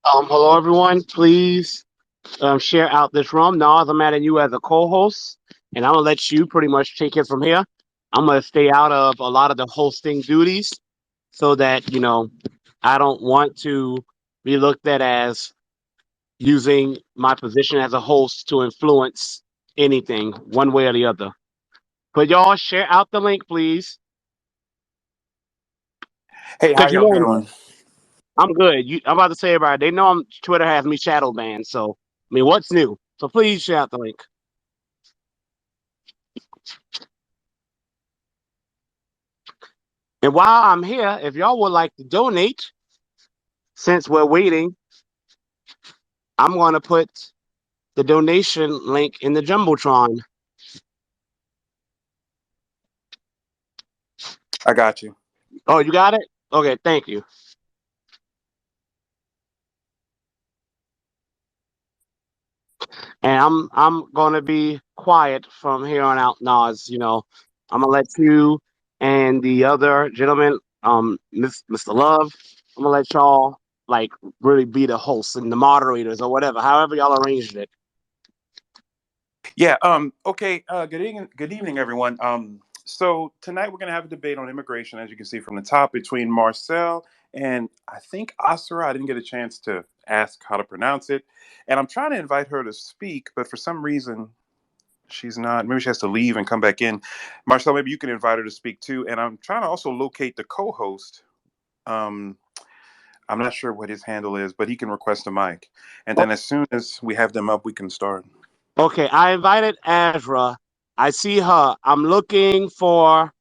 Hello everyone. Please share out this room. Nas, I'm adding you as a co-host, and I'm gonna let you pretty much take it from here. I'm gonna stay out of a lot of the hosting duties so that I don't want to be looked at as using my position as a host to influence anything one way or the other. But y'all share out the link, please, Hey, how because y'all doing? I'm good. I'm about to say everybody. They know Twitter has me shadow banned, so I mean, what's new? So please share out the link. And while I'm here, if y'all would like to donate, since we're waiting, I'm going to put the donation link in the Jumbotron. I got you. Oh, you got it? Okay, thank you. And I'm going to be quiet from here on out, Nas. I'm going to let you and the other gentleman, Mr. Love, I'm going to let y'all like really be the hosts and the moderators or whatever, however y'all arranged it. Yeah. Okay. Good evening, everyone. So tonight we're gonna have a debate on immigration, as you can see from the top, between Marcel and I think Asra. I didn't get a chance to ask how to pronounce it, and I'm trying to invite her to speak, but for some reason she's not. Maybe she has to leave and come back in. Marcel, maybe you can invite her to speak too. And I'm trying to also locate the co-host. Um, I'm not sure what his handle is, but he can request a mic, and then as soon as we have them up, we can start. Okay, I invited Asra. I see her. I'm looking for,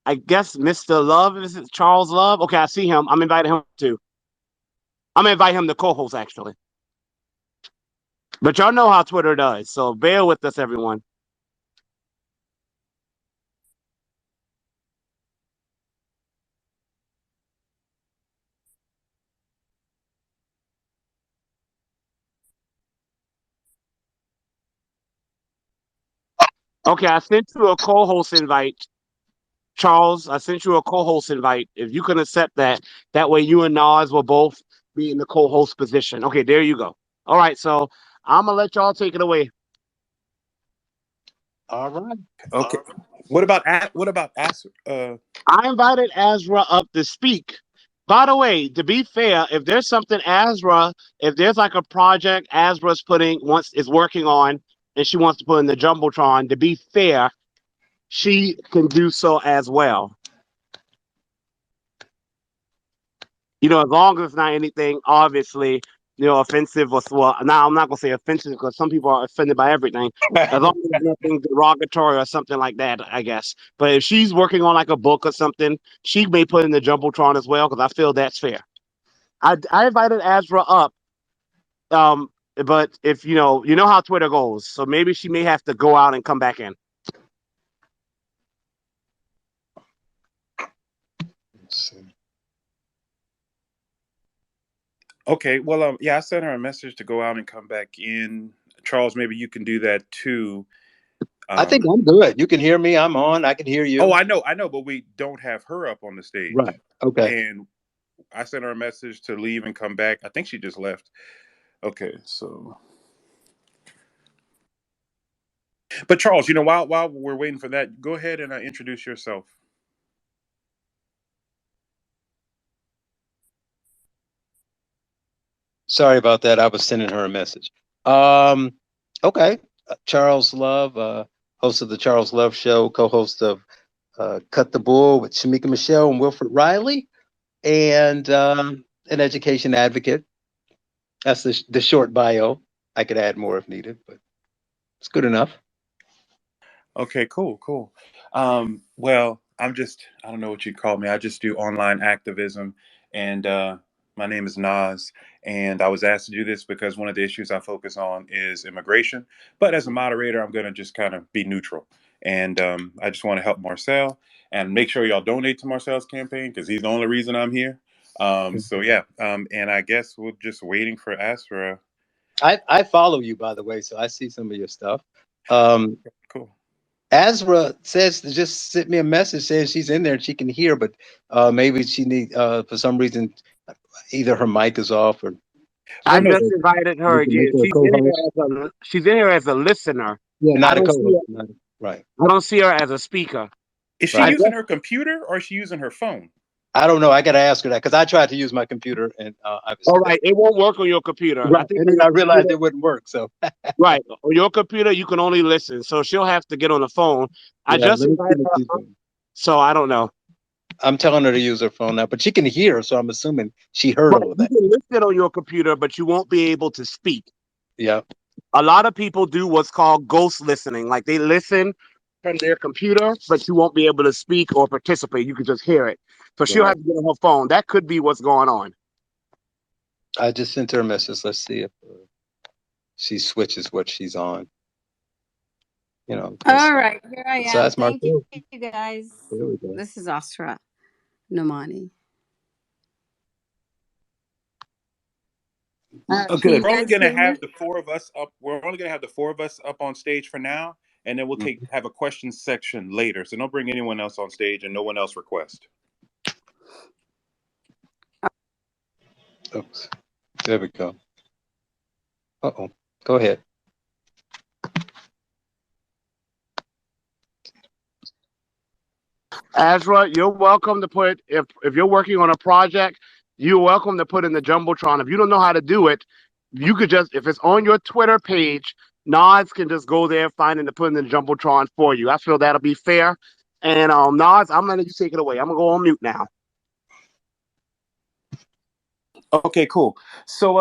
I guess, Mr. Love. Is it Charles Love? Okay, I see him. I'm inviting him too. I'm gonna invite him to co-host actually. But y'all know how Twitter does, so bear with us, everyone. Okay, I sent you a co-host invite, Charles. I sent you a co-host invite. If you can accept that, that way you and Nas will both be in the co-host position. Okay, there you go. All right, so I'm gonna let y'all take it away. All right. Okay. What about Asra? I invited Azra up to speak. By the way, to be fair, if there's something if there's like a project Azra's putting once is working on and she wants to put in the Jumbotron, to be fair, she can do so as well. As long as it's not anything obviously, offensive or well, now I'm not gonna say offensive because some people are offended by everything. As long as it's nothing derogatory or something like that, I guess. But if she's working on like a book or something, she may put in the Jumbotron as well because I feel that's fair. I invited Azra up, um, but if you know how Twitter goes, so maybe she may have to go out and come back in. Okay. Well, yeah, I sent her a message to go out and come back in. Charles, maybe you can do that too. I think Um, I'm good. You can hear me. I'm on. I can hear oh, you. I know, but we don't have her up on the Right. stage. Okay. And I sent her a message to leave and come back. I think she just left. Okay, so but Charles, while we're waiting for that, go ahead and introduce yourself. Sorry about that. I was sending her a message. Um, okay. Charles Love, host of the Charles Love Show, co-host of Cut the Bull with Shamika Michelle and Wilfred Riley, and an education advocate. That's the short bio. I could add more if needed, but it's good enough. Okay, cool. Well, I don't know what you'd call me. I just do online activism, and my name is Nas. And I was asked to do this because one of the issues I focus on is immigration. But as a moderator, I'm going to just kind of be neutral. And I just want to help Marcel and make sure y'all donate to Marcel's campaign because he's the only reason I'm here. So, yeah. And I guess we're just waiting for Asra. I follow you, by the way, so I see some of your stuff. Um, Cool. Asra says to just sent me a message saying she's in there and she can hear, but maybe she need for some reason either her mic is off or. Well, I no, just invited her again. Make her a She's in here as a listener. Yeah, I not a don't see co-host. her, Right. I don't see her as a speaker. is she I Right. using just her computer or is she using her phone? I don't know. I got to ask her that because I tried to use my computer and all obviously that. right. It won't work on your computer. I Right. think And on then your I realized computer, it wouldn't work. So right on your computer, you can only listen. So she'll have to get on the phone. I yeah, just let me see invited what her, she's doing. so I don't know. I'm telling her to use her phone now, but she can hear, so I'm assuming she heard But all of you that. can listen on your computer, but you won't be able to speak. Yeah. A lot of people do what's called ghost listening. Like they listen from their computer, but you won't be able to speak or participate. You can just hear it. So she'll Right. have to get on her phone. That could be what's going on. I just sent her a message. Let's see if she switches what she's on. You know, All right, here I am. besides Thank you, Marcel, you guys. there we go. This is Asra, Nomani. Oh, Can good. you We're only guys going to hear have me? the four of us up. We're only going to have the four of us up on stage for now, and then we'll have a question section later. So don't bring anyone else on stage, and no one else request. Oops. There we go. Uh-oh. Go ahead. Asra, you're welcome to put if you're working on a project, you're welcome to put in the jumbotron. If you don't know how to do it, you could just if it's on your Twitter page, Nods can just go there, find it, and put in the jumbotron for you. I feel that'll be fair. And Nods, I'm gonna let you take it away. I'm gonna go on mute now. Okay, cool. So,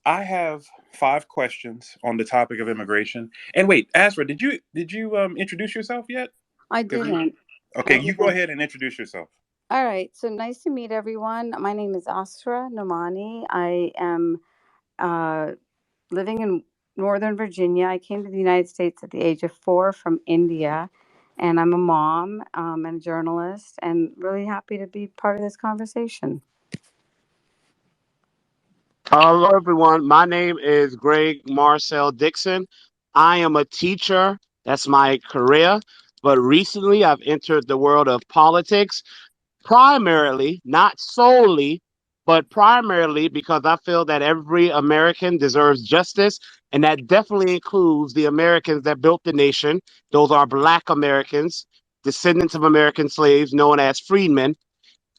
I have 5 questions on the topic of immigration. And wait, Asra, did you introduce yourself yet? I Have you? didn't. Okay, you go ahead and introduce yourself. All right, so nice to meet everyone. My name is Asra Nomani. I am uh, living in Northern Virginia. I came to the United States at the age of 4 from India, and I'm a mom and a journalist, and really happy to be part of this conversation. Hello, everyone. My name is Greg Marcel Dixon. I am a teacher. That's my career. But recently, I've entered the world of politics, primarily, not solely, but primarily because I feel that every American deserves justice. And that definitely includes the Americans that built the nation. Those are Black Americans, descendants of American slaves known as freedmen,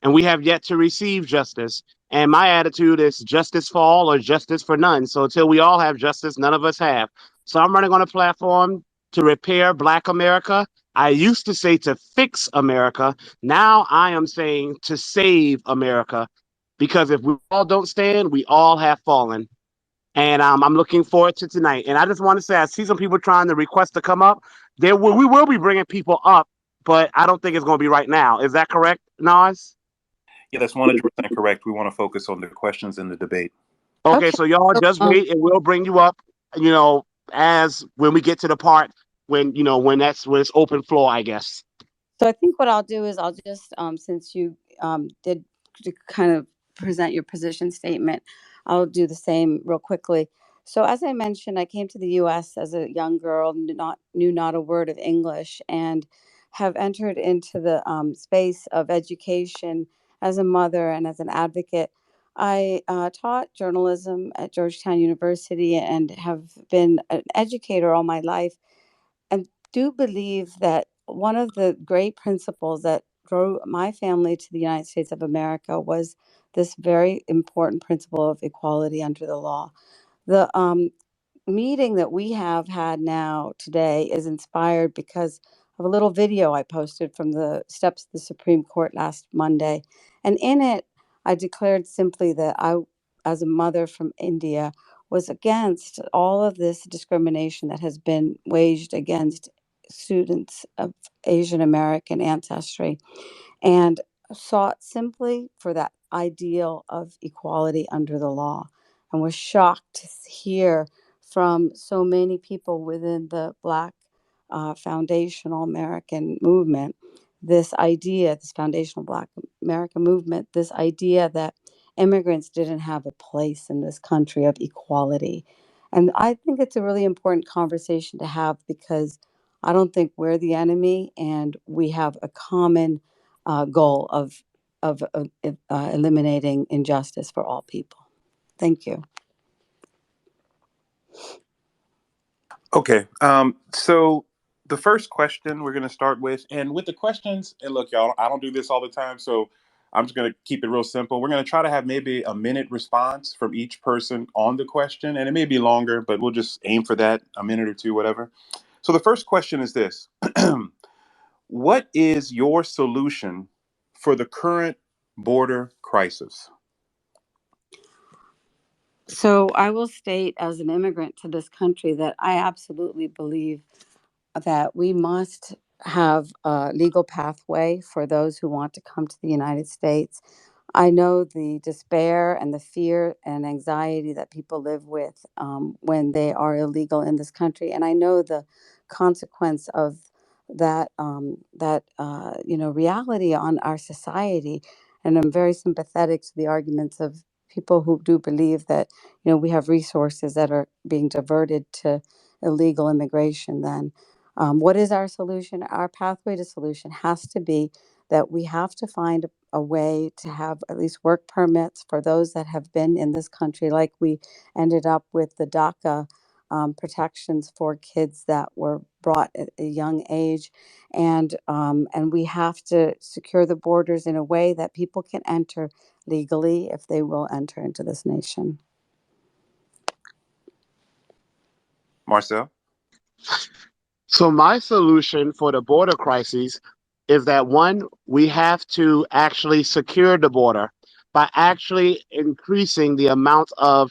and we have yet to receive justice. And my attitude is justice for all or justice for none. So until we all have justice, none of us have. So I'm running on a platform to repair Black America. I used to say to fix America. Now I am saying to save America. Because if we all don't stand, we all have fallen. And I'm looking forward to tonight. And I just want to say, I see some people trying to request to come up. We will be bringing people up, but I don't think it's going to be right now. Is that correct, Nas? Yeah, that's 100% correct. We want to focus on the questions in the debate. Okay, Okay. so y'all So, just wait and we'll bring you up, you know, as when we get to the part when it's open floor, I guess. So I think what I'll do is I'll just, since you did kind of present your position statement, I'll do the same real quickly. So as I mentioned, I came to the U.S. as a young girl, knew not a word of English, and have entered into the space of education as a mother and as an advocate. I taught journalism at Georgetown University and have been an educator all my life, and do believe that one of the great principles that drew my family to the United States of America was this very important principle of equality under the law. The meeting that we have had now today is inspired because of a little video I posted from the steps of the Supreme Court last Monday. And in it, I declared simply that I, as a mother from India, was against all of this discrimination that has been waged against students of Asian American ancestry, and sought simply for that ideal of equality under the law, and was shocked to hear from so many people within the Black foundational American movement this idea, this foundational Black American movement, this idea that immigrants didn't have a place in this country of equality. And I think it's a really important conversation to have because I don't think we're the enemy, and we have a common goal of eliminating injustice for all people. Thank you. Okay. So the first question we're going to start with, and with the questions, and look, y'all, I don't do this all the time, so I'm just going to keep it real simple. We're going to try to have maybe a minute response from each person on the question, and it may be longer, but we'll just aim for that, a minute or two, whatever. So the first question is this. What is your solution for the current border crisis? So I will state, as an immigrant to this country, that I absolutely believe that we must have a legal pathway for those who want to come to the United States. I know the despair and the fear and anxiety that people live with when they are illegal in this country, and I know the consequence of that reality on our society. And I'm very sympathetic to the arguments of people who do believe that we have resources that are being diverted to illegal immigration. Then what is our solution? Our pathway to solution has to be that we have to find a way to have at least work permits for those that have been in this country, like we ended up with the DACA protections for kids that were brought at a young age, and we have to secure the borders in a way that people can enter legally if they will enter into this nation. Marcel? So my solution for the border crises is that one, we have to actually secure the border by actually increasing the amount of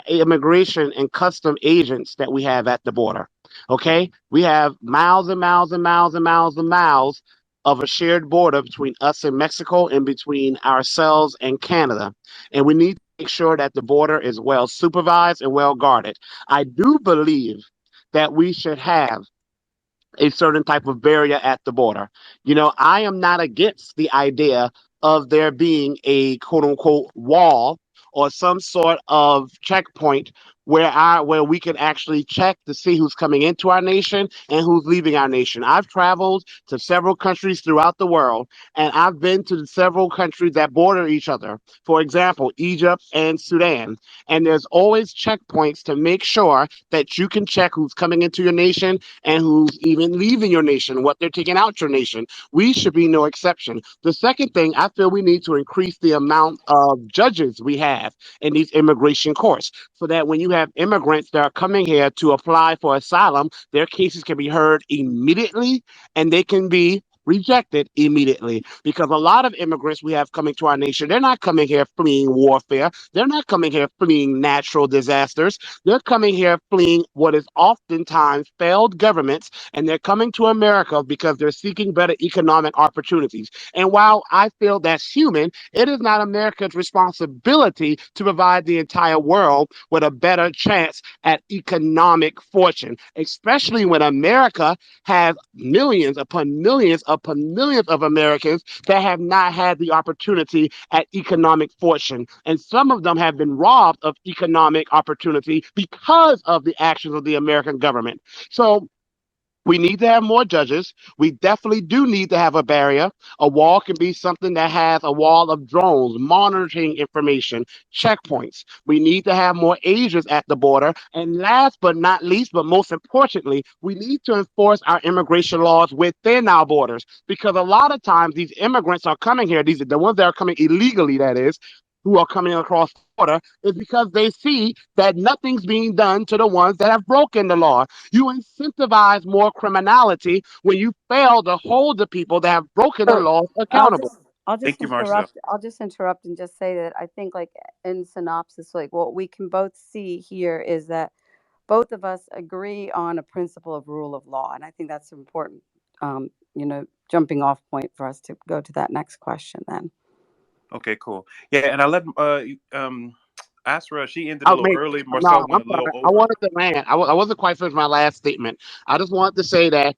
immigration and custom agents that we have at the border. Okay? We have miles and miles and miles and miles and miles of a shared border between us and Mexico and between ourselves and Canada. And we need to make sure that the border is well supervised and well guarded. I do believe that we should have a certain type of barrier at the border. I am not against the idea of there being a quote unquote wall or some sort of checkpoint where we can actually check to see who's coming into our nation and who's leaving our nation. I've traveled to several countries throughout the world, and I've been to several countries that border each other. For example, Egypt and Sudan. And there's always checkpoints to make sure that you can check who's coming into your nation and who's even leaving your nation, what they're taking out your nation. We should be no exception. The second thing, I feel we need to increase the amount of judges we have in these immigration courts so that when you have immigrants that are coming here to apply for asylum, their cases can be heard immediately and they can be rejected immediately, because a lot of immigrants we have coming to our nation, they're not coming here fleeing warfare, they're not coming here fleeing natural disasters, they're coming here fleeing what is oftentimes failed governments, and they're coming to America because they're seeking better economic opportunities. And while I feel that's human, it is not America's responsibility to provide the entire world with a better chance at economic fortune, especially when America has millions upon millions of Americans that have not had the opportunity at economic fortune. And some of them have been robbed of economic opportunity because of the actions of the American government. So we need to have more judges. We definitely do need to have a barrier. A wall can be something that has a wall of drones, monitoring information, checkpoints. We need to have more agents at the border. And last but not least, but most importantly, we need to enforce our immigration laws within our borders. Because a lot of times these immigrants are coming here, these are the ones that are coming illegally, that is, who are coming across the border, is because they see that nothing's being done to the ones that have broken the law. You incentivize more criminality when you fail to hold the people that have broken the So law I'll accountable. just I'll just Thank you, Marcel. interrupt. I'll just interrupt and just say that I think, like, in synopsis, like, what we can both see here is that both of us agree on a principle of rule of law, and I think that's an important, jumping off point for us to go to that next question. Then, Okay, cool. Yeah, and I let Asra, she ended a I little mean, early. no, Marcel I'm went a little sorry. I over. wanted to land. I wasn't quite finished my last statement. I just wanted to say that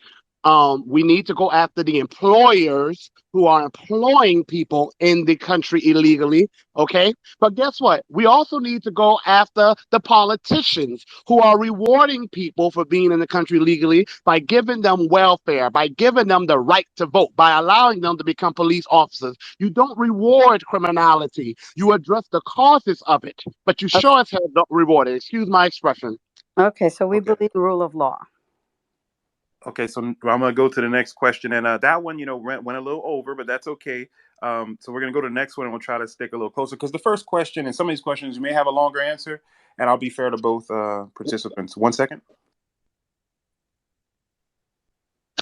we need to go after the employers who are employing people in the country illegally. Okay. But guess what? We also need to go after the politicians who are rewarding people for being in the country legally by giving them welfare, by giving them the right to vote, by allowing them to become police officers. You don't reward criminality. You address the causes of it, but you okay, sure as hell don't reward it. Excuse my expression. Okay, so we Okay. believe in rule of law. Okay, so I'm going to go to the next question, and that one, went a little over, but that's okay. So we're going to go to the next one, and we'll try to stick a little closer because the first question and some of these questions you may have a longer answer, and I'll be fair to both participants. 1 second.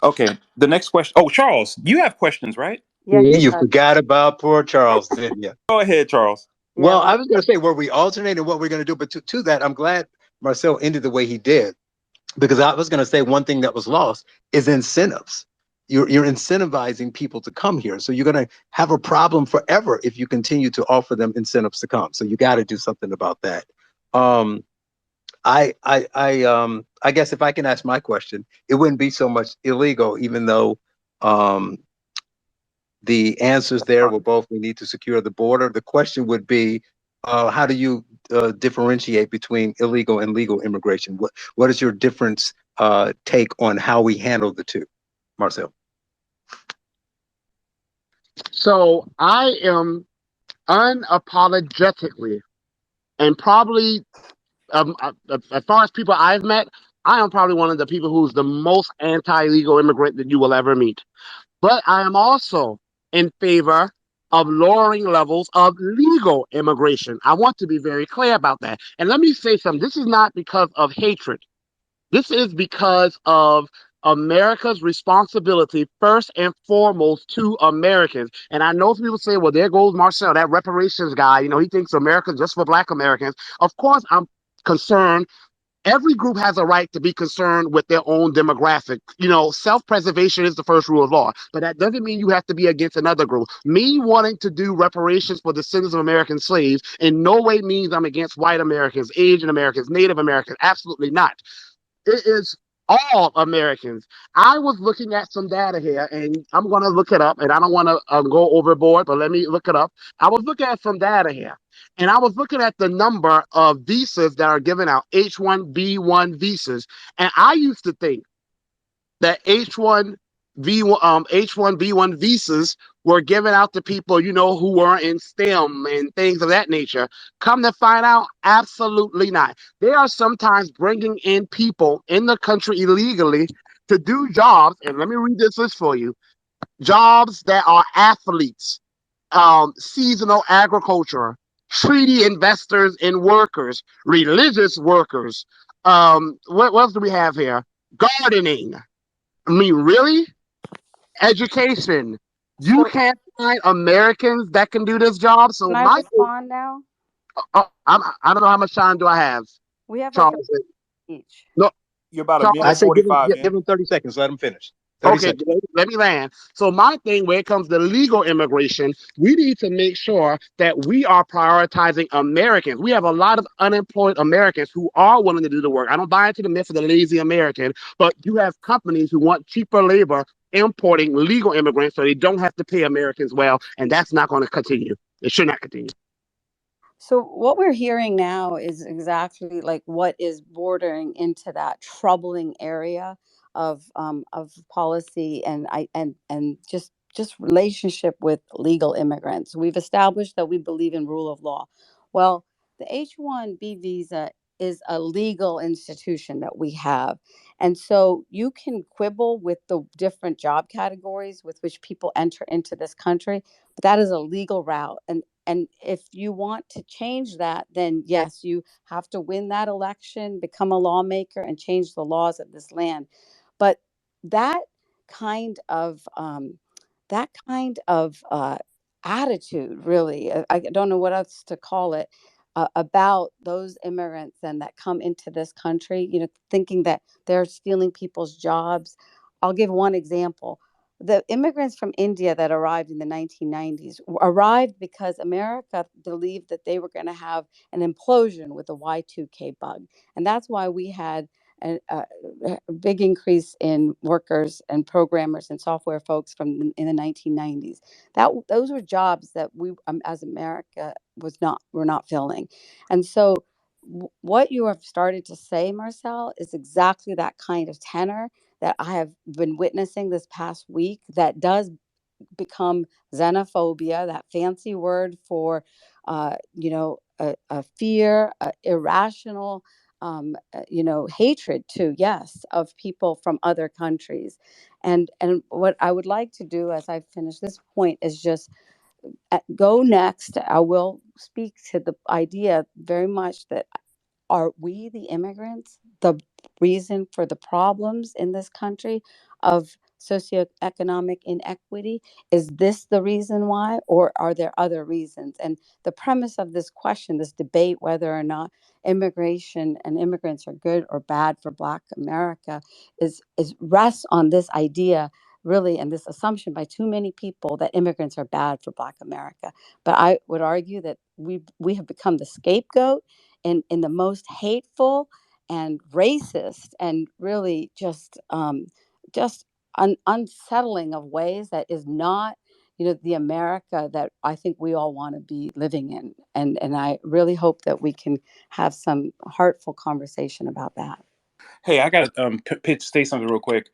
Okay, the next question. Oh, Charles, you have questions, right? Yeah, Yeah, you forgot about poor Charles, didn't you? Go ahead, Charles. yeah. Well, I was going to say, were we alternating what we're going to do? But to that, I'm glad Marcel ended the way he did, because I was going to say one thing that was lost is incentives. You're incentivizing people to come here. So you're going to have a problem forever if you continue to offer them incentives to come. So you got to do something about that. Um, I guess if I can ask my question, it wouldn't be so much illegal, even though um, the answers there were both we need to secure the border. The question would be, how do you differentiate between illegal and legal immigration? What is your difference take on how we handle the two, Marcel? So I am unapologetically and probably as far as people I've met, I am probably one of the people who's the most anti-legal immigrant that you will ever meet. But I am also in favor of lowering levels of legal immigration. I want to be very clear about that. And let me say something. This is not because of hatred. This is because of America's responsibility, first and foremost, to Americans. And I know people say, well, there goes Marcel, that reparations guy. He thinks America's just for Black Americans. Of course, I'm concerned. Every group has a right to be concerned with their own demographic. Self-preservation is the first rule of law, but that doesn't mean you have to be against another group. Me wanting to do reparations for the descendants of American slaves in no way means I'm against white Americans, Asian Americans, Native Americans. Absolutely not. It is all Americans. I was looking at some data here, and I'm going to look it up, and I don't want to go overboard, but let me look it up. I was looking at some data here, and I was looking at the number of visas that are given out, H-1B1 visas, and I used to think that H-1B1 visas were given out to people, who were in STEM and things of that nature. Come to find out, absolutely not. They are sometimes bringing in people in the country illegally to do jobs, and let me read this list for you. Jobs that are athletes, seasonal agriculture, treaty investors and workers, religious workers. What else do we have here? Gardening. I mean, really? Education. You So can't find Americans that can do this job. So can I respond now? I don't know how much time do I have, We have like a Charles. each. No, You're about a Charles. I minute say 45 give in. him 30 seconds. Let him finish. 30 Okay, seconds. let me land. So my thing, when it comes to legal immigration, we need to make sure that we are prioritizing Americans. We have a lot of unemployed Americans who are willing to do the work. I don't buy into the myth of the lazy American, but you have companies who want cheaper labor importing legal immigrants so they don't have to pay Americans well, and that's not going to continue. It should not continue. So what we're hearing now is exactly like what is bordering into that troubling area of policy and just relationship with legal immigrants. We've established that we believe in rule of law. Well, the H-1B visa is a legal institution that we have. And so you can quibble with the different job categories with which people enter into this country, but that is a legal route. And if you want to change that, then yes, you have to win that election, become a lawmaker, and change the laws of this land. But that kind of that kind of attitude, really, I don't know what else to call it, about those immigrants and that come into this country, thinking that they're stealing people's jobs. I'll give one example. The immigrants from India that arrived in the 1990s arrived because America believed that they were going to have an implosion with the Y2K bug. And that's why we had a big increase in workers and programmers and software folks in the 1990s. Those were jobs that we, as America, were not filling. And so what you have started to say, Marcel, is exactly that kind of tenor that I have been witnessing this past week that does become xenophobia, that fancy word for, a fear, irrational hatred too, yes, of people from other countries. And what I would like to do as I finish this point is just go next. I will speak to the idea very much that are we, the immigrants, the reason for the problems in this country of socioeconomic inequity? Is this the reason why, or are there other reasons? And the premise of this question, this debate, whether or not immigration and immigrants are good or bad for Black America, is rests on this idea, really, and this assumption by too many people that immigrants are bad for Black America. But I would argue that we have become the scapegoat in the most hateful and racist and really just unsettling of ways that is not, the America that I think we all want to be living in. And I really hope that we can have some heartful conversation about that. Hey, I got to say something real quick.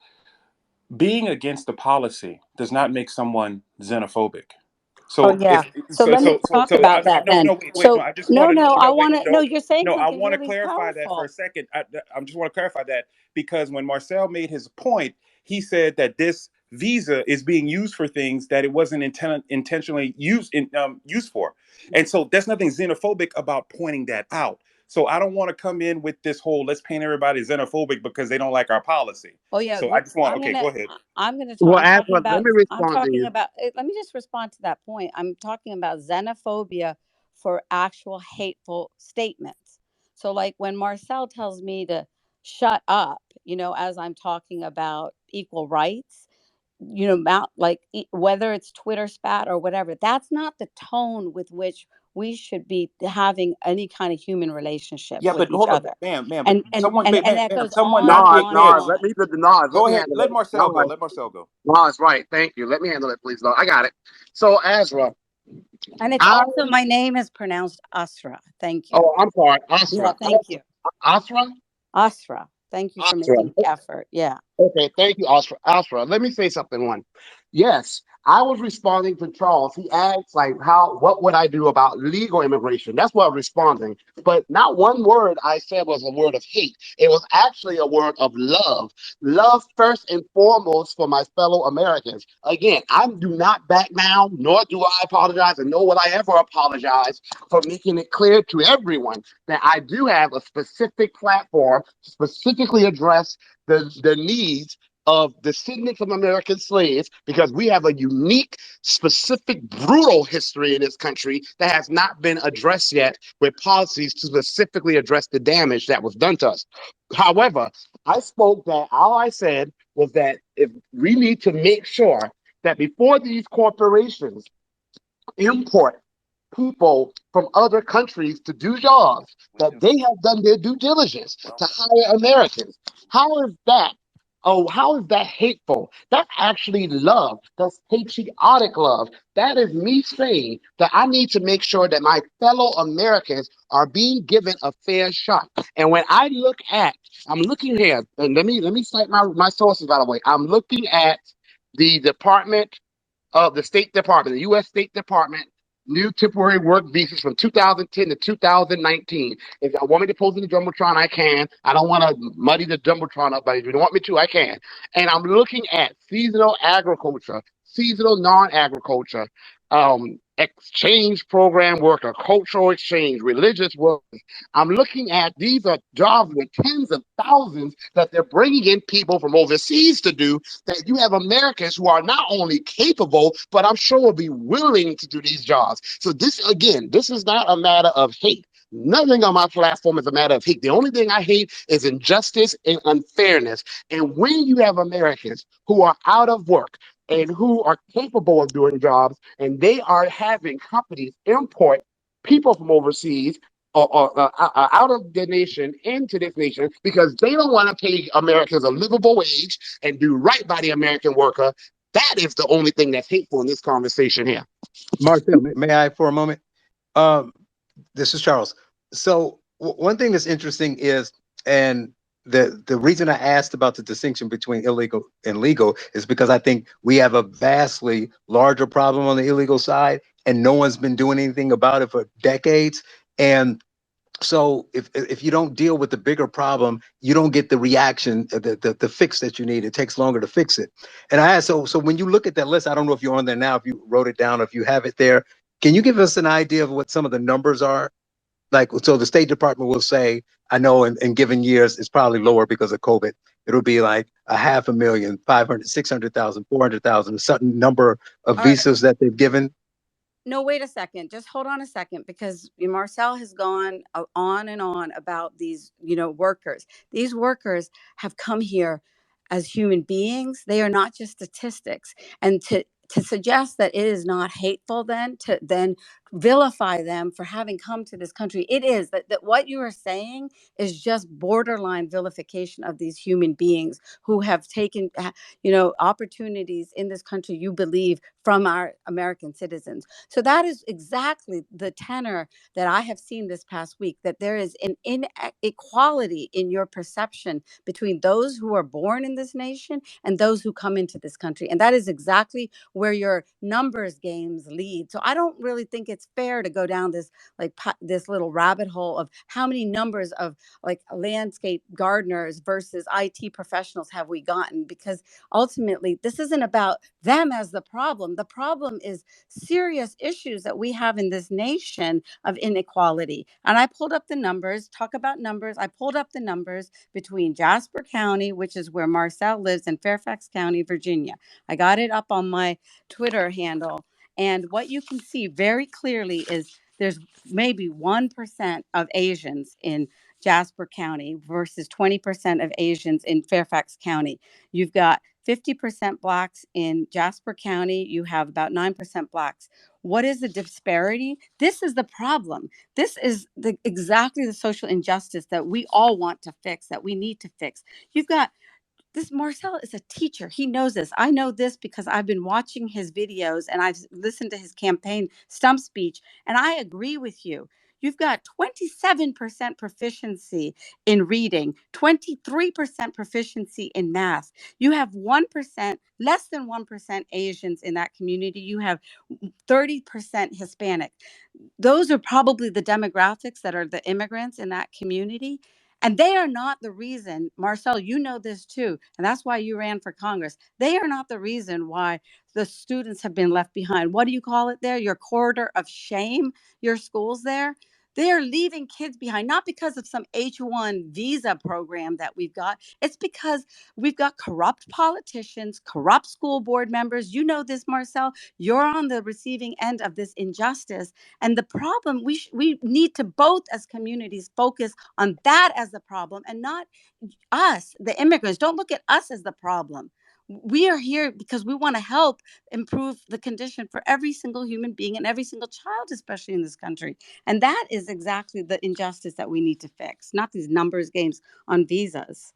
Being against the policy does not make someone xenophobic. Oh So yeah. So let me talk about that no, then. no, wait, no. So I just no, want to, no, I no, wait, want to. No, no, you're saying no. I something want to really clarify that for a powerful. second. I just want to clarify that because when Marcel made his point, he said that this visa is being used for things that it wasn't intentionally used for, and so there's nothing xenophobic about pointing that out. So I don't want to come in with this whole let's paint everybody xenophobic because they don't like our policy. Oh yeah, So I just want okay, go ahead. I'm gonna talk. Well, I'm talking Asra, let about. me I'm respond to talking you. about. Let me just respond to that point. I'm talking about xenophobia for actual hateful statements. So, like when Marcel tells me to shut up, as I'm talking about equal rights, whether it's Twitter spat or whatever, that's not the tone with which we should be having any kind of human relationship Yeah, with but each hold up, other. ma'am. But And and someone, and, and ma'am, that ma'am, goes someone on not and Nas, being on and fair. Nas, on. let me do the Nas. Let Go me ahead. handle Let it. Marcel go. Nas, Let Marcel go. Nas, right. Thank you. Let me handle it, please. Nas. I got it. So, Asra, And it's I, also, my name is pronounced Asra. Thank you. oh, I'm sorry. Yeah, Asra. thank you. Asra? Asra. Thank you for Asra. making the effort. Yeah. Okay, thank you, Asra. Asra, let me say something. One, yes, I was responding to Charles. He asked, like, what would I do about legal immigration? That's what I'm responding. But not one word I said was a word of hate. It was actually a word of love. Love first and foremost for my fellow Americans. Again, I do not back down, nor do I apologize, and nor will I ever apologize for making it clear to everyone that I do have a specific platform to specifically address the needs of descendants of American slaves, because we have a unique, specific, brutal history in this country that has not been addressed yet with policies to specifically address the damage that was done to us. However, I spoke that all I said was that if we need to make sure that before these corporations import people from other countries to do jobs, that they have done their due diligence to hire Americans. How is that? Oh, how is that hateful? That's actually love. That's patriotic love. That is me saying that I need to make sure that my fellow Americans are being given a fair shot. And when I look at, I'm looking here, and let me cite my sources, by the way. I'm looking at the Department of the State Department, the U.S. State Department, new temporary work visas from 2010 to 2019. If y'all want me to post in the Jumbotron, I can. I don't want to muddy the Jumbotron up, but if you don't want me to, I can. And I'm looking at seasonal agriculture, seasonal non-agriculture, exchange program worker, cultural exchange, religious workers. I'm looking at, these are jobs with tens of thousands that they're bringing in people from overseas to do, that you have Americans who are not only capable, but I'm sure will be willing to do these jobs. So this, again, this is not a matter of hate. Nothing on my platform is a matter of hate. The only thing I hate is injustice and unfairness. And when you have Americans who are out of work and who are capable of doing jobs, and they are having companies import people from overseas or out of the nation into this nation because they don't want to pay Americans a livable wage and do right by the American worker. That is the only thing that's hateful in this conversation here. Marcel, may I for a moment? Um, this is Charles. So one thing that's interesting is, and the reason I asked about the distinction between illegal and legal is because I think we have a vastly larger problem on the illegal side, and no one's been doing anything about it for decades. And So if you don't deal with the bigger problem, you don't get the reaction, the fix that you need. It takes longer to fix it. And so when you look at that list, I don't know if you're on there now, if you wrote it down, if you have it there, can you give us an idea of what some of the numbers are? Like, so the State Department will say, I know in given years, it's probably lower because of COVID. It'll be like 500,000, 500, 600,000, 400,000, a certain number of All right. visas that they've given. No, wait a second. Just hold on a second, because Marcel has gone on and on about these, workers. These workers have come here as human beings. They are not just statistics. And to suggest that it is not hateful, then to then vilify them for having come to this country, it is that what you are saying is just borderline vilification of these human beings who have taken opportunities in this country, you believe, from our American citizens. So that is exactly the tenor that I have seen this past week, that there is an inequality in your perception between those who are born in this nation and those who come into this country. And that is exactly where your numbers games lead. So I don't really think it's fair to go down this this little rabbit hole of how many numbers of like landscape gardeners versus IT professionals have we gotten, because ultimately this isn't about them as the problem. The problem is serious issues that we have in this nation of inequality. And I pulled up the numbers, talk about numbers. I pulled up the numbers between Jasper County, which is where Marcel lives, and Fairfax County, Virginia. I got it up on my Twitter handle. And what you can see very clearly is there's maybe 1% of Asians in Jasper County versus 20% of Asians in Fairfax County. You've got 50% Blacks in Jasper County. You have about 9% Blacks. What is the disparity? This is the problem. This is exactly the social injustice that we all want to fix, that we need to fix. You've got this. Marcel is a teacher. He knows this. I know this because I've been watching his videos and I've listened to his campaign stump speech. And I agree with you. You've got 27% proficiency in reading, 23% proficiency in math. You have 1%, less than 1% Asians in that community. You have 30% Hispanic. Those are probably the demographics that are the immigrants in that community. And they are not the reason, Marcel, you know this too, and that's why you ran for Congress. They are not the reason why the students have been left behind. What do you call it there? Your corridor of shame, your schools there. They are leaving kids behind, not because of some H-1 visa program that we've got. It's because we've got corrupt politicians, corrupt school board members. You know this, Marcel. You're on the receiving end of this injustice. And the problem, we need to both as communities focus on that as the problem and not us, the immigrants. Don't look at us as the problem. We are here because we want to help improve the condition for every single human being and every single child, especially in this country. And that is exactly the injustice that we need to fix, not these numbers games on visas.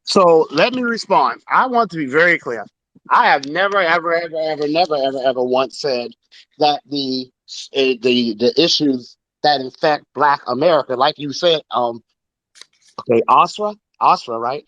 So let me respond. I want to be very clear. I have never, ever, ever, ever, never, ever, ever once said that the issues that affect Black America, like you said, okay, Asra, right?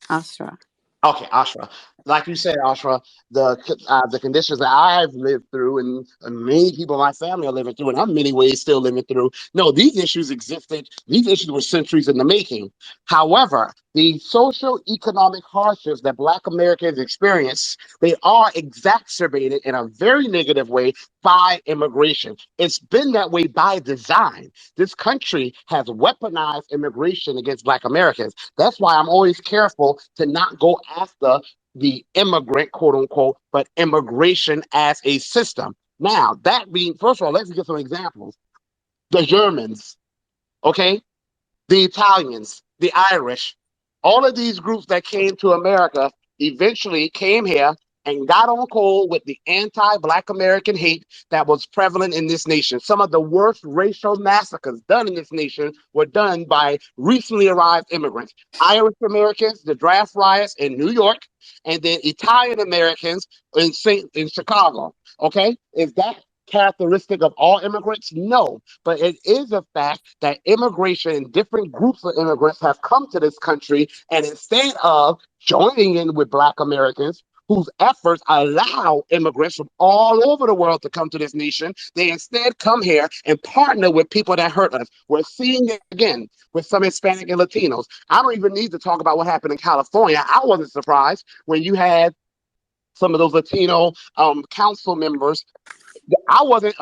Asra. Okay, Ashra. Like you said, Ashra, the conditions that I've lived through, and many people in my family are living through, and I'm in many ways still living through. No, these issues existed. These issues were centuries in the making. However, the social economic hardships that Black Americans experience, they are exacerbated in a very negative way by immigration. It's been that way by design. This country has weaponized immigration against Black Americans. That's why I'm always careful to not go after the immigrant, quote unquote, but immigration as a system. Now, that being, first of all, let's get some examples. The Germans, okay, the Italians, the Irish, all of these groups that came to America eventually came here and got on cold with the anti-Black American hate that was prevalent in this nation. Some of the worst racial massacres done in this nation were done by recently arrived immigrants. Irish Americans, the draft riots in New York, and then Italian Americans in Chicago. Okay, is that characteristic of all immigrants? No, but it is a fact that immigration and different groups of immigrants have come to this country, and instead of joining in with Black Americans whose efforts allow immigrants from all over the world to come to this nation. They instead come here and partner with people that hurt us. We're seeing it again with some Hispanic and Latinos. I don't even need to talk about what happened in California. I wasn't surprised when you had some of those Latino council members. I wasn't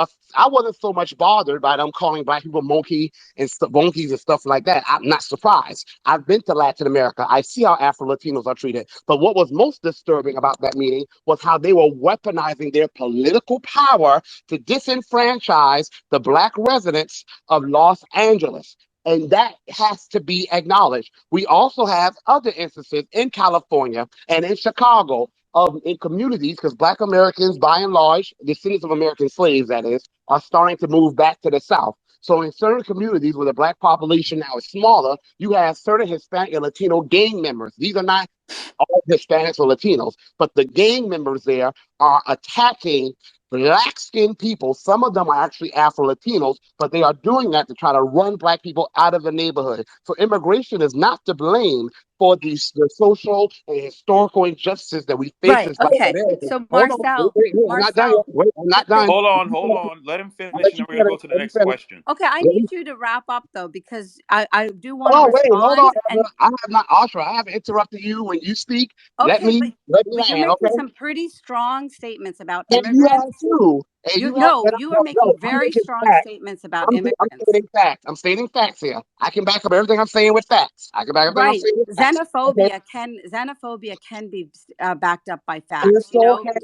so much bothered by them calling black people monkey and monkeys and stuff like that. I'm not surprised. I've been to Latin America. I see how Afro Latinos are treated. But what was most disturbing about that meeting was how they were weaponizing their political power to disenfranchise the black residents of Los Angeles. And that has to be acknowledged. We also have other instances in California and in Chicago in communities, because black Americans, by and large, descendants of American slaves, that is, are starting to move back to the South. So in certain communities where the black population now is smaller, you have certain Hispanic and Latino gang members. These are not all Hispanics or Latinos, but the gang members there are attacking black skinned people. Some of them are actually Afro Latinos, but they are doing that to try to run black people out of the neighborhood. So immigration is not to blame for the social and historical injustices that we face Right. as black Okay. Americans. So Hold on, wait, I'm not done yet. Marcel, Wait, I'm not done. Hold on. Let him I'll finish, let and you then we're gonna go finish. to the Let me next finish. question. okay, I Let need me you to wrap up though, because I do want to Oh, wait, hold on, respond. Ezra. And I have not, Asra, I haven't interrupted you when you speak. Let okay, me let me but you're land, making okay? some pretty strong statements about And you have immigrants. too. And You you have, no, and you no, are no, making I'm very making strong facts. statements about I'm immigrants. stating facts. I'm stating facts here. I can back up everything I'm saying with facts. I can back up everything I'm Right. saying with facts. Okay. Xenophobia can be backed up by And facts, so can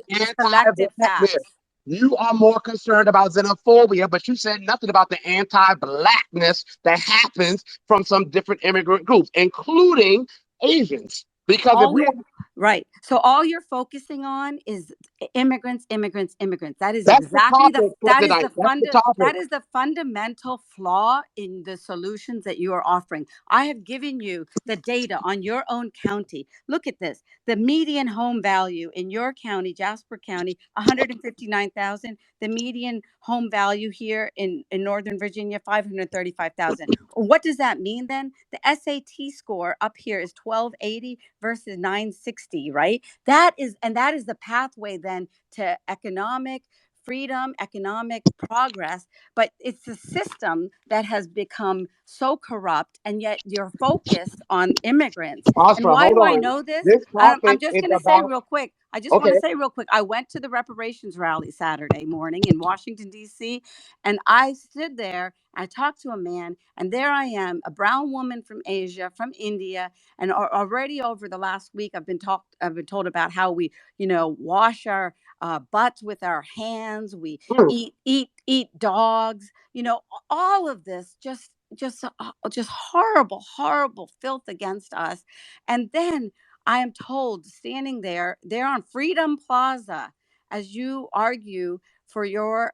selective anti-blackness. facts. You are more concerned about xenophobia, but you said nothing about the anti-blackness that happens from some different immigrant groups, including Asians. Because if All we you're want, right. So all you're focusing on is immigrants, immigrants, immigrants. That is that's the exactly topic for tonight. That's the topic. that is the fundamental flaw in the solutions that you are offering. I have given you the data on your own county. Look at this. The median home value in your county, Jasper County, 159,000. The median home value here in Northern Virginia, 535,000. What does that mean then? The SAT score up here is 1280 versus 960, right? That is the pathway then to economic freedom, economic progress, but it's a system that has become so corrupt, and yet you're focused on immigrants. And Oscar, why hold do I on. know this? This I'm topic just is going to say about, real quick. I just want okay. to say real quick. I went to the reparations rally Saturday morning in Washington, D.C., and I stood there. I talked to a man, and there I am, a brown woman from Asia, from India, and already over the last week, I've been told about how we, wash our butts with our hands. We Hmm. eat dogs. All of this just horrible filth against us. And then I am told, standing there on Freedom Plaza, as you argue for your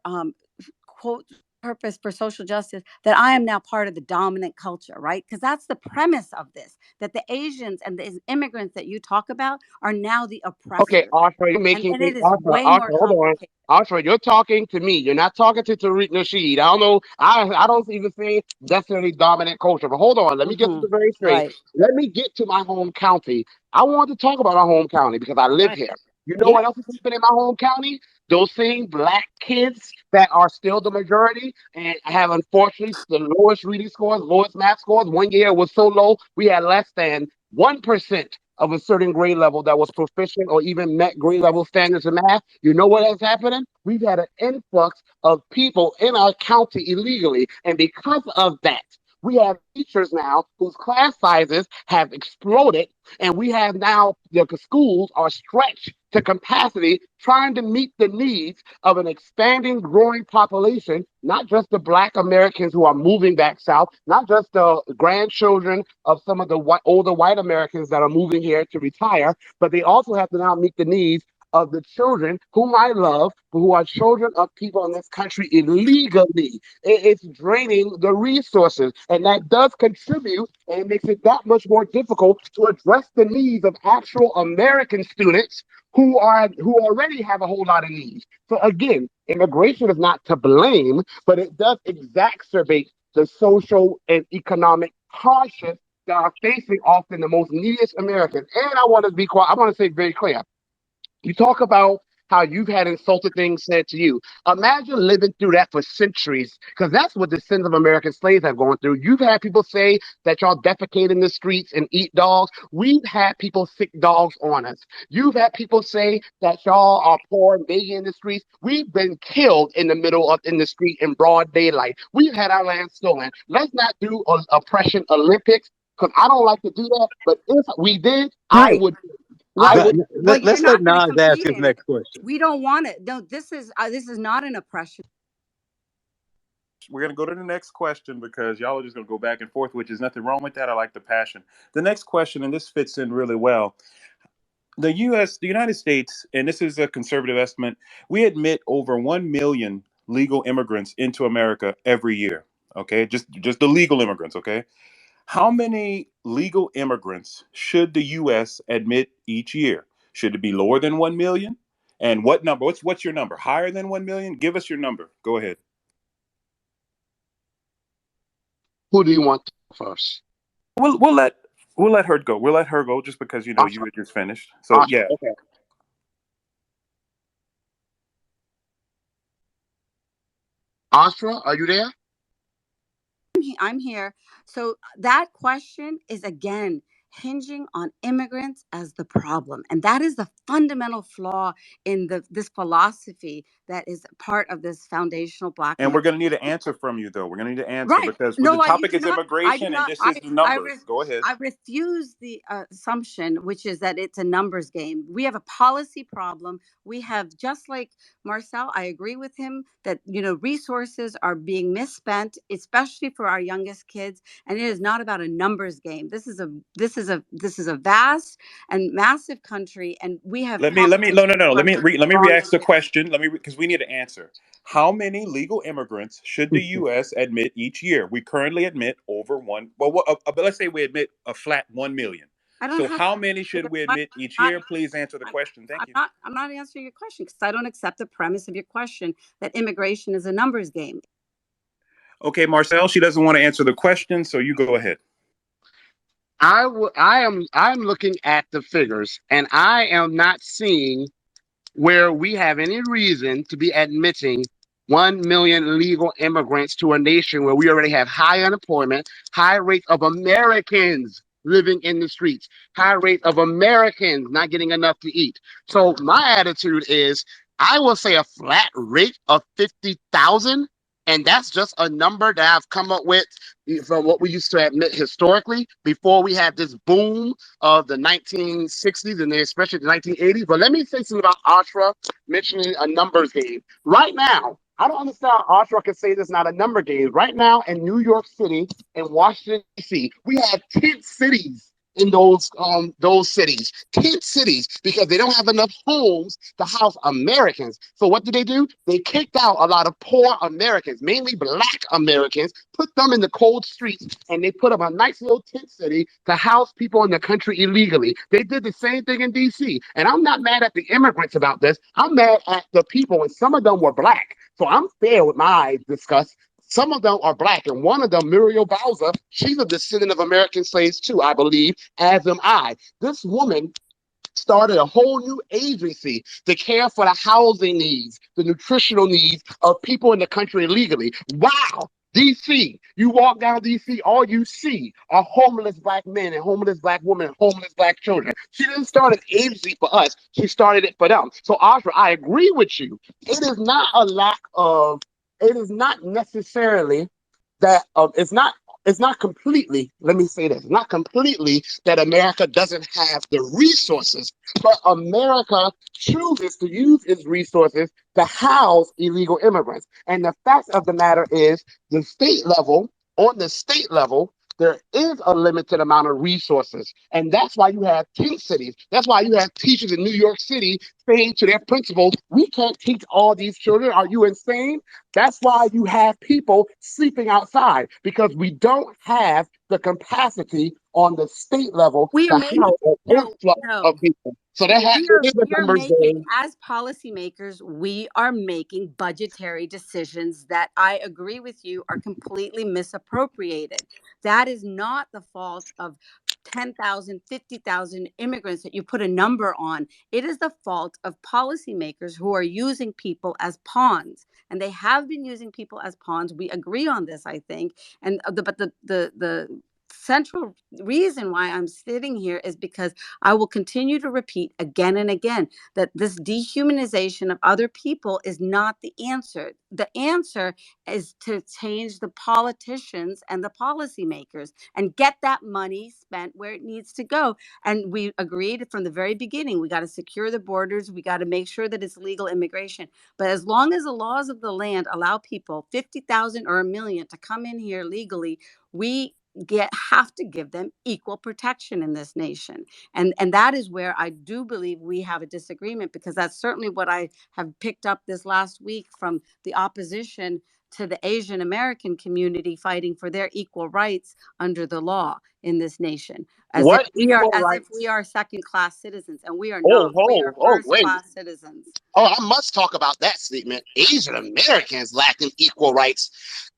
quote purpose for social justice, that I am now part of the dominant culture, right? Because that's the premise of this, that the Asians and the immigrants that you talk about are now the Okay, oppressors. Oscar, you're And, making and things, it is Oscar, way more Oscar, hold on. complicated. Oscar, you're talking to me. You're not talking to Tariq Nasheed. I don't know. I don't even say necessarily dominant culture, but hold on. Let me get this very straight. Right. Let me get to my home county. I want to talk about my home county because I live Right. here. You know Yeah. what else is happening in my home county? Those same black kids that are still the majority and have unfortunately the lowest reading scores, lowest math scores. One year was so low, we had less than 1% of a certain grade level that was proficient or even met grade level standards in math. You know what is happening? We've had an influx of people in our county illegally. And because of that, we have teachers now whose class sizes have exploded, and we have now the schools are stretched to capacity, trying to meet the needs of an expanding, growing population, not just the Black Americans who are moving back south, not just the grandchildren of some of the older white Americans that are moving here to retire, but they also have to now meet the needs of the children whom I love, who are children of people in this country illegally. It's draining the resources, and that does contribute, and it makes it that much more difficult to address the needs of actual American students who already have a whole lot of needs. So again, immigration is not to blame, but it does exacerbate the social and economic hardships that are facing often the most neediest Americans. And I want to be quiet. I want to say very clear. You talk about how you've had insulted things said to you. Imagine living through that for centuries, because that's what the sins of American slaves have gone through. You've had people say that y'all defecate in the streets and eat dogs. We've had people sick dogs on us. You've had people say that y'all are poor and begging in the streets. We've been killed in the middle of in the street in broad daylight. We've had our land stolen. Let's not do an oppression Olympics, because I don't like to do that. But if we did, I Right. would. I Well, Let, would. but you're let's let not going to Nas ask compete his in it. next question. We don't want it. No, this is not an oppression. We're going to go to the next question because y'all are just going to go back and forth, which is nothing wrong with that. I like the passion. The next question, and this fits in really well. The United States, and this is a conservative estimate, we admit over 1 million legal immigrants into America every year. Okay, just the legal immigrants. Okay, how many legal immigrants should the U.S. admit each year? Should it be lower than 1 million? And what number? What's your number? Higher than 1 million? Give us your number. Go ahead. Who do you want first? We'll let her go. We'll let her go just because you Asha. had just finished. So Asha. yeah. Okay. Astra, are you there? I'm here. So that question is again hinging on immigrants as the problem, and that is the fundamental flaw in this philosophy that is part of this foundational Black And we're American. going to need an answer from you, though. We're going to need an answer Right. because the No, you topic do is not. I do immigration, and not. this is the numbers. Go ahead. I refuse the assumption, which is that it's a numbers game. We have a policy problem. We have, just like Marcel, I agree with him that resources are being misspent, especially for our youngest kids. And it is not about a numbers game. This is a vast and massive country, and we have Let me no no no. Let me wrong. re-ask the question. Because we need an answer. How many legal immigrants should the U.S. admit each year? We currently admit over one. Well, but let's say we admit a flat 1 million. I don't So have. how many should we admit each year? Please answer the question. Thank you. I'm not answering your question because I don't accept the premise of your question that immigration is a numbers game. Okay, Marcel, she doesn't want to answer the question, so you go ahead. I'm looking at the figures, and I am not seeing where we have any reason to be admitting 1 million legal immigrants to a nation where we already have high unemployment, high rates of Americans living in the streets, high rate of Americans not getting enough to eat. So my attitude is I will say a flat rate of 50,000. And that's just a number that I've come up with from what we used to admit historically before we had this boom of the 1960s and then especially the 1980s. But let me say something about Asra mentioning a numbers game. Right now, I don't understand how Asra can say this is not a number game. Right now in New York City and Washington, D.C., we have 10 cities in those cities, 10 cities, because they don't have enough homes to house Americans. So what do? They kicked out a lot of poor Americans, mainly Black Americans, put them in the cold streets, and they put up a nice little tent city to house people in the country illegally. They did the same thing in D.C. And I'm not mad at the immigrants about this. I'm mad at the people, and some of them were Black. So I'm fair with my discuss. Some of them are Black, and one of them, Muriel Bowser, she's a descendant of American slaves too, I believe, as am I. This woman started a whole new agency to care for the housing needs, the nutritional needs of people in the country illegally. Wow. DC, you walk down DC, all you see are homeless Black men and homeless Black women and homeless Black children. She didn't start an agency for us, she started it for them. So, Asra, I agree with you. It is not a lack of, it is not necessarily that it's not completely, let me say this, not completely that America doesn't have the resources, but America chooses to use its resources to house illegal immigrants. And the fact of the matter is, on the state level, there is a limited amount of resources. And that's why you have tent cities. That's why you have teachers in New York City saying to their principals, we can't teach all these children. Are you insane? That's why you have people sleeping outside, because we don't have the capacity on the state level We to are house making an influx no. of people. So that We is a are numbers making, game. as policymakers, we are making budgetary decisions that I agree with you are completely misappropriated. That is not the fault of 10,000, 50,000 immigrants that you put a number on. It is the fault of policymakers who are using people as pawns, and they have been using people as pawns. We agree on this, I think. And the central reason why I'm sitting here is because I will continue to repeat again and again that this dehumanization of other people is not the answer. The answer is to change the politicians and the policymakers and get that money spent where it needs to go. And we agreed from the very beginning, we got to secure the borders. We got to make sure that it's legal immigration. But as long as the laws of the land allow people 50,000 or a million to come in here legally, we have to give them equal protection in this nation. And that is where I do believe we have a disagreement, because that's certainly what I have picked up this last week from the opposition to the Asian American community fighting for their equal rights under the law in this nation, as What if equal rights? we are second class citizens, and we are Oh, not. We are first wait. class citizens. Oh, I must talk about that statement. Asian Americans lacking equal rights.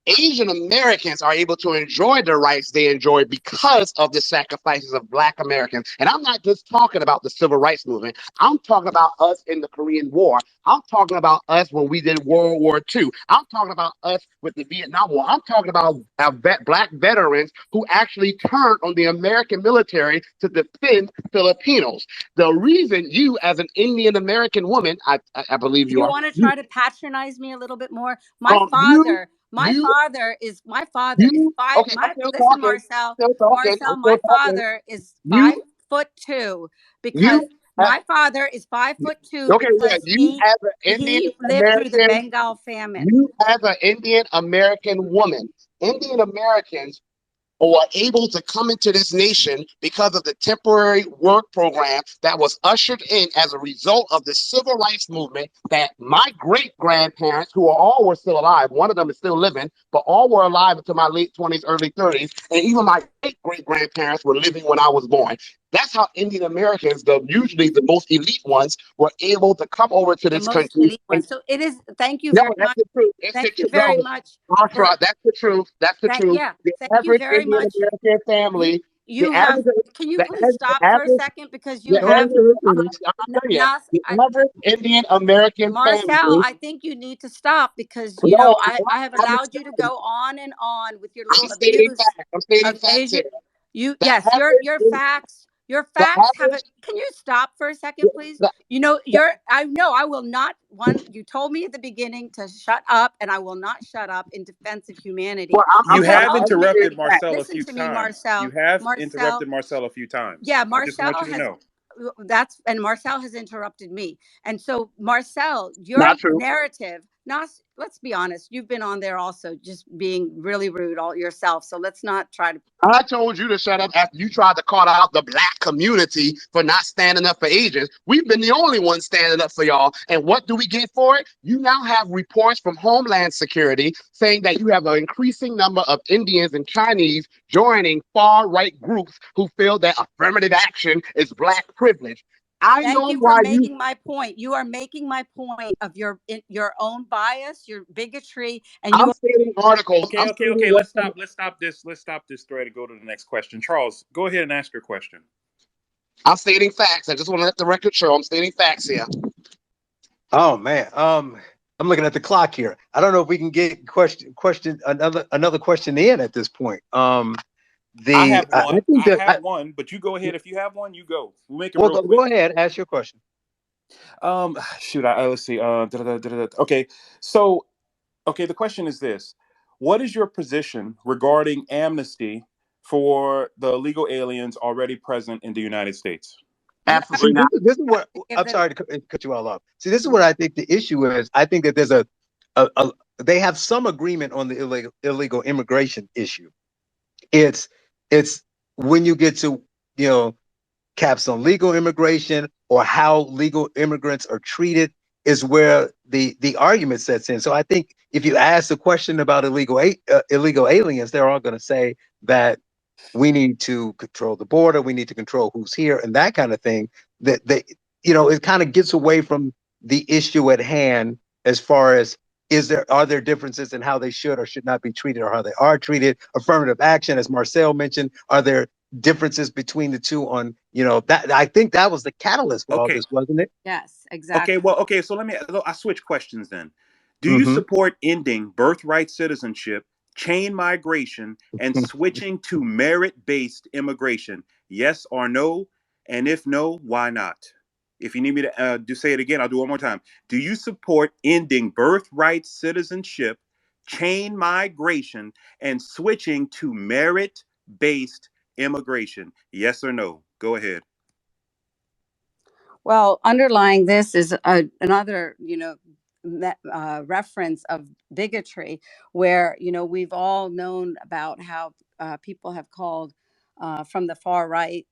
Asian Americans are able to enjoy the rights they enjoy because of the sacrifices of Black Americans. And I'm not just talking about the civil rights movement. I'm talking about us in the Korean War. I'm talking about us when we did World War II. I'm talking about us with the Vietnam War. I'm talking about our Black veterans who actually turned on the American military to defend Filipinos. The reason you, as an Indian American woman, I believe Do you you are. want to try to patronize me a little bit more? Um, you, you, My father is you. five. Okay, I'm My still listen, talking. Marcel, Still talking. I'm My still talking. father is You, 5'2", because you. my father is 5'2" Okay, yeah. because You as an Indian he lived through the American. Bengal famine. You as an Indian American woman. Indian Americans or are able to come into this nation because of the temporary work program that was ushered in as a result of the civil rights movement that my great grandparents, who are all were still alive, one of them is still living, but all were alive until my late 20s, early 30s, and even my great great grandparents were living when I was born. That's how Indian Americans, usually the most elite ones, were able to come over to The this most country. elite one. And So it is. Thank you no, very that's much. the truth. It's the Thank you truth. very No, much Asra, for that's the truth. That's the thank. truth. Yeah. The Thank you average very Indian much. American You family, the you have. average, Can you the, please the stop for a average, second, because you the, Go ahead, have finish. I'm not done yet. Nas, The average Indian American Marcel, family. I think you need to stop, because No, I have I'm allowed you to explaining. go on with your I'm little stating abuse facts. I'm stating of facts Asian. here. You The Yes, average, your the facts have a. average, Can you stop for a second, please? the, I know I will not. One, you told me at the beginning to shut up, and I will not shut up in defense of humanity. well, You So have interrupted stating facts. Marcel a listen few to me, times. You Marcel. have Marcel, interrupted Marcel a few times. yeah, I just want Marcel you to has. know. And Marcel has interrupted me. And so, Marcel, your Not true. narrative, not, let's be honest, you've been on there also just being really rude all yourself. So let's not try to. I told you to shut up after you tried to call out the Black community for not standing up for Asians. We've been the only ones standing up for y'all. And what do we get for it? You now have reports from Homeland Security saying that you have an increasing number of Indians and Chinese joining far right groups who feel that affirmative action is Black privilege. I Thank know you for why you. making my point. You are making my point of your own bias, your bigotry, and you I'm are. stating articles. I'm stating Okay. what. Let's stop this thread and go to the next question. Charles, go ahead and ask your question. I'm stating facts. I just want to let the record show I'm stating facts here. Oh man, I'm looking at the clock here. I don't know if we can get another question in at this point. I have I one. think But you go ahead. If you have one, you go. We'll make it well, real quick. go ahead, ask your question. Shoot. Let's see. Okay. So, okay. The question is this: what is your position regarding amnesty for the illegal aliens already present in the United States? See, Absolutely not. this is what Give I'm them. sorry to cut you all off. See, this is what I think the issue is. I think that there's a they have some agreement on the illegal immigration issue. It's it's when you get to you know caps on legal immigration or how legal immigrants are treated is where the argument sets in. So I think if you ask a question about illegal aliens, they're all going to say that we need to control the border, we need to control who's here, and that kind of thing. That it kind of gets away from the issue at hand as far as are there differences in how they should or should not be treated or how they are treated. Affirmative action, as Marcel mentioned, are there differences between the two on, that I think that was the catalyst for all Okay. this, wasn't it? Yes, exactly. Okay. So I switch questions then. Do you Mm-hmm. support ending birthright citizenship, chain migration, and switching to merit-based immigration? Yes or no? And if no, why not? If you need me to say it again, I'll do it one more time. Do you support ending birthright citizenship, chain migration, and switching to merit-based immigration? Yes or no? Go ahead. Well, underlying this is another, reference of bigotry, where we've all known about how people have called from the far right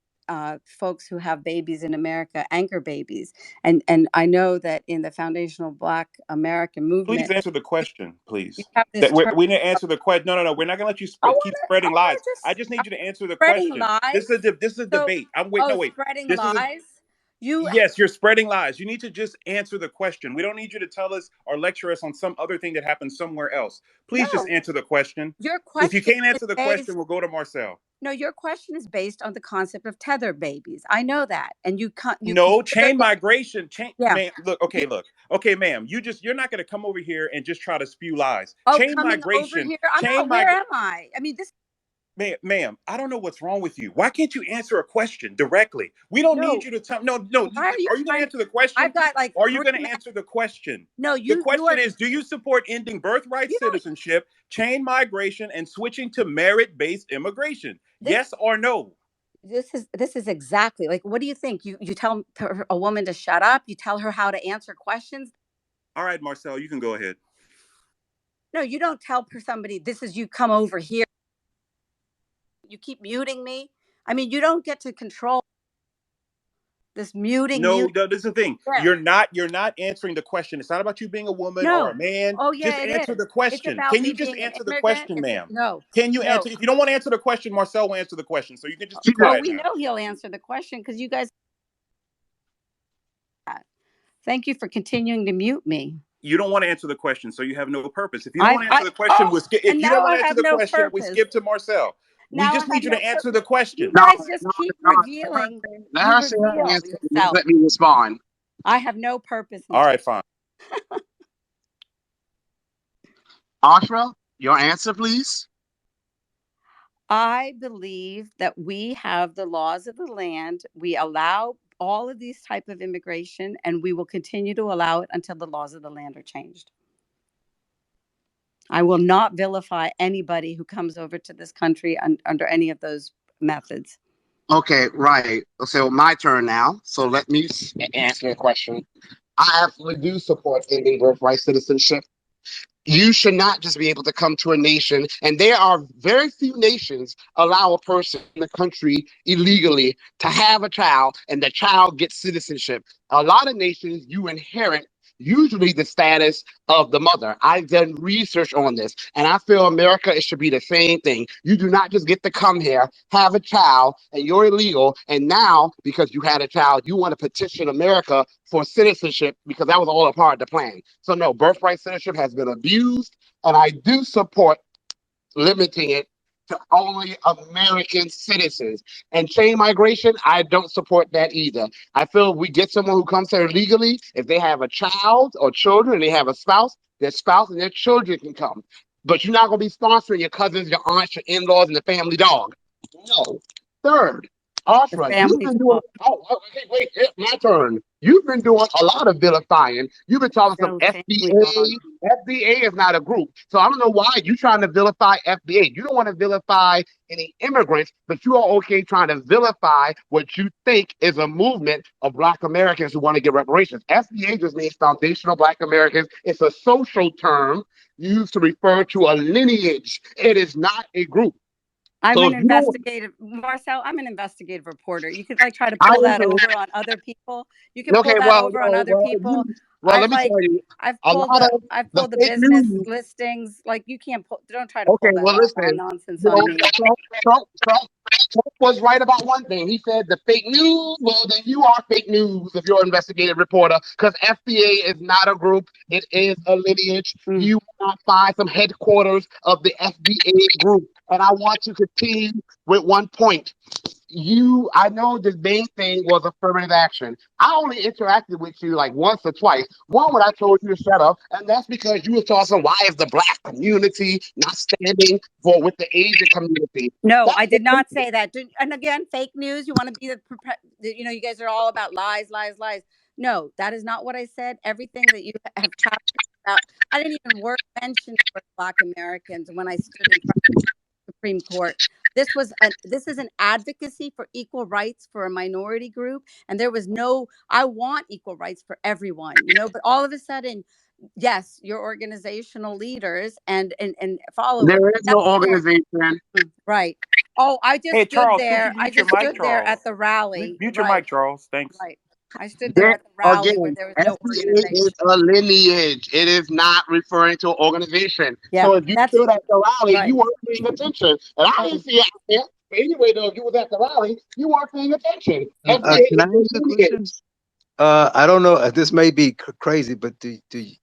folks who have babies in America anchor babies, and I know that in the foundational Black American Please movement, answer the question, you please. have this That term. we didn't answer the question. No. We're not gonna let you keep I spreading lies. want to I just just need you to answer the spreading question. lies. This is a So, debate. Wait. spreading This is a lies. You Yes, you're spreading lies. You need to just answer the question. We don't need you to tell us or lecture us on some other thing that happened somewhere else. Please just no. answer the question. Your If you question can't is answer the question, based. we'll go to Marcel. No, your question is based on the concept of tether babies. I know that, and you No, chain migration. yeah. Man, You, look. Okay, ma'am. You're not gonna come over here and just try to spew lies. Chain coming over migration, here. I'm chain not. Where migration. am I? I mean, this. Ma'am, I don't know what's wrong with you. Why can't you answer a question directly? We don't need No. you to tell. No. Why are you Are you going to trying to? answer the question? I've got like Or are you 3 going to minutes. answer the question? No, The you are. question is, do you support ending birthright You don't. citizenship, chain migration, and switching to merit-based immigration? This. Yes or no? This is exactly like. What do you think? You tell a woman to shut up. You tell her how to answer questions. All right, Marcel, you can go ahead. No, you don't tell somebody. This is you come over here. You keep muting me. I mean, you don't get to control this muting. No, this is the thing. Yeah. You're not answering the question. It's not about you being a woman or No. a man. Oh Just yeah, it answer is. the It's question. about Can me you just being an answer the immigrant. question, ma'am? No. Can you No. answer? If you don't want to answer the question, Marcel will answer the question. So you can just be She Oh, quiet we now. know he'll answer the question because you guys. Thank you for continuing to mute me. You don't want to answer the question, so you have no purpose. If you don't want to answer the question, oh, we'll skip. If and you don't now want I to answer have the no question, we purpose. skip to Marcel. We Now I just have need you no to answer the purpose. You question. No, guys just no, keep no. revealing. Let You her say her reveal answer. yourself. Let me respond. I have no purpose. All right, fine. Asra, your answer, please. I believe that we have the laws of the land. We allow all of these type of immigration, and we will continue to allow it until the laws of the land are changed. I will not vilify anybody who comes over to this country under any of those methods. Okay, right. So my turn now. So let me answer the question. I absolutely do support ending birthright citizenship. You should not just be able to come to a nation, and there are very few nations allow a person in the country illegally to have a child, and the child gets citizenship. A lot of nations you inherit usually the status of the mother. I've done research on this, and I feel America, it should be the same thing. You do not just get to come here, have a child, and you're illegal, and now because you had a child, you want to petition America for citizenship because that was all a part of the plan. So no, birthright citizenship has been abused, and I do support limiting it to only American citizens. And chain migration, I don't support that either. I feel if we get someone who comes here legally, if they have a child or children, and they have a spouse, their spouse and their children can come. But you're not going to be sponsoring your cousins, your aunts, your in-laws, and the family dog. No. Third, The Asra, you've family been doing. dog. Okay, wait, it's my turn. You've been doing a lot of vilifying. You've been talking some No family dog. FBA. FBA is not a group, so I don't know why you're trying to vilify FBA. You don't want to vilify any immigrants, but you are okay trying to vilify what you think is a movement of Black Americans who want to get reparations. FBA just means foundational Black Americans. It's a social term used to refer to a lineage. It is not a group. I'm So an if you don't, investigative, Marcel. I'm an investigative reporter. You could like try to I pull that over on other people. You can pull okay. that over on other people. Let me tell you, I've a pulled lot the of I've the pulled the fake business news. listings. Like you can't pull. Don't try to Okay, pull that well, off listen, nonsense you on know, me. Trump was right about one thing. He said the fake news. Well, then you are fake news if you're an investigative reporter, because FBA is not a group. It is a lineage. Mm. You will not find some headquarters of the FBA group. And I want to continue with one point. I know the main thing was affirmative action. I only interacted with you like once or twice. One when I told you to shut up, and that's because you were talking, why is the black community not standing for with the Asian community? No, That's I the did not say that. And again, fake news. You want to be you guys are all about lies, lies, lies. No, that is not what I said. Everything that you have talked about, I didn't even mention the word Black Americans when I stood in front of the Supreme Court. This is an advocacy for equal rights for a minority group, and there was no. I want equal rights for everyone, but all of a sudden, yes, your organizational leaders and followers. there is no organization. Right. Oh, I just Hey, stood Charles, could you there. I mute your just mic, stood there at Charles? the rally. Mute your Right. mic, Charles. Thanks. Right. I stood there There at the rally where again, there was no FBA organization. is a lineage. It is not referring to an organization. Yeah, So if you that's stood at the rally, right. you weren't paying attention. And I Oh, didn't see it out there. But anyway, though, if you was at the rally, you weren't paying attention. FBA Can is I a ask a question? lineage. I don't know. This may be crazy, but do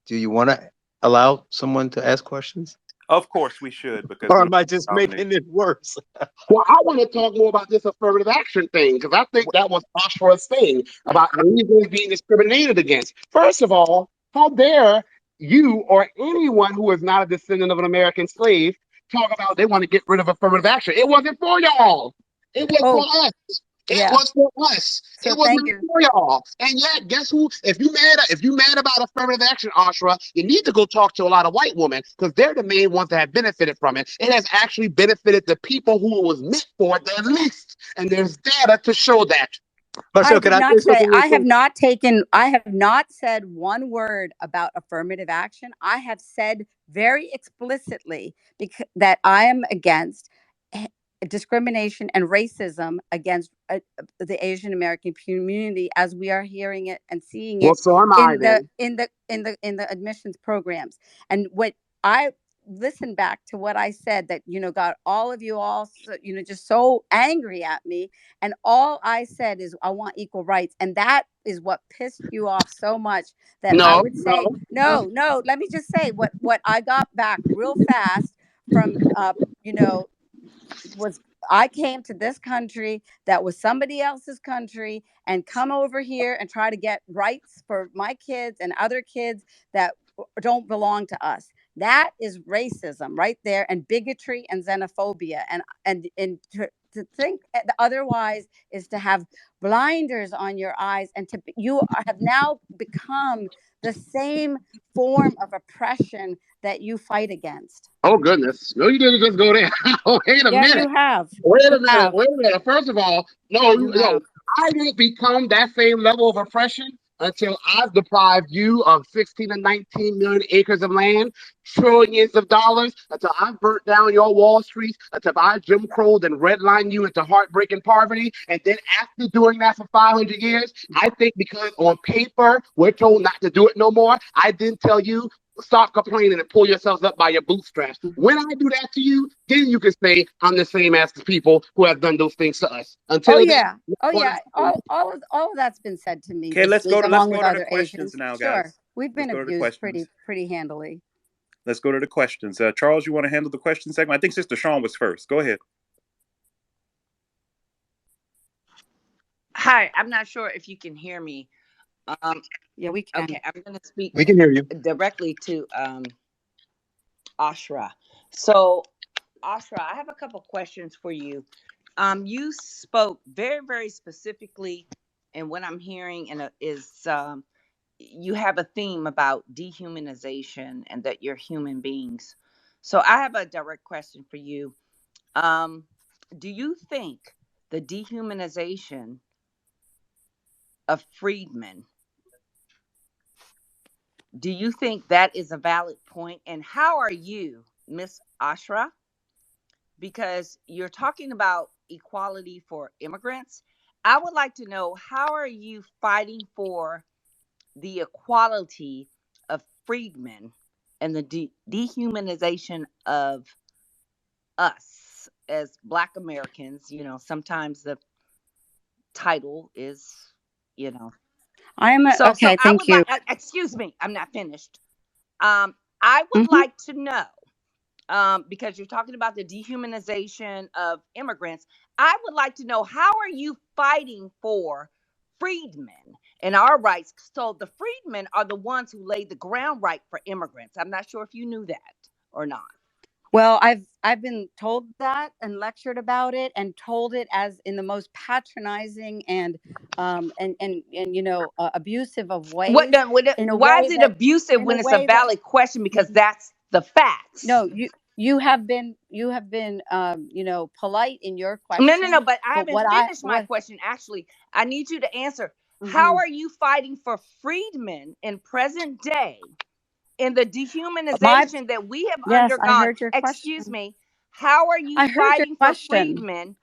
you want to allow someone to ask questions, Of course we should, because or we am I just dominate. making it worse? Well, I want to talk more about this affirmative action thing because I think that was Asra's thing about Asians being discriminated against. First of all, how dare you or anyone who is not a descendant of an American slave talk about they want to get rid of affirmative action? It wasn't for y'all. It was oh, for us. It yeah. was for us. So It was thank not you. for y'all. And yet, guess who? If you mad about affirmative action, Ashra, you need to go talk to a lot of white women because they're the main ones that have benefited from it. It has actually benefited the people who it was meant for the least. And there's data to show that. Marcel, I can did I not say say, something real quick? I have not said one word about affirmative action. I have said very explicitly that I am against discrimination and racism against the Asian American community as we are hearing it and seeing Well, it so am I in the then. admissions programs. And what I listen back to what I said that got all of you all just so angry at me, and all I said is I want equal rights, and that is what pissed you off so much that I No, would say no. no. Let me just say what I got back real fast from was I came to this country that was somebody else's country and come over here and try to get rights for my kids and other kids that don't belong to us. That is racism right there, and bigotry and xenophobia, and to think otherwise is to have blinders on your eyes, and you have now become the same form of oppression that you fight against. Oh, goodness. No, you didn't just go there. Wait a Yeah, minute. you have. Wait You a minute. have. Wait a minute. First of all, no, You no. have. I didn't become that same level of oppression until I've deprived you of 16 to 19 million acres of land, trillions of dollars, until I've burnt down your Wall Street, until I Jim Crowed and redlined you into heartbreaking poverty. And then after doing that for 500 years, I think because on paper we're told not to do it no more, I didn't tell you stop complaining and pull yourselves up by your bootstraps. When I do that to you, then you can say I'm the same as the people who have done those things to us. Oh Until then, yeah. Oh yeah. All of that's been said to me Okay, this week, let's along go with to the other questions Asians. now, Sure, guys. we've Let's been go to the abused questions. pretty handily. Let's go to the questions. Charles, you want to handle the question segment? I think Sister Sean was first. Go ahead. Hi, I'm not sure if you can hear me. Yeah, we can. Okay, I'm going to speak We can hear you. directly to Asra. So, Asra, I have a couple questions for you. You spoke very, very specifically, and what I'm hearing is you have a theme about dehumanization and that you're human beings. So, I have a direct question for you. Do you think the dehumanization of freedmen, do you think that is a valid point? And how are you, Miss Ashra? Because you're talking about equality for immigrants. I would like to know, how are you fighting for the equality of freedmen and the dehumanization of us as Black Americans? Sometimes the title is, So okay. I Thank would you. like, excuse me, I'm not finished. I would like to know, because you're talking about the dehumanization of immigrants. I would like to know, how are you fighting for freedmen and our rights? So the freedmen are the ones who laid the ground right for immigrants. I'm not sure if you knew that or not. Well, I've been told that and lectured about it and told it as in the most patronizing and abusive of ways. In a Why is way it that abusive in a when it's a way that valid question? Because that's the facts. no, you have been polite in your No, question, but I but haven't finished my question. Actually, I need you to answer. How are you fighting for freedmen in present day in the dehumanization that we have yes, I undergone? heard your Excuse question. me. How are you I heard your fighting for question. freedmen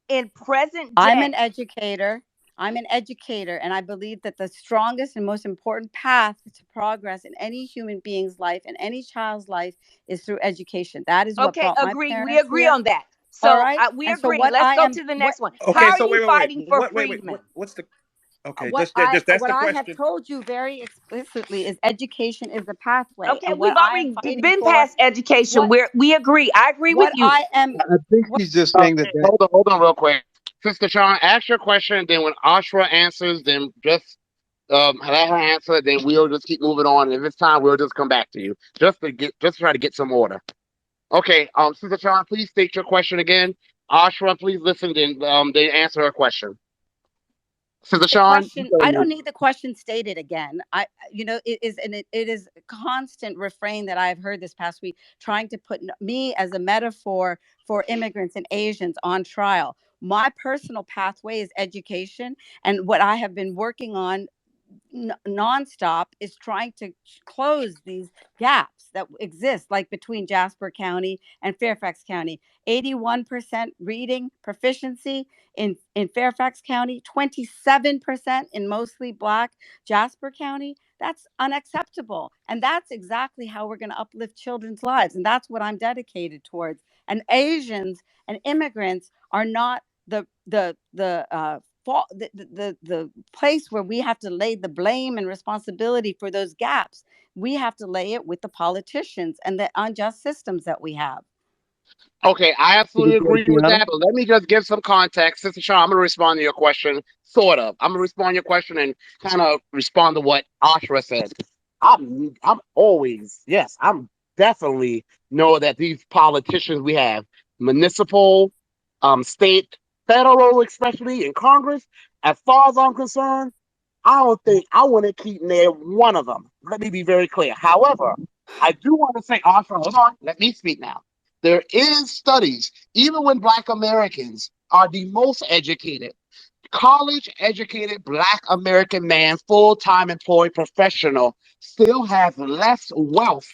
in present I'm an day? educator. I'm an educator, and I believe that the strongest and most important path to progress in any human being's life and any child's life is through education. That is what Okay, brought my agree. We parents agree here. on that. All So right, we and so agree. what Let's I go am, to the next one. Okay, How are so you wait. fighting for Wait. freedmen? What's the? Okay, that's what the I have question. told you very explicitly is education is the pathway, Okay, and we've what I am already fighting been for, past education. what We agree. I agree with what you. I am, I think what he's just saying that. Hold on real quick. Sister Sean, ask your question, then when Ashra answers, then just let her answer, then we'll just keep moving on. If it's time, we'll just come back to you. Just try to get some order. Okay, Sister Sean, please state your question again. Ashra, please listen, then they answer her question. Sister the Sean, question, I don't need the question stated again. It is a constant refrain that I've heard this past week, trying to put me as a metaphor for immigrants and Asians on trial. My personal pathway is education, and what I have been working on nonstop is trying to close these gaps that exist, like between Jasper County and Fairfax County. 81% reading proficiency in Fairfax County, 27% in mostly Black Jasper County. That's unacceptable. And that's exactly how we're going to uplift children's lives. And that's what I'm dedicated towards. And Asians and immigrants are not the place where we have to lay the blame and responsibility for those gaps. We have to lay it with the politicians and the unjust systems that we have. okay, I absolutely agree with that, but let me just give some context. Sister Sean, I'm going to respond to your question, sort of. I'm going to respond to your question and kind of respond to what Ashra said. I'm always, yes, I'm definitely know that these politicians we have, municipal, state, federal, especially in Congress, as far as I'm concerned, I don't think I want to keep near one of them. Let me be very clear. However, I do want to say, Arthur, hold on, let me speak now. There is studies, even when Black Americans are the most educated, college educated Black American man, full time employed professional, still has less wealth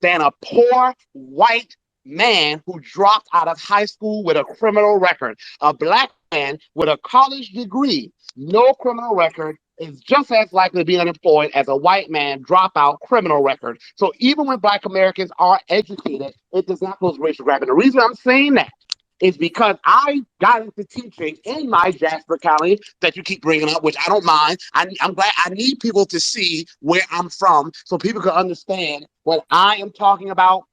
than a poor white man who dropped out of high school with a criminal record. A Black man with a college degree, no criminal record, is just as likely to be unemployed as a white man dropout criminal record. So even when Black Americans are educated, it does not cause racial gap. And the reason I'm saying that is because I got into teaching in my Jasper County that you keep bringing up, which I don't mind. I'm glad. I need people to see where I'm from so people can understand what I am talking about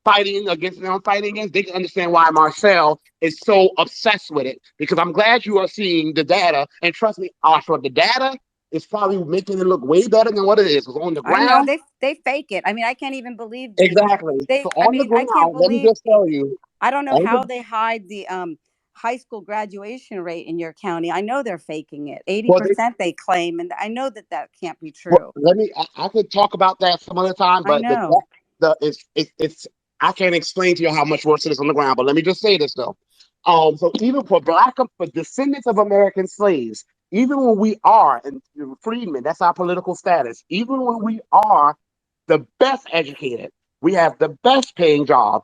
fighting against and I'm fighting against. They can understand why Marcel is so obsessed with it, because I'm glad you are seeing the data. And trust me, Oscar, the data is probably making it look way better than what it is. It's on the I know ground. they fake it. I mean, I can't even believe Exactly. So on the I can't ground, let me believe, just tell you, I don't know on the how they hide the high school graduation rate in your county. I know they're faking it. well, they 80% they claim, and I know that that can't be Well, true. let me. I could talk about that some other time, I but know. it's. I can't explain to you how much worse it is on the ground. But let me just say this though. So even for descendants of American slaves, even when we are and freedmen, that's our political status. Even when we are the best educated, we have the best paying job.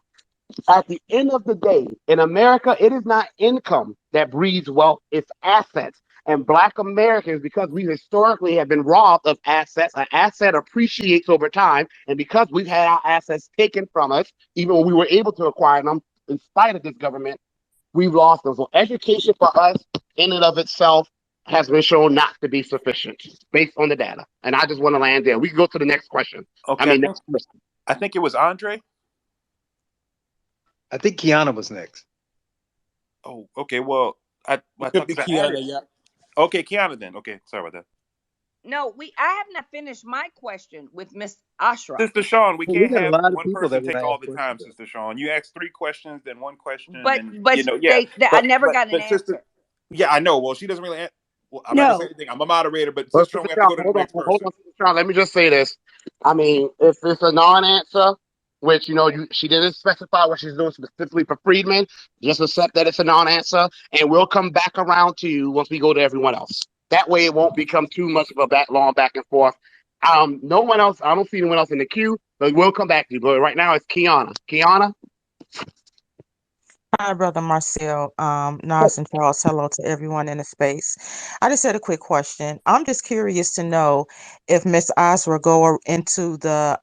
At the end of the day, in America, it is not income that breeds wealth, it's assets. And Black Americans, because we historically have been robbed of assets, an asset appreciates over time. And because we've had our assets taken from us, even when we were able to acquire them, in spite of this government, we've lost them. So education for us, in and of itself, has been shown not to be sufficient based on the data. And I just want to land there. We can go to the next question. Okay, Next question. I think it was Andre. I think Kiana was next. Oh, okay. Well, I It could thought be because I added. Kiana, yeah. Okay, Kiana then. Okay, sorry about that. No, I have not finished my question with Miss Ashra. Sister Sean, we We can't got a have lot of one people person that want take to all ask the time, questions. Sister Sean. You asked 3 questions, then 1 question, But and yeah. I never got an Sister, answer. yeah, I know. Well, she doesn't really. Well, I'm not gonna say No, anything. I'm a moderator, but But Sister Sean, Sister we have to Sean, go to the hold on, next hold person. on, Sister Sean. Let me just say this. I mean, if it's a non-answer, which she didn't specify what she's doing specifically for Friedman, just accept that it's a non-answer, and we'll come back around to you once we go to everyone else. That way, it won't become too much of a long back and forth. No one else. I don't see anyone else in the queue, but we'll come back to you. But right now, it's Kiana. Kiana. Hi, Brother Marcel, Nas and Charles. Hello to everyone in the space. I just had a quick question. I'm just curious to know if Miss Asra go into the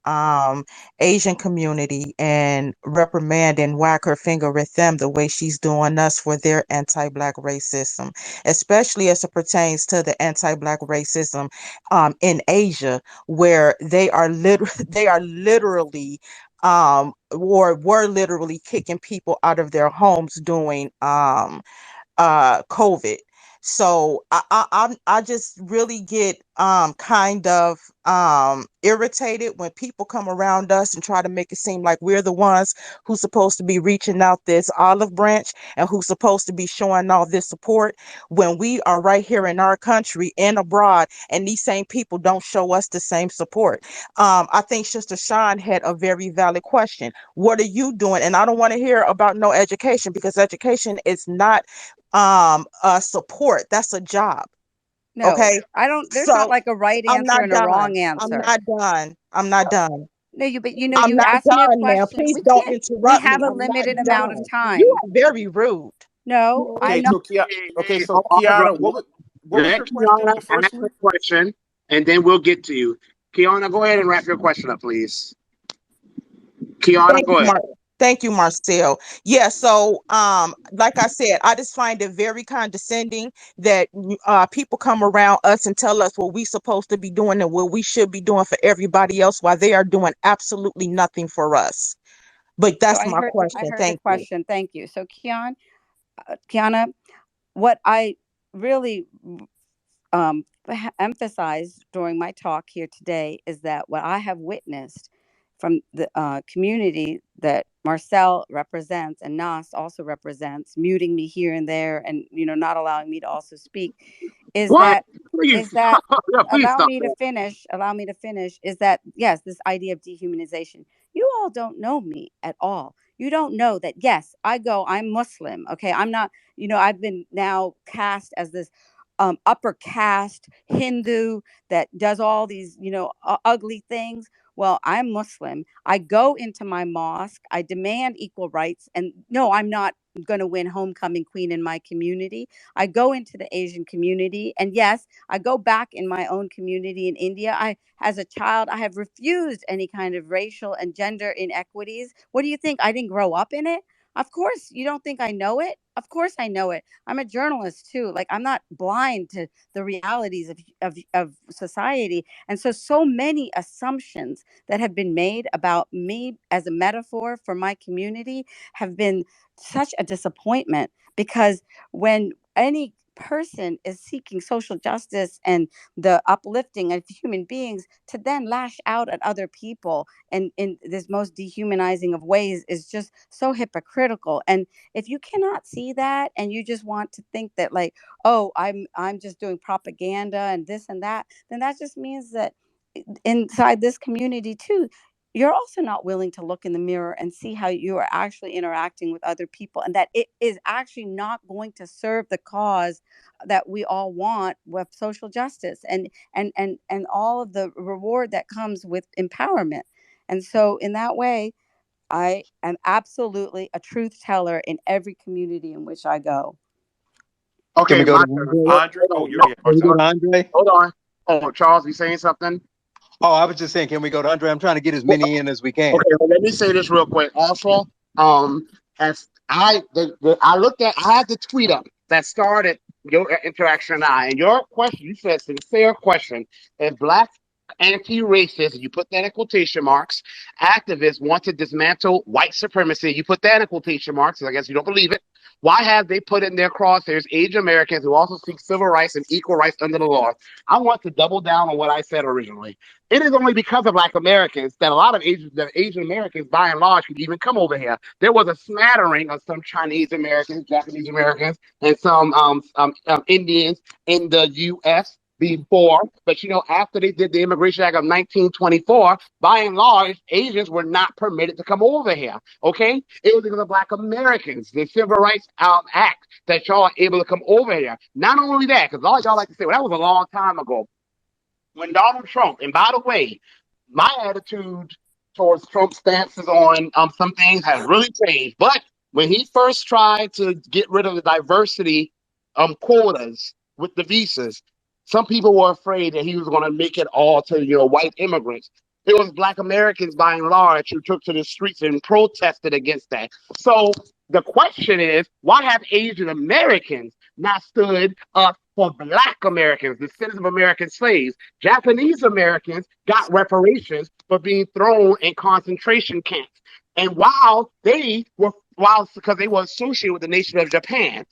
Asian community and reprimand and whack her finger at them the way she's doing us for their anti-black racism, especially as it pertains to the anti-black racism in Asia, where they are literally or were literally kicking people out of their homes during COVID. So I just really get kind of irritated when people come around us and try to make it seem like we're the ones who's supposed to be reaching out this olive branch and who's supposed to be showing all this support when we are right here in our country and abroad, and these same people don't show us the same support. I think Sister Sean had a very valid question. What are you doing? And I don't want to hear about no education, because education is not support. That's a job. no, Okay. I don't. There's not So like a right I'm answer not and a done. wrong I'm answer. not done. I'm not done. No, I'm you not asked me a done, ma'am. question. Please We don't can't. We interrupt me. have a I'm not limited amount of done. You time. are very rude. No, I'm Okay, not. so Hey, so hold on, brother. Kiana, what was Let your question? Kiana The first ask one? the question, and then we'll get to you. Kiana, go ahead and wrap your question up, please. Kiana, Thank go you, ahead. Thank you, Marcel. Yeah, so like I said, I just find it very condescending that people come around us and tell us what we supposed to be doing and what we should be doing for everybody else while they are doing absolutely nothing for us. But So that's my I question. heard the Thank you. question. Thank you. So Kiana, what I really emphasized during my talk here today is that what I have witnessed from the community that Marcel represents and Nas also represents, muting me here and there, and not allowing me to also speak, is What? that Please, is that yeah, please allow stop me to that. finish. Allow me to finish. Is that yes, this idea of dehumanization? You all don't know me at all. You don't know that yes, I'm Muslim. Okay, I'm not. I've been now cast as this upper caste Hindu that does all these, ugly things. Well, I'm Muslim. I go into my mosque. I demand equal rights. And no, I'm not going to win homecoming queen in my community. I go into the Asian community. And yes, I go back in my own community in India. As a child, I have refused any kind of racial and gender inequities. What do you think? I didn't grow up in it. Of course, you don't think I know it? Of course I know it. I'm a journalist too. Like I'm not blind to the realities of society. And so many assumptions that have been made about me as a metaphor for my community have been such a disappointment, because when any person is seeking social justice and the uplifting of human beings, to then lash out at other people and in this most dehumanizing of ways is just so hypocritical. And if you cannot see that and you just want to think that like, oh, I'm just doing propaganda and this and that, then that just means that inside this community too, you're also not willing to look in the mirror and see how you are actually interacting with other people, and that it is actually not going to serve the cause that we all want with social justice and all of the reward that comes with empowerment. And so in that way, I am absolutely a truth teller in every community in which I go. Can Okay, we go my to turn. Andre? Andre? Hold Oh, on. yeah, No, yeah, Can we go Marcel. to Andre? hold on. Oh, Charles, you saying something? Oh, I was just saying, can we go to Andre? I'm trying to get as Well, many in as we can. okay, well, let me say this real quick. Also, as I looked at, I had the tweet up that started your interaction and your question. You said sincere question. If black anti-racist, you put that in quotation marks, activists want to dismantle white supremacy, you put that in quotation marks, I guess you don't believe it. Why have they put in their crosshairs Asian Americans who also seek civil rights and equal rights under the law? I want to double down on what I said originally. It is only because of Black Americans that a lot of Asian Americans, by and large, could even come over here. There was a smattering of some Chinese Americans, Japanese Americans, and some Indians in the U.S. before, but after they did the Immigration Act of 1924, by and large, Asians were not permitted to come over here. Okay, it was because of Black Americans, the Civil Rights Act, that y'all are able to come over here. Not only that, because all y'all like to say, well, that was a long time ago. When Donald Trump, and by the way, my attitude towards Trump's stances on some things has really changed. But when he first tried to get rid of the diversity quotas with the visas, some people were afraid that he was going to make it all to white immigrants. It was Black Americans, by and large, who took to the streets and protested against that. So the question is, why have Asian Americans not stood up for Black Americans, descendants of American slaves? Japanese Americans got reparations for being thrown in concentration camps. And because they were associated with the nation of Japan,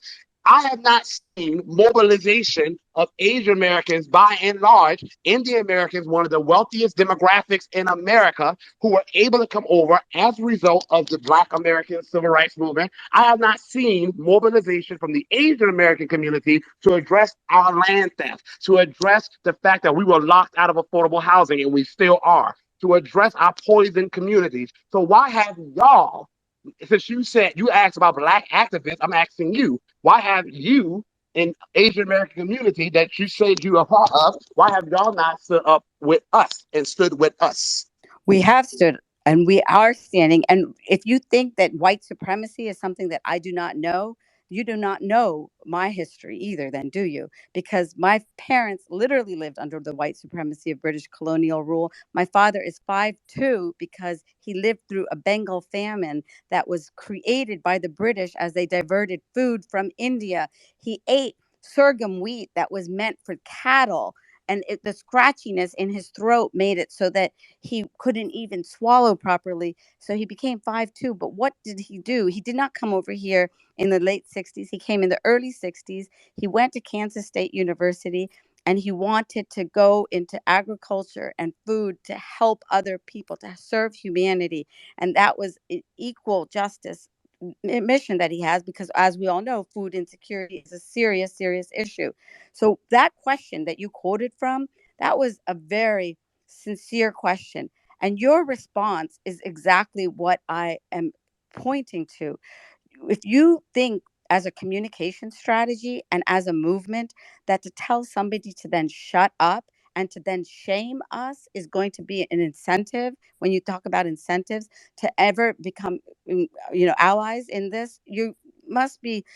I have not seen mobilization of Asian Americans, by and large, Indian Americans, one of the wealthiest demographics in America, who were able to come over as a result of the Black American Civil Rights Movement. I have not seen mobilization from the Asian American community to address our land theft, to address the fact that we were locked out of affordable housing, and we still are, to address our poisoned communities. So why have y'all, since you asked about Black activists, I'm asking you, why have you in Asian American community that you said you are part of, why have y'all not stood up with us and stood with us? We have stood and we are standing. And if you think that white supremacy is something that I do not know, you do not know my history either, then, do you? Because my parents literally lived under the white supremacy of British colonial rule. My father is 5'2" because he lived through a Bengal famine that was created by the British as they diverted food from India. He ate sorghum wheat that was meant for cattle. And the scratchiness in his throat made it so that he couldn't even swallow properly. So he became 5'2". But what did he do? He did not come over here in the late 60s. He came in the early 60s. He went to Kansas State University, and he wanted to go into agriculture and food to help other people, to serve humanity. And that was an equal justice mission that he has, because as we all know, food insecurity is a serious, serious issue. So that question that you quoted from, that was a very sincere question. And your response is exactly what I am pointing to. If you think as a communication strategy and as a movement that to tell somebody to then shut up and to then shame us is going to be an incentive, when you talk about incentives to ever become allies in this, you must be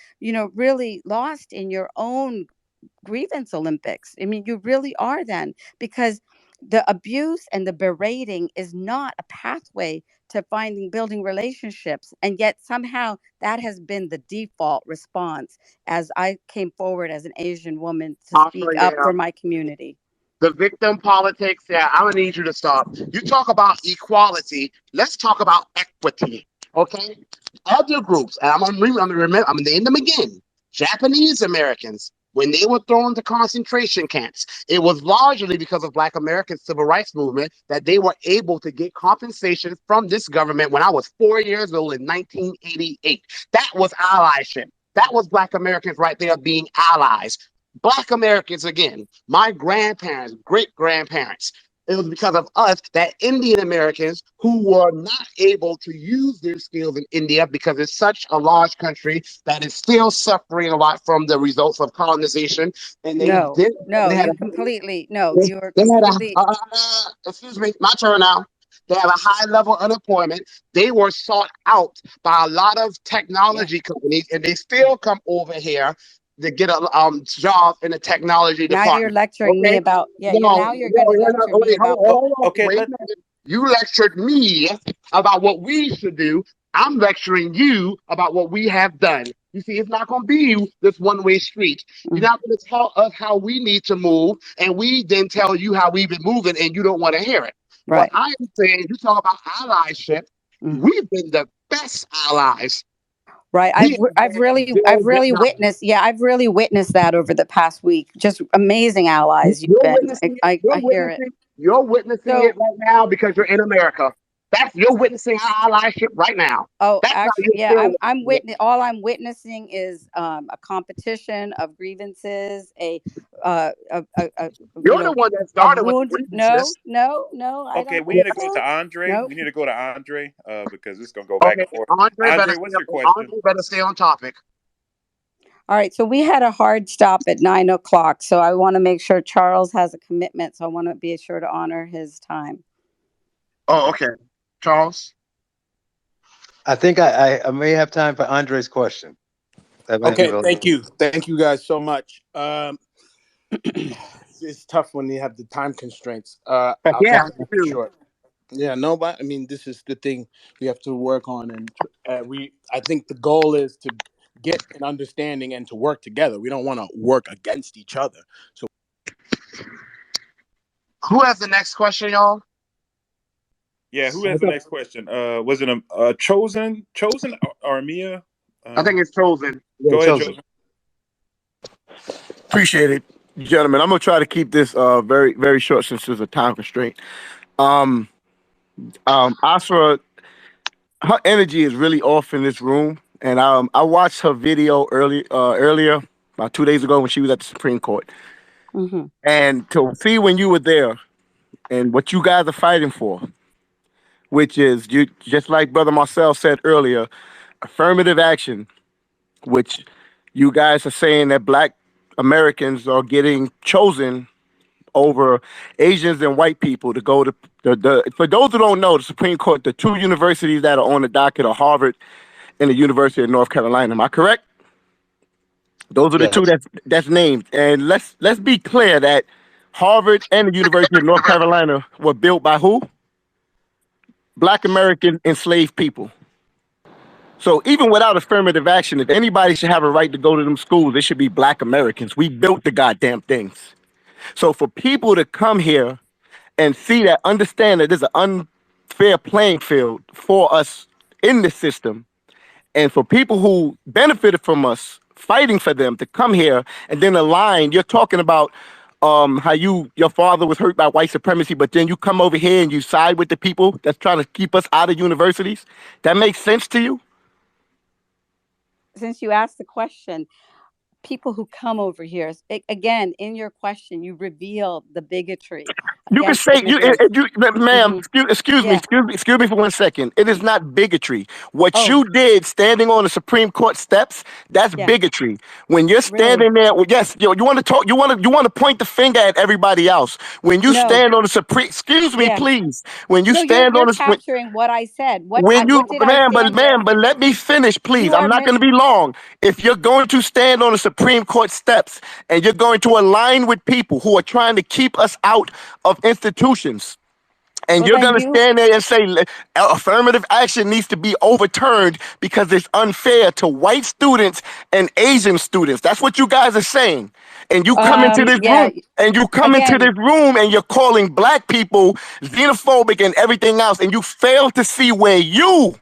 really lost in your own grievance Olympics. I mean, you really are, then, because the abuse and the berating is not a pathway to building relationships. And yet somehow that has been the default response as I came forward as an Asian woman to speak up for my community. The victim politics, I'm going to need you to stop. You talk about equality. Let's talk about equity, okay? Other groups, and I'm going to name them again. Japanese Americans, when they were thrown into concentration camps, it was largely because of Black American civil rights movement that they were able to get compensation from this government when I was 4 years old in 1988. That was allyship. That was Black Americans right there being allies. Black Americans, again, my grandparents, great-grandparents, it was because of us that Indian Americans who were not able to use their skills in India because it's such a large country that is still suffering a lot from the results of colonization. And you're completely. Excuse me, my turn now. They have a high level of unemployment. They were sought out by a lot of technology companies, and they still come over here to get a job in the technology department. Now you're lecturing me about, now you're going to lecture me about. Okay, you lectured me about what we should do. I'm lecturing you about what we have done. You see, it's not going to be this one-way street. You're not going to tell us how we need to move, and we then tell you how we've been moving, and you don't want to hear it. What Right. I am saying, you talk about allyship. We've been the best allies. Right. We have I've built really Vietnam. witnessed. Yeah, I've really witnessed that over the past week. Just amazing allies you've You're been. witnessing it. I hear it. You're witnessing it So, right now because you're in America. You're witnessing our allyship right now. oh, That's how actually, you yeah, feel. all I'm witnessing is a competition of grievances, you You're the know, one that a started with the wound. No, grievances. no, no, I Okay, don't we think need to go so. to Andre. No. We need to go to Andre because it's gonna go back Okay, and forth. Andre better Andre, stay. what's your question? Andre better stay on topic. All right, so we had a hard stop at 9 o'clock. So I want to make sure Charles has a commitment. So I want to be sure to honor his time. Oh, okay, Charles. I think I may have time for Andre's question. Okay, thank you. Thank you guys so much. It's tough when you have the time constraints. I'll try Yeah, to me keep it too. short. Yeah, no, but I mean, this is the thing we have to work on, and I think the goal is to get an understanding and to work together. We don't want to work against each other. So, Who has the next question, y'all? Yeah, who has the next question? Was it a chosen or Mia? I think it's chosen. Yeah, Go ahead, chosen. chosen. Appreciate it, gentlemen. I'm gonna try to keep this very very short since there's a time constraint. Um, Asra, her energy is really off in this room, and I watched her video earlier about 2 days ago when she was at the Supreme Court, Mm-hmm. and to see when you were there and what you guys are fighting for, which is you just like Brother Marcel said earlier, affirmative action, which you guys are saying that Black Americans are getting chosen over Asians and white people to go to for those who don't know, the Supreme Court, the two universities that are on the docket are Harvard and the University of North Carolina. Am I correct? Those are the two Yes. that's named. And let's be clear that Harvard and the University of North Carolina were built by who? Black American enslaved people. So even without affirmative action, if anybody should have a right to go to them schools, it should be Black Americans. We built the goddamn things. So for people to come here and see that, understand that there's an unfair playing field for us in the system, and for people who benefited from us fighting for them to come here and then align. You're talking about how your father was hurt by white supremacy, but then you come over here and you side with the people that's trying to keep us out of universities. That makes sense to you? Since you asked the question, people who come over here, again, in your question, you reveal the bigotry You can against say immigrants. ma'am. Mm-hmm. Excuse Yeah. me. Excuse me for 1 second. It is not bigotry. What Oh, you did standing on the Supreme Court steps, that's yeah. bigotry. When you're Really? standing there, well, yes, you want to talk. You want to point the finger at everybody else. When you No. stand on the Supreme, excuse me, Yeah. please. When you No, stand you're on the capturing what I said. when you What did I stand there? but let me finish, please. You I'm are not going to be long. If you're going to stand on the Supreme Court steps and you're going to align with people who are trying to keep us out of institutions, and well, you're then going to stand there and say affirmative action needs to be overturned because it's unfair to white students and Asian students. That's what you guys are saying. And you come into this yeah. room and you come into Again, this room and you're calling Black people xenophobic and everything else. And you fail to see where you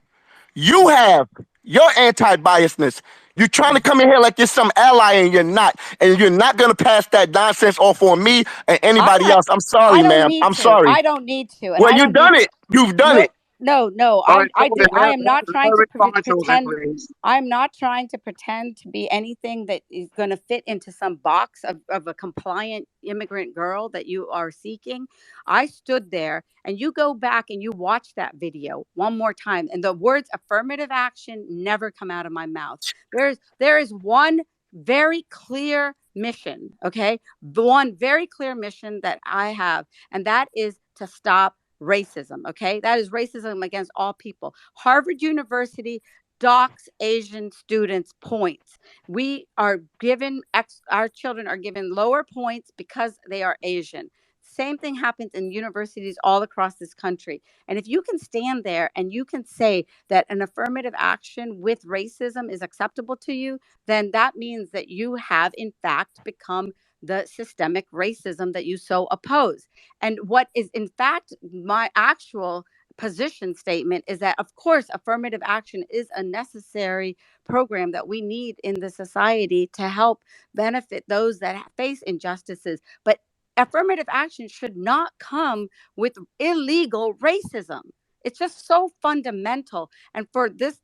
have your anti-biasness. You're trying to come in here like you're some ally and you're not. And you're not going to pass that nonsense off on me and I'm anybody not. else. I'm I sorry, don't ma'am. need I'm to. sorry. I don't need to, and Well, I you've don't done need it. to. You've done No, it. no. All right, I did. chosen. I am not trying to Respond, chosen, pretend. please. I'm not trying to pretend to be anything that is going to fit into some box of a compliant immigrant girl that you are seeking. I stood there, and you go back and you watch that video one more time, and the words affirmative action never come out of my mouth. There is one very clear mission, okay? The one very clear mission that I have, and that is to stop racism, okay? That is racism against all people. Harvard University docks Asian students points. We are given our children are given lower points because they are Asian. Same thing happens in universities all across this country. And if you can stand there and you can say that an affirmative action with racism is acceptable to you, then that means that you have, in fact, become the systemic racism that you so oppose. And what is, in fact, my actual position statement is that, of course, affirmative action is a necessary program that we need in the society to help benefit those that face injustices. But affirmative action should not come with illegal racism. It's just so fundamental. And for this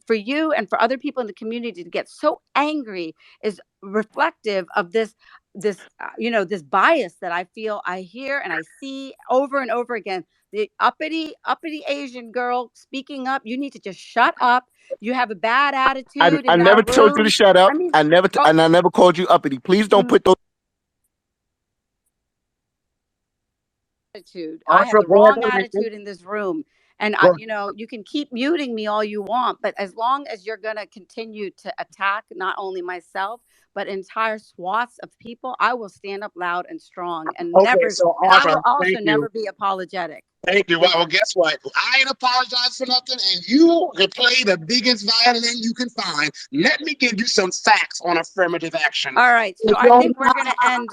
for you and for other people in the community to get so angry is reflective of this bias that I feel I hear and I see over and over again. The uppity Asian girl speaking up. You need to just shut up. You have a bad attitude I in never that told you to room. shut up. I mean, oh, And I never called you uppity. Please don't put those. attitude. I have Asra, the go ahead wrong and listen. attitude in this room. And Go. you can keep muting me all you want, but as long as you're going to continue to attack not only myself, but entire swaths of people, I will stand up loud and strong Okay, so and I Asra, will also thank you. never be apologetic. Thank you. Well, guess what? I ain't apologize for nothing, and you can play the biggest violin you can find. Let me give you some facts on affirmative action. All right. So If I you're think we're going to end.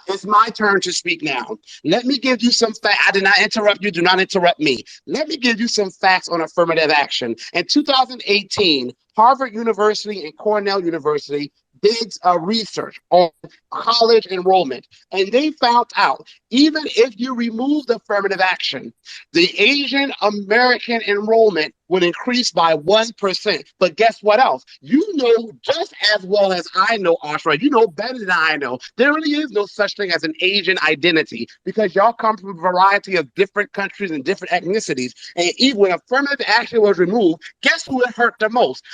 It's my turn to speak now. Let me give you some facts. I did not interrupt you. Do not interrupt me. Let me give you some facts on affirmative action. In 2018, Harvard University and Cornell University did research on college enrollment, and they found out even if you remove affirmative action, the Asian American enrollment would increase by 1%. But guess what else? You know just as well as I know, Asra, you know better than I know, there really is no such thing as an Asian identity because y'all come from a variety of different countries and different ethnicities. And even when affirmative action was removed, guess who it hurt the most?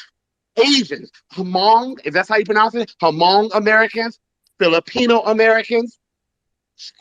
Asians, Hmong, if that's how you pronounce it, Hmong Americans, Filipino Americans,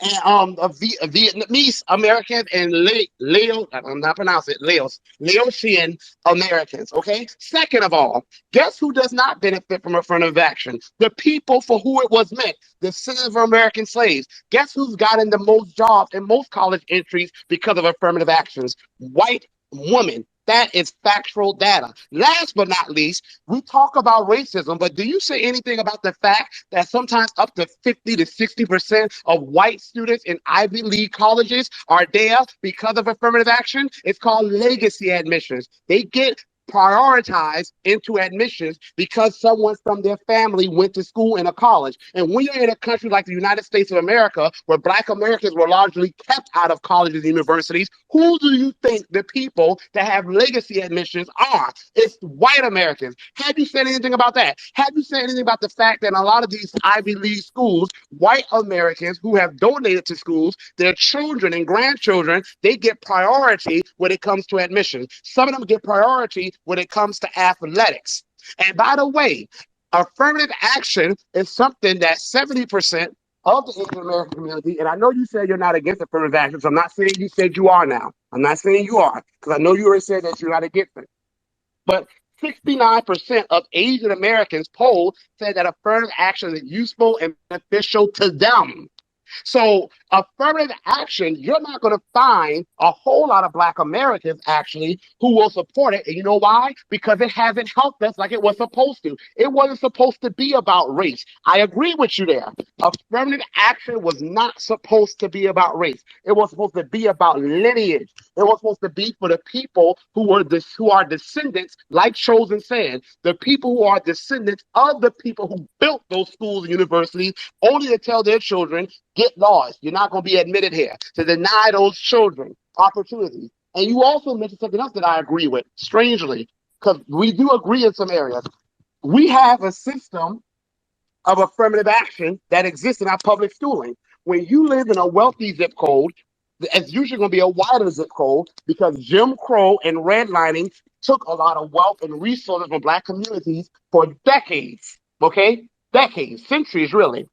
and Vietnamese Americans and I'm not pronouncing it, Laotian Americans. Okay. Second of all, guess who does not benefit from affirmative action? The people for who it was meant, the descendants of American slaves. Guess who's gotten the most jobs and most college entries because of affirmative actions? White women. That is factual data. Last but not least, we talk about racism, but do you say anything about the fact that sometimes up to 50 to 60% of white students in Ivy League colleges are there because of affirmative action? It's called legacy admissions. They get prioritized into admissions because someone from their family went to school in a college. And when you're in a country like the United States of America, where Black Americans were largely kept out of colleges and universities, who do you think the people that have legacy admissions are? It's white Americans. Have you said anything about that? Have you said anything about the fact that in a lot of these Ivy League schools, white Americans who have donated to schools, their children and grandchildren, they get priority when it comes to admissions. Some of them get priority when it comes to athletics. And by the way, affirmative action is something that 70% of the Asian American community, and I know you said you're not against affirmative action, so I'm not saying you said you are now. I'm not saying you are, because I know you already said that you're not against it. But 69% of Asian Americans polled said that affirmative action is useful and beneficial to them. So affirmative action, you're not going to find a whole lot of Black Americans actually who will support it. And you know why? Because it hasn't helped us like it was supposed to. It wasn't supposed to be about race. I agree with you there. Affirmative action was not supposed to be about race. It was supposed to be about lineage. It was supposed to be for the people who are descendants, like Chosen said, the people who are descendants of the people who built those schools and universities, only to tell their children, get lost. You're not going to be admitted here, to deny those children opportunities. And you also mentioned something else that I agree with, strangely, because we do agree in some areas. We have a system of affirmative action that exists in our public schooling. When you live in a wealthy zip code, it's usually going to be a wider zip code because Jim Crow and redlining took a lot of wealth and resources from Black communities for decades, okay? Decades, centuries, really.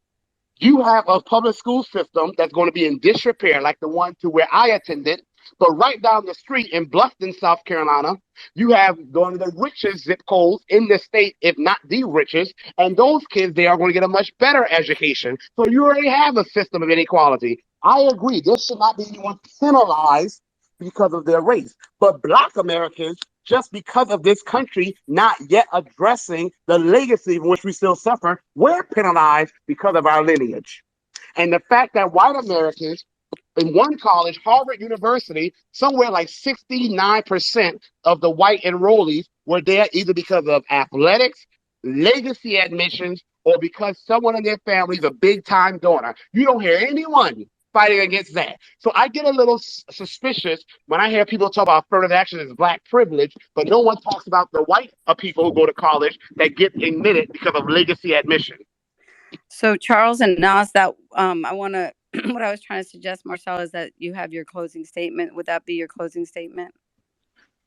You have a public school system that's going to be in disrepair, like the one to where I attended, But right down the street in Bluffton, South Carolina, you have one of the richest zip codes in the state, if not the richest, and those kids, they are going to get a much better education. So you already have a system of inequality. I agree. There should not be anyone penalized because of their race. But Black Americans, just because of this country not yet addressing the legacy from which we still suffer, we're penalized because of our lineage. And the fact that white Americans in one college, Harvard University, somewhere like 69% of the white enrollees were there either because of athletics, legacy admissions, or because someone in their family is a big time donor. You don't hear anyone fighting against that. So I get a little suspicious when I hear people talk about affirmative action as Black privilege, but no one talks about the white people who go to college that get admitted because of legacy admission. So Charles and Nas, that I want to what I was trying to suggest, Marcel, is that you have your closing statement. Would that be your closing statement?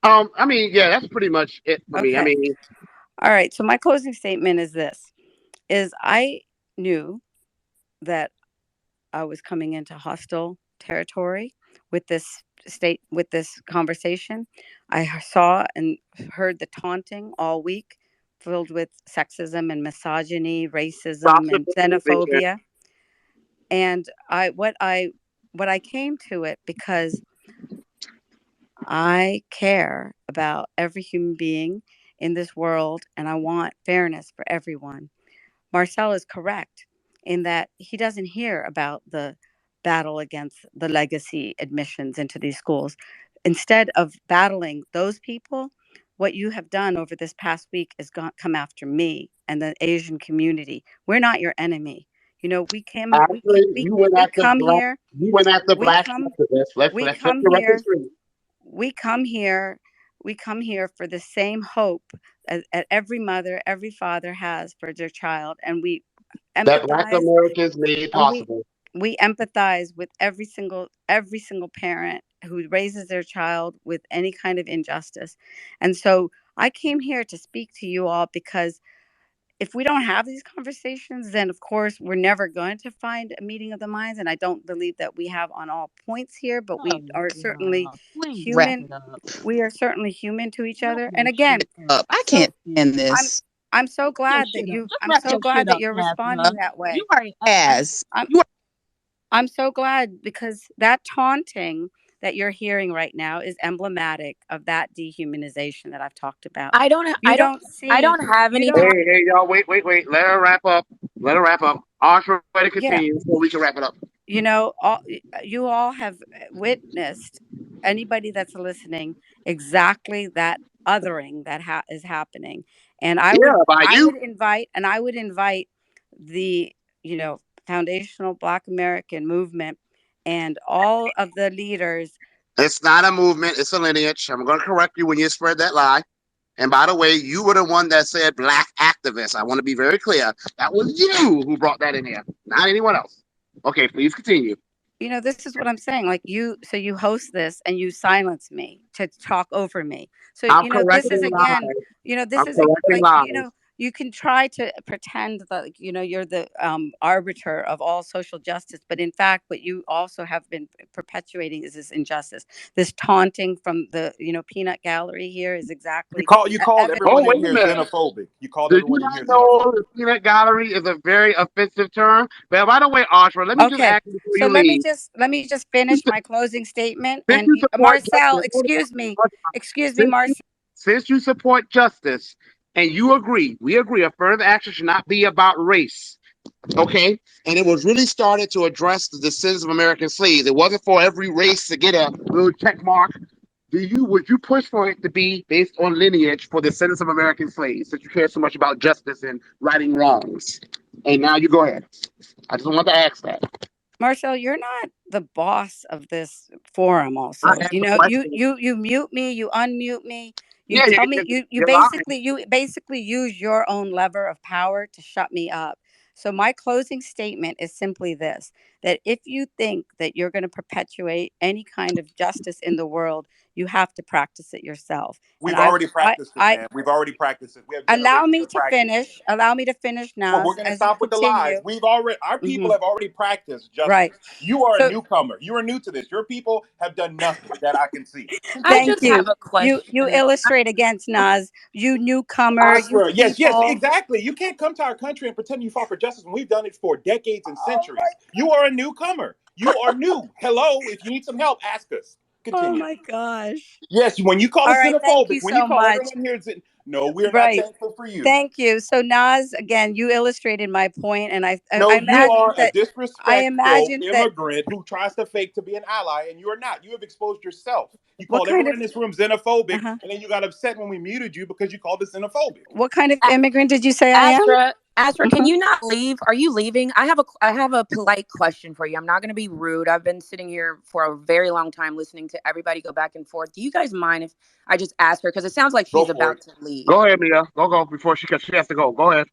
I mean, yeah, that's pretty much it for me. I Okay. mean, All right. So my closing statement is this: is I knew that I was coming into hostile territory with this conversation. I saw and heard the taunting all week, filled with sexism and misogyny, racism and xenophobia. And what I came to it because I care about every human being in this world and I want fairness for everyone. Marcel is correct in that he doesn't hear about the battle against the legacy admissions into these schools. Instead of battling those people, what you have done over this past week is come after me and the Asian community. We're not your enemy. You know, we came, actually, you went we after come black. here, You went after we Black come, activists. Let's we set come the record here, straight. we come here, we come here for the same hope as every mother, every father has for their child, and we That Black empathize Americans made and possible. we empathize with every single parent who raises their child with any kind of injustice. And so I came here to speak to you all because if we don't have these conversations, then of course we're never going to find a meeting of the minds. And I don't believe that we have on all points here, but we are certainly Please wrap human. it up. We are certainly human to each Wrap other. And your again, shit up. I so can't stand I'm this. I'm so Wrap your glad that shit up. you Just I'm wrap so your glad shit that up, you're Asra. responding that You way. are an ass. I'm You are. I'm so glad because that taunting that you're hearing right now is emblematic of that dehumanization that I've talked about. I don't. You I don't. don't I see, don't have you any don't, time. Hey, y'all, wait. Let her wrap up. Let her wrap up. Oscar, way to yeah, continue so we can wrap it up. you know, you all have witnessed, anybody that's listening, exactly that othering that is happening. And Yeah, by you. I would invite the, foundational Black American movement and all of the leaders. It's not a movement. It's a lineage. I'm going to correct you when you spread that lie. And by the way, you were the one that said Black activists. I want to be very clear. That was you who brought that in here, not anyone else. Okay, please continue. This is what I'm saying. Like so you host this and you silence me to talk over me. So, I'm this is correcting again, lies. this I'm is correcting like, lies. you can try to pretend that, like, you're the arbiter of all social justice. But in fact, what you also have been perpetuating is this injustice. This taunting from the, peanut gallery here is exactly You called Oh, everyone in wait a here minute. xenophobic. You called Did you everyone in not here know xenophobic. the peanut gallery is a very offensive term? But by the way, Oscar, let me just Okay, ask you before so you leave. let me just finish my closing statement. Since And you support Marcel, justice, hold excuse me, since you, Marcel. since you support justice and you agree, we agree, affirmative action should not be about race. Okay, and it was really started to address the descendants of American slaves. It wasn't for every race to get a little check mark. Would you push for it to be based on lineage for the descendants of American slaves, since you care so much about justice and righting wrongs? And now you go ahead. I just want to ask that. Marcel, you're not the boss of this forum. I Also, asked the question. you mute me, you unmute me, you Yeah, tell me, you you're lying. basically use your own lever of power to shut me up. So my closing statement is simply this, that if you think that you're going to perpetuate any kind of justice in the world, you have to practice it yourself. And We've already practiced it, I man. We've already practiced it. We have allow generations me of to practice. finish. Allow me to finish, Well, we're Naz, going to as you stop with the lies. continue. Our people Mhm. have already practiced justice. Right. You are a So newcomer. You are new to this. Your people have done nothing that I can see. I Continue. thank just have you. a question. You illustrate against Naz, you newcomer, you Asra, yes, people. exactly. You can't come to our country and pretend you fought for justice when we've done it for decades and Oh centuries. my, You are a newcomer. You are new. Hello, if you need some help, ask us. oh Continue. my gosh. Yes, when you call All us right, thank xenophobic, you when you so call much. everyone here, no, we're not Right. thankful for you. Thank you. So Naz, again, you illustrated my point, and I No, you imagine are a that disrespectful immigrant who tries to fake to be an ally, and you are not. You have exposed yourself. You what called kind everyone of in this room xenophobic, uh-huh. and then you got upset when we muted you because you called us xenophobic. What kind of A- immigrant did you say I am? Asra, can Mhm. you not leave? Are you leaving? I have a polite question for you. I'm not going to be rude. I've been sitting here for a very long time listening to everybody go back and forth. Do you guys mind if I just ask her, because it sounds like Go she's for it. about to leave? Go ahead, Mia. Go before she has to go. Go ahead.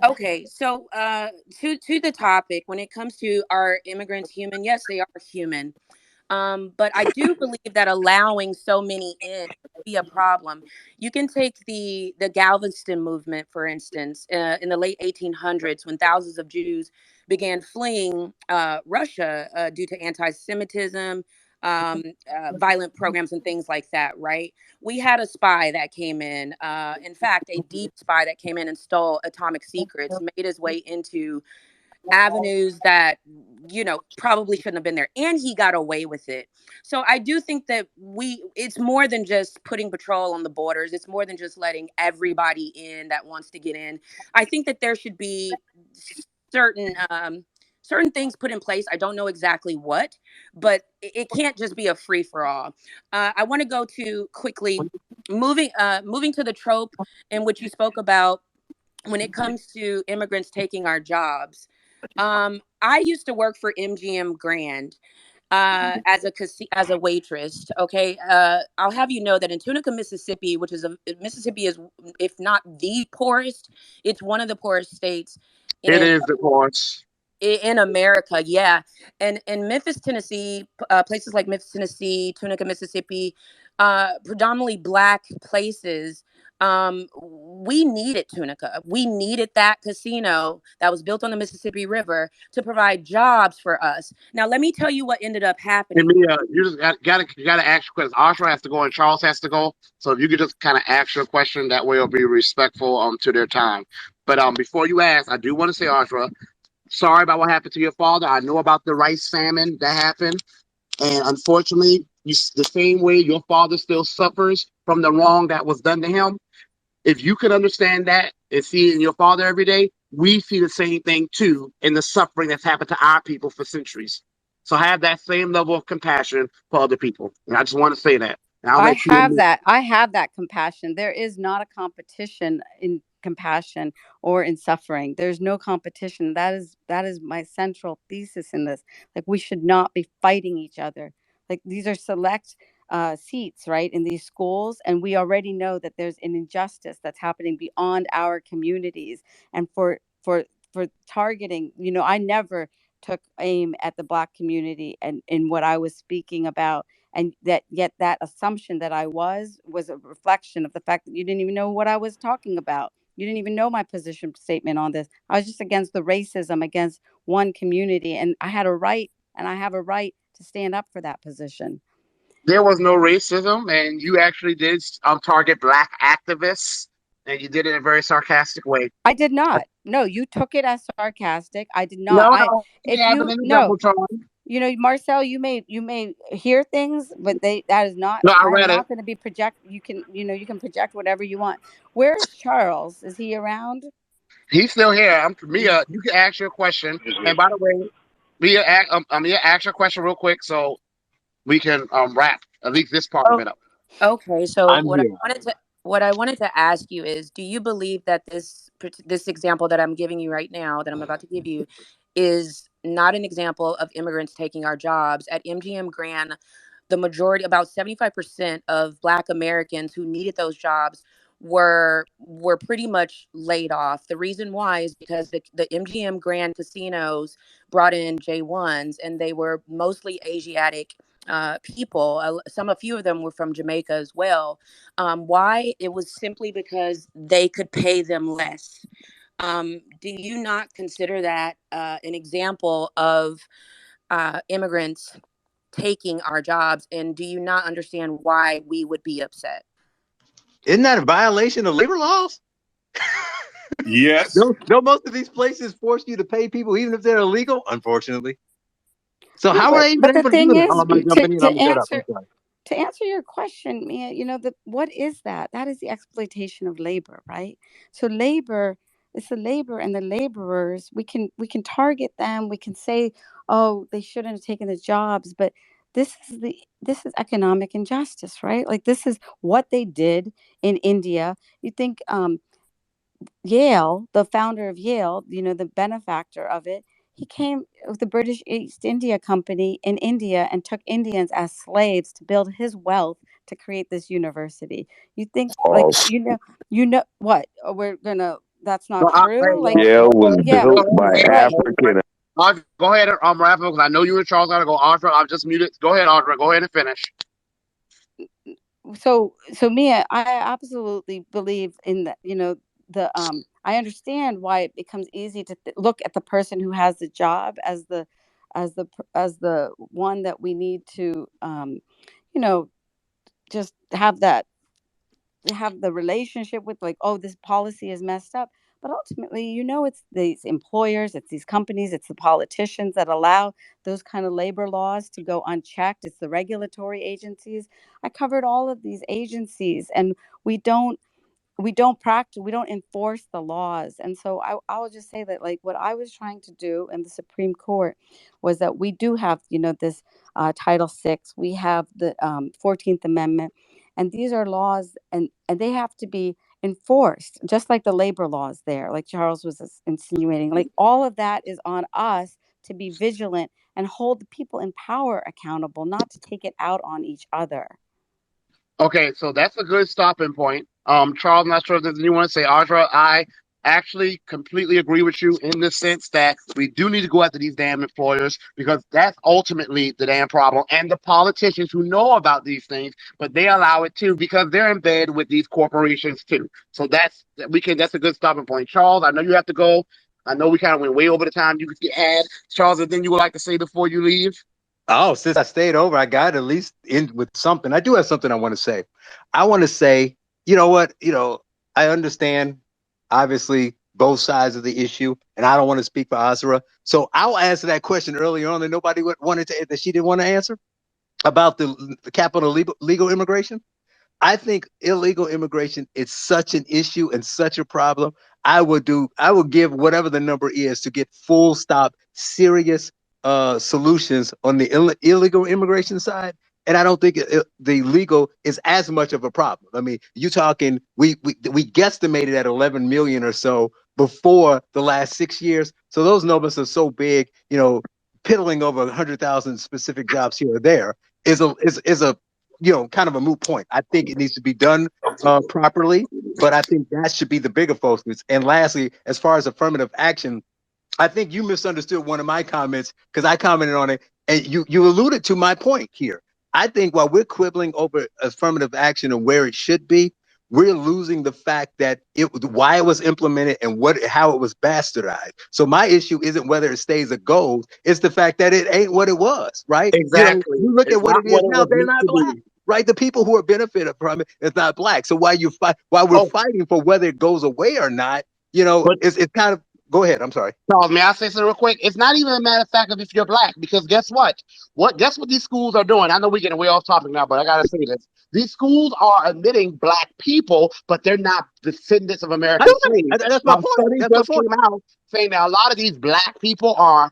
Okay, so to the topic, when it comes to are immigrants human? Yes, they are human. But I do believe that allowing so many in could be a problem. You can take the Galveston movement, for instance, in the late 1800s, when thousands of Jews began fleeing Russia due to anti-Semitism, violent programs, and things like that. Right? We had a spy that came in. In fact, a deep spy that came in and stole atomic secrets, made his way into avenues that probably shouldn't have been there, and he got away with it. So I do think that it's more than just putting patrol on the borders. It's more than just letting everybody in that wants to get in. I think that there should be certain certain things put in place. I don't know exactly what, but it can't just be a free for all. I want to go to quickly moving to the trope in which you spoke about when it comes to immigrants taking our jobs. I used to work for MGM Grand as a waitress. Okay, I'll have you know that in Tunica, Mississippi, Mississippi is, if not the poorest, it's one of the poorest states It in is, of course. in America, yeah. And in Memphis, Tennessee, places like Memphis, Tennessee, Tunica, Mississippi, predominantly Black places. We needed Tunica. We needed that casino that was built on the Mississippi River to provide jobs for us. Now, let me tell you what ended up And happening. Mia, you just gotta ask your questions. Asha has to go and Charles has to go. So if you could just kind of ask your question, that way it'll be respectful to their time. But before you ask, I do want to say, Asha, sorry about what happened to your father. I know about the rice famine that happened. And unfortunately, the same way your father still suffers from the wrong that was done to him. If you can understand that and see it in your father every day, we see the same thing too in the suffering that's happened to our people for centuries. So have that same level of compassion for other people. And I just want to say that. And I'll I let you. have that. I have that compassion. There is not a competition in compassion or in suffering. There's no competition. That is my central thesis in this. Like we should not be fighting each other. Like these are select seats, right, in these schools, and we already know that there's an injustice that's happening beyond our communities. And for targeting, I never took aim at the Black community and in what I was speaking about, and that yet that assumption that I was a reflection of the fact that you didn't even know what I was talking about. You didn't even know my position statement on this. I was just against the racism against one community, and I had a right, and I have a right to stand up for that position. There was no racism, and you actually did target Black activists, and you did it in a very sarcastic way. I did not. No, you took it as sarcastic. I did not. No, I no, we if haven't you any no, double tone. Marcel, you may hear things, but that is not. No, I I am read it. not going to be project. You can project whatever you want. Where is Charles? Is he around? He's still here. Mia. You can ask your question. And by the way, Mia, ask your question real quick so we can wrap at least this part of Oh, it up. okay. So I'm here. what I wanted to ask you is, do you believe that this example that I'm giving you right now, that I'm about to give you, is not an example of immigrants taking our jobs? At MGM Grand, the majority, about 75% of Black Americans who needed those jobs, were pretty much laid off. The reason why is because the MGM Grand casinos brought in J1s, and they were mostly Asiatic people. A few of them were from Jamaica as well. Why? It was simply because they could pay them less. Do you not consider that an example of immigrants taking our jobs? And do you not understand why we would be upset? Isn't that a violation of labor laws? Yes. No, most of these places force you to pay people even if they're illegal, unfortunately. So how are they even But the able to thing do that? is, I'm gonna jump in here and I'm gonna shut up. I'm sorry. to answer your question, Mia, what is that? That is the exploitation of labor, right? So labor, it's the labor and the laborers. We can target them. We can say, oh, they shouldn't have taken the jobs, but this is economic injustice, right? Like this is what they did in India. You think Yale, the founder of Yale, the benefactor of it, he came with the British East India Company in India and took Indians as slaves to build his wealth to create this university. You think, like, False. what? That's So not true. Like, Yale was yeah, built by right. African. Go ahead, Rafa, because I know you and Charles gotta go. Audra, I've just muted. Go ahead, Audra. Go ahead and finish. So Mia, I absolutely believe in that. I understand why it becomes easy to look at the person who has the job as the one that we need to you know just have the relationship with, like, oh, this policy is messed up. But ultimately, it's these employers, it's these companies, it's the politicians that allow those kind of labor laws to go unchecked. It's the regulatory agencies. I covered all of these agencies, and we don't enforce the laws. And so I will just say that, like, what I was trying to do in the Supreme Court was that we do have, this Title VI, we have the 14th Amendment, and these are laws, and they have to be enforced, just like the labor laws there, like Charles was insinuating. Like, all of that is on us to be vigilant and hold the people in power accountable, not to take it out on each other. Okay, so that's a good stopping point. Charles, I'm not sure if there's anyone to say. Audra, I actually completely agree with you in the sense that we do need to go after these damn employers, because that's ultimately the damn problem. And the politicians who know about these things, but they allow it too because they're in bed with these corporations too. So that's a good stopping point. Charles, I know you have to go. I know we kind of went way over the time you could add. Charles, anything you would like to say before you leave? Oh, since I stayed over, I got at least in with something. I do have something I want to say. I want to say, you know what? I understand, obviously, both sides of the issue, and I don't want to speak for Asra. So I'll answer that question earlier on that nobody wanted to, that she didn't want to answer, about the capital legal immigration. I think illegal immigration is such an issue and such a problem. I would give whatever the number is to get full stop serious solutions on the illegal immigration side. And I don't think the legal is as much of a problem. I mean, you talking, we guesstimated at 11 million or so before the last 6 years. So those numbers are so big, piddling over 100,000 specific jobs here or there is a kind of a moot point. I think it needs to be done properly, but I think that should be the bigger focus. And lastly, as far as affirmative action, I think you misunderstood one of my comments, because I commented on it, and you alluded to my point here. I think while we're quibbling over affirmative action and where it should be, we're losing the fact that why it was implemented and how it was bastardized. So my issue isn't whether it stays or goes; it's the fact that it ain't what it was, right? Exactly. You look It's at what not it is what it now; was they're meant not to black, be. right? The people who are benefited from it is not black. So while we're Oh, fighting for whether it goes away or not, but it's kind of. Go ahead. I'm sorry. Charles, may I say something real quick? It's not even a matter of fact of if you're black, because guess what? Guess what these schools are doing? I know we're getting way off topic now, but I gotta say this. These schools are admitting black people, but they're not descendants of I American know slaves. that. That's my point. Studies That's my just point. came out saying that a lot of these black people are,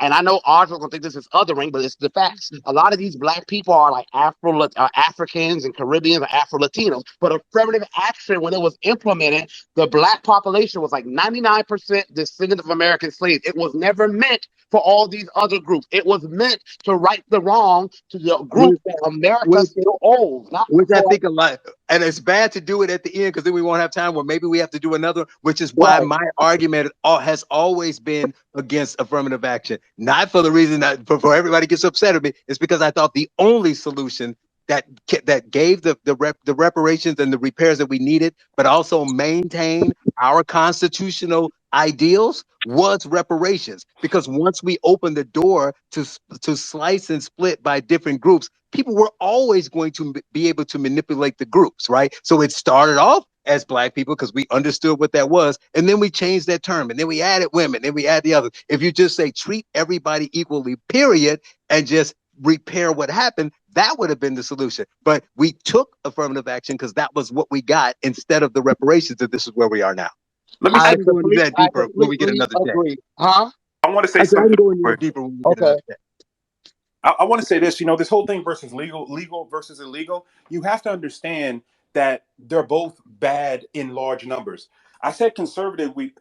and I know Audra gonna think this is othering, but it's the facts. A lot of these black people are like Africans and Caribbeans or Afro Latinos. But affirmative action, when it was implemented, the black population was like 99% descendant of American slaves. It was never meant for all these other groups. It was meant to right the wrong to the group Which, that America which, still owes, not which I for. think a lot. And it's bad to do it at the end because then we won't have time. Well, maybe we have to do another, which is why my argument has always been against affirmative action. Not for the reason that for everybody gets upset at me. It's because I thought the only solution that gave the reparations and the repairs that we needed, but also maintain our constitutional ideals was reparations. Because once we opened the door to slice and split by different groups, people were always going to be able to manipulate the groups, right? So it started off as Black people because we understood what that was, and then we changed that term, and then we added women, then we add the others. If you just say treat everybody equally, period, and just repair what happened, that would have been the solution. But we took affirmative action because that was what we got instead of the reparations, and this is where we are now. Let me I say, can go into that deeper when we get another chance. Huh? I want to say I can something go into real that quick. deeper when we get another chance. I want to say this, this whole thing versus legal versus illegal, you have to understand that they're both bad in large numbers. I said conservatively,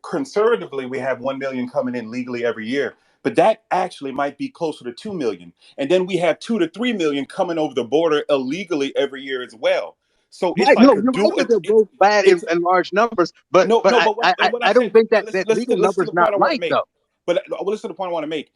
we have 1 million coming in legally every year, but that actually might be closer to 2 million. And then we have 2 to 3 million coming over the border illegally every year as well. So it's Right, like no, you're right that they're both bad in large numbers, but what I I don't said, think that legal listen to number's the point not I want to right make. though. But listen to the point I want to make.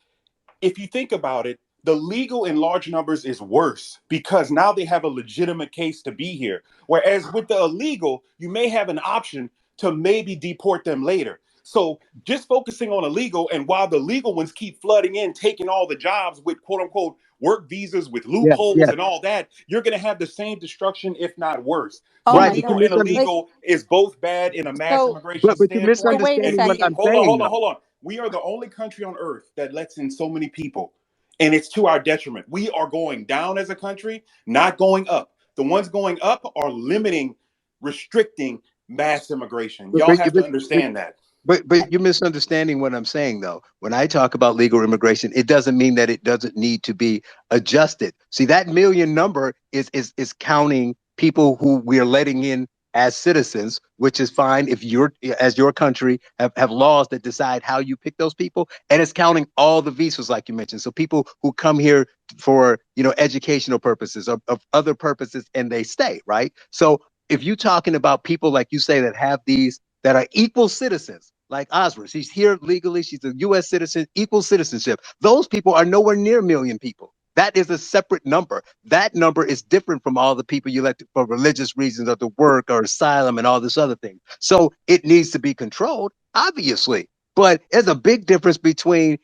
If you think about it, the legal in large numbers is worse because now they have a legitimate case to be here. Whereas with the illegal, you may have an option to maybe deport them later. So just focusing on illegal, and while the legal ones keep flooding in, taking all the jobs with quote unquote work visas with Yeah, loopholes yeah. and all that, you're going to have the same destruction, if not worse. Oh So Right, my but legal God. and Wait, illegal is both bad in a mass so immigration but you're standpoint. wait a misunderstanding And what we I'm second. saying though. hold on. We are the only country on earth that lets in so many people, and it's to our detriment. We are going down as a country, not going up. The ones going up are limiting, restricting mass immigration. But, Y'all but, have to but, but understand that. but you're misunderstanding what I'm saying though. When I talk about legal immigration, it doesn't mean that it doesn't need to be adjusted. See, that million number is counting people who we're letting in as citizens, which is fine if you're as your country have laws that decide how you pick those people. And it's counting all the visas, like you mentioned. So people who come here for educational purposes or of other purposes and they stay, right? So if you're talking about people like you say that have these that are equal citizens, like Asra. She's here legally. She's a U.S. citizen, equal citizenship. Those people are nowhere near a million people. That is a separate number. That number is different from all the people you let for religious reasons or to work or asylum and all this other thing. So it needs to be controlled, obviously. But there's a big difference between,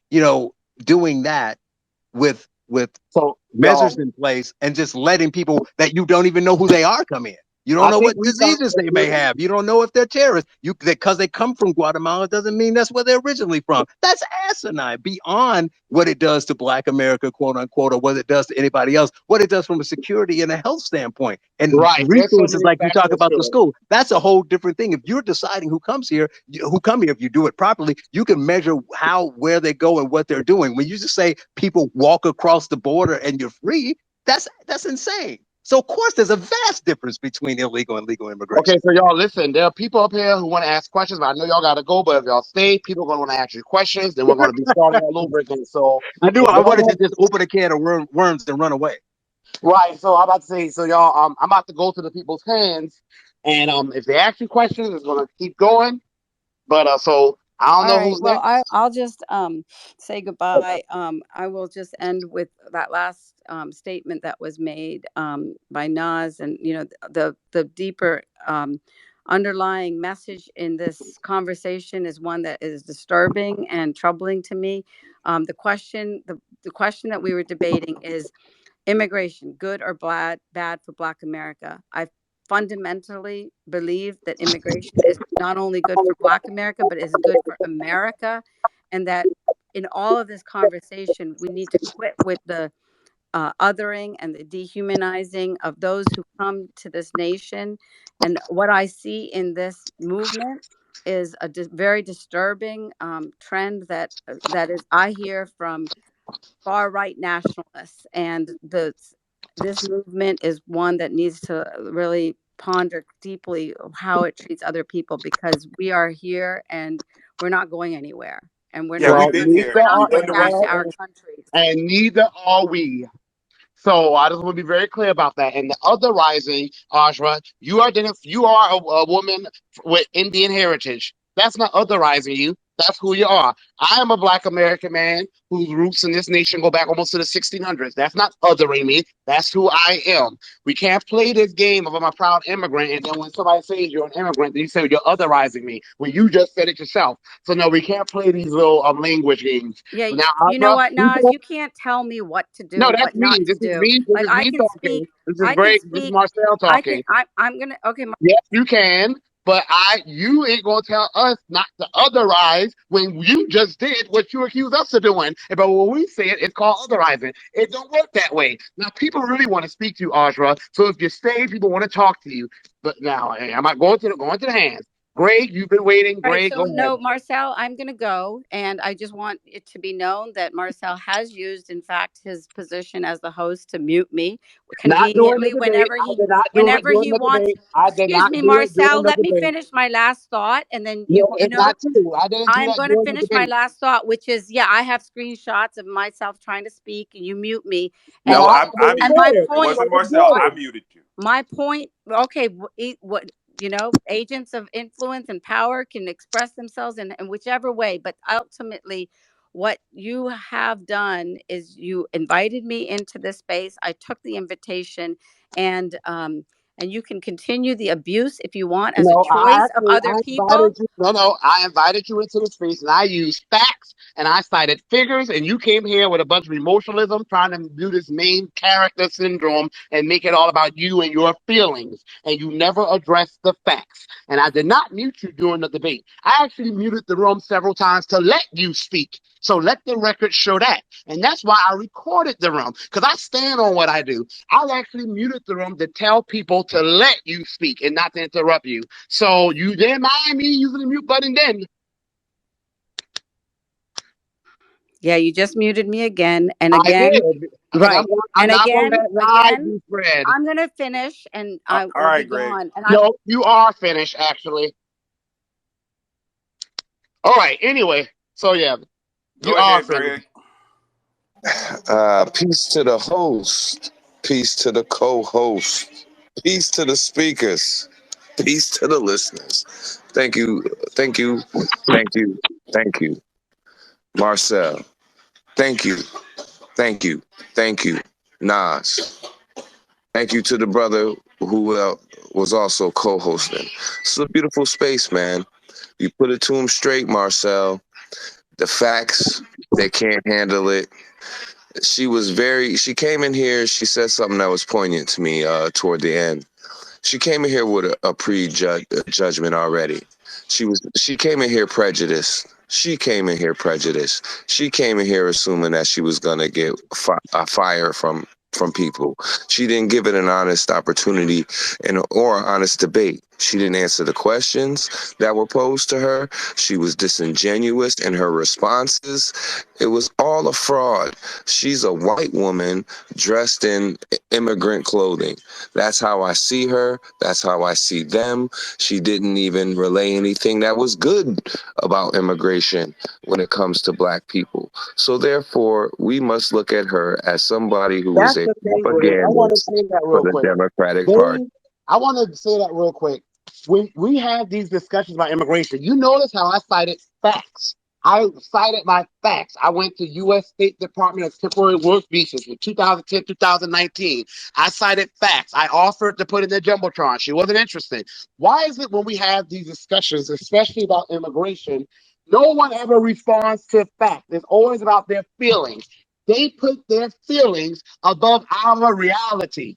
doing that with So, y'all, measures in place and just letting people that you don't even know who they are come in. You don't I know think what we got diseases they may have. You don't know if they're terrorists. Because they come from Guatemala doesn't mean that's where they're originally from. That's asinine beyond what it does to Black America, quote unquote, or what it does to anybody else, what it does from a security and a health standpoint. And right. There's so resources many like you talk factors about to the it. school, that's a whole different thing. If you're deciding who comes here, if you do it properly, you can measure where they go and what they're doing. When you just say people walk across the border and you're free, that's insane. So of course there's a vast difference between illegal and legal Okay, immigration. so y'all listen. There are people up here who want to ask questions, but I know y'all got to go. But if y'all stay, people are going to want to ask you questions. Then we're going to be starting all over again. So if I y'all wanted to want, just open a can of worms and run away. right. So I'm about to say, so y'all, I'm about to go to the people's hands, and if they ask you questions, it's going to keep going. But so I don't All know right. who's Well, next. I'll just say goodbye. I will just end with that last statement that was made by Nas, and the deeper underlying message in this conversation is one that is disturbing and troubling to me. The question that we were debating is immigration, good or bad for Black America. I fundamentally believe that immigration is not only good for Black America, but is good for America. And that in all of this conversation, we need to quit with the othering and the dehumanizing of those who come to this nation. And what I see in this movement is a very disturbing trend that is I hear from far right nationalists, and this movement is one that needs to really ponder deeply how it treats other people, because we are here and we're not going anywhere, and we're Yeah, not we've Well, been we're here. neither not We've are done going the back to research. our countries. and neither are we. So I just want to be very clear about that. And the other rising, Asra, you are a woman with Indian heritage. That's not otherizing you. That's who you are. I am a Black American man whose roots in this nation go back almost to the 1600s. That's not othering me. That's who I am. We can't play this game of I'm a proud immigrant, and then when somebody says you're an immigrant, then you say you're otherizing me when you just said it yourself. So no, we can't play these little language games. Yeah, Now, you know Asra, what, Nas? You can't tell me what to do no, and that's what not me. to This is do. me. This Like is me talking. This is I can great. This is speak, Marcel talking. I'm gonna, okay, Yes, you can, but you ain't gonna tell us not to otherize when you just did what you accused us of doing. But when we say it, it's called otherizing. It don't work that way. Now, people really want to speak to you, Asra. So if you stay, people want to talk to you. But now, hey, I'm not going to the hands. Greg, you've been waiting. All right, Greg, go so ahead. no, Marcel, I'm going to go. And I just want it to be known that Marcel has used, in fact, his position as the host to mute me Not during the conveniently debate. I did not do it whenever during he the wants. debate. I did Excuse not me, do it during Marcel, the let me debate. finish my last thought. And then No, it's not true. I didn't do I'm that going to during the finish my debate. last thought, which is, yeah, I have screenshots of myself trying to speak and you mute me. And No, And I and muted my you. It point, wasn't Marcel. I muted you. my point, okay, what, agents of influence and power can express themselves in whichever way, but ultimately what you have done is you invited me into this space. I took the invitation, and you can continue the abuse if you want as a No, choice of other I people. invited you. No, I invited you into the space, and I used facts and I cited figures, and you came here with a bunch of emotionalism, trying to do this main character syndrome and make it all about you and your feelings, and you never addressed the facts. And I did not mute you during the debate. I actually muted the room several times to let you speak. So let the record show that. And that's why I recorded the room, because I stand on what I do. I actually muted the room to tell people to let you speak and not to interrupt you. So you didn't mind me using the mute button then. Yeah, you just muted me again and I again. did. Because Right. I'm And not going to again, let lies be spread. I'm going to finish and I All will be right, Greg. gone. And No, you are finished, actually. All right, anyway. So, yeah, you Go are ahead, finished. Greg. Peace to the host. Peace to the co-host. Peace to the speakers. Peace to the listeners. Thank you. Thank you. Thank you. Thank you. Marcel. Thank you. Thank you. Thank you. Nas. Thank you to the brother who was also co-hosting. It's a beautiful space, man. You put it to him straight, Marcel. The facts, they can't handle it. She came in here, she said something that was poignant to me toward the end. She came in here with a prejudgment already. She came in here prejudiced. She came in here prejudiced. She came in here assuming that she was gonna get fire from people. She didn't give it an honest opportunity or an honest debate. She didn't answer the questions that were posed to her. She was disingenuous in her responses. It was all a fraud. She's a white woman dressed in immigrant clothing. That's how I see her. That's how I see them. She didn't even relay anything that was good about immigration when it comes to black people. So therefore, we must look at her as somebody who is That's a the thing, Greg. I want to propagandist say that for real the quick. Democratic Party. I want to say that real quick. When we have these discussions about immigration, you notice how I cited facts. I cited my facts. I went to U.S. State Department of Temporary Work Visas from 2010, 2019. I cited facts. I offered to put in the Jumbotron. She wasn't interested. Why is it when we have these discussions, especially about immigration, no one ever responds to facts? It's always about their feelings. They put their feelings above our reality.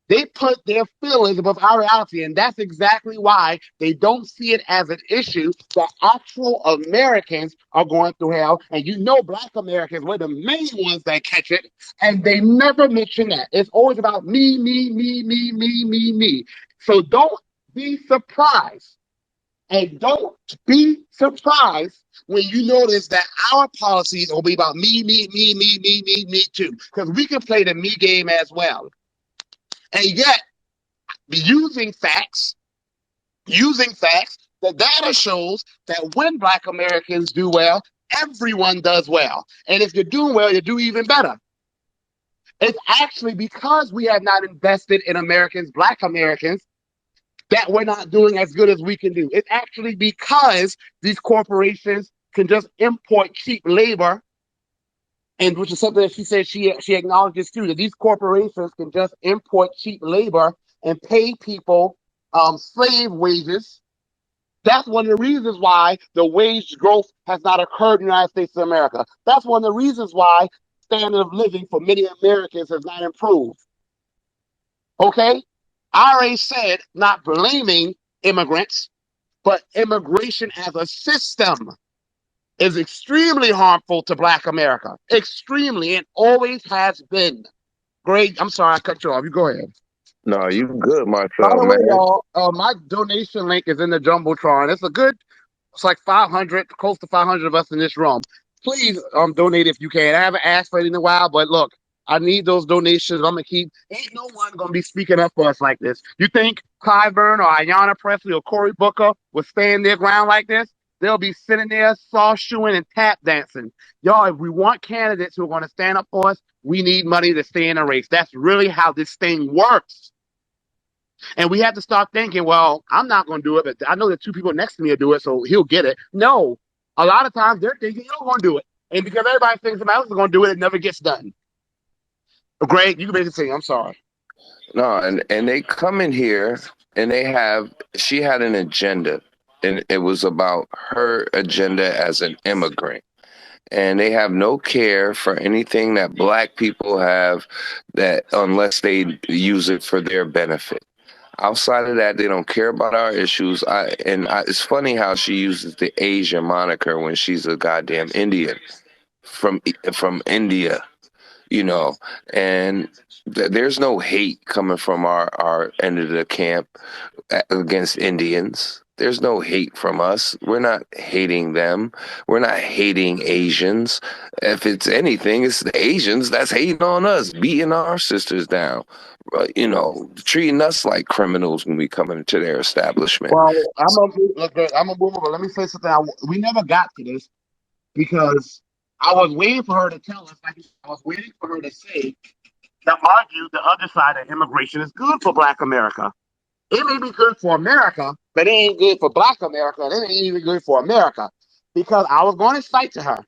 They put their feelings above our reality, and that's exactly why they don't see it as an issue that actual Americans are going through hell. And you know, Black Americans were the main ones that catch it, and they never mention that. It's always about me, me, me, me, me, me, me. So don't be surprised. And don't be surprised when you notice that our policies will be about me, me, me, me, me, me, me too. Because we can play the me game as well. And yet, using facts, the data shows that when Black Americans do well, everyone does well. And if you're doing well, you do even better. It's actually because we have not invested in Americans, Black Americans, that we're not doing as good as we can do. It's actually because these corporations can just import cheap labor, and which is something that she said she acknowledges too, that these corporations can just import cheap labor and pay people slave wages. That's one of the reasons why the wage growth has not occurred in the United States of America. That's one of the reasons why standard of living for many Americans has not improved. Okay? I already said not blaming immigrants, but immigration as a system is extremely harmful to Black America. Extremely, and always has been. Great. I'm sorry I cut you off. You go ahead. No, you good, By Marcel, the way, man. y'all, my donation link is in the Jumbotron. It's like 500, close to 500 of us in this room. Please donate if you can. I haven't asked for it in a while, but look, I need those donations. I'm gonna keep. Ain't no one gonna be speaking up for us like this. You think Clyburn or Ayanna Presley or Cory Booker would stand their ground like this? They'll be sitting there saw shoeing and tap dancing. Y'all, if we want candidates who are going to stand up for us, we need money to stay in the race. That's really how this thing works. And we have to start thinking, well, I'm not going to do it, but I know that two people next to me will do it, so he'll get it. No, a lot of times they're thinking you're going to do it. And because everybody thinks somebody else is going to do it, it never gets done. Greg, you can basically say, I'm sorry. No, and they come in here and she had an agenda, and it was about her agenda as an immigrant. And they have no care for anything that Black people have, that unless they use it for their benefit. Outside of that, they don't care about our issues. It's funny how she uses the Asian moniker when she's a goddamn Indian from India, you know. And there's no hate coming from our end of the camp against Indians. There's no hate from us. We're not hating them. We're not hating Asians. If it's anything, it's the Asians that's hating on us, beating our sisters down, you know, treating us like criminals when we come into their establishment. Well, I'm a move over. Let me say something. We never got to this because I was waiting for her to tell us. Like I was waiting for her to say that argue the other side of immigration is good for Black America. It may be good for America, but it ain't good for Black America, and it ain't even good for America. Because I was going to cite to her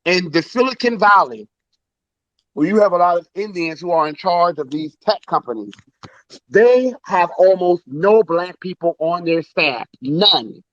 in the Silicon Valley, where you have a lot of Indians who are in charge of these tech companies. They have almost no Black people on their staff, none.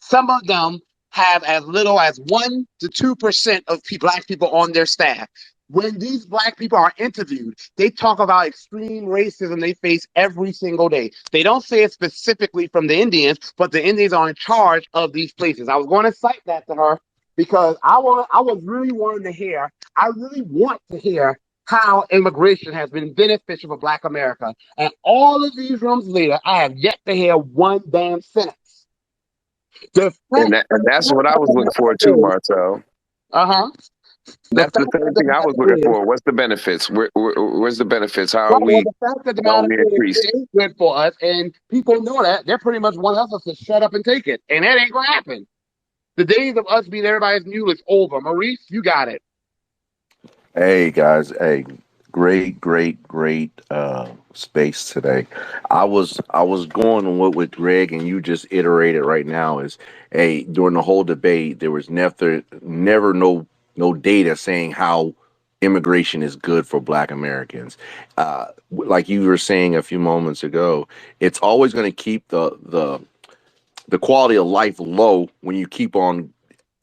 Some of them have as little as 1 to 2% of Black people on their staff. When these Black people are interviewed, they talk about extreme racism they face every single day. They don't say it specifically from the Indians, but the Indians are in charge of these places. I was going to cite that to her because I was really wanting to hear. I really want to hear how immigration has been beneficial for Black America. And all of these rooms later, I have yet to hear one damn sentence. And that's what I was looking for too, Marcel. Uh-huh. That's the same thing I was looking for. What's the benefits? Where's the benefits? How are we? The fact that the How are matter we increased? is good for us, and people know that, they're pretty much wanting us to shut up and take it, and that ain't gonna happen. The days of us being everybody's mule is over. Maurice, you got it. Hey guys, hey, great space today. I was going on what Greg and you just iterated right now is, hey, during the whole debate there was never no data saying how immigration is good for Black Americans. Like you were saying a few moments ago, it's always going to keep the quality of life low when you keep on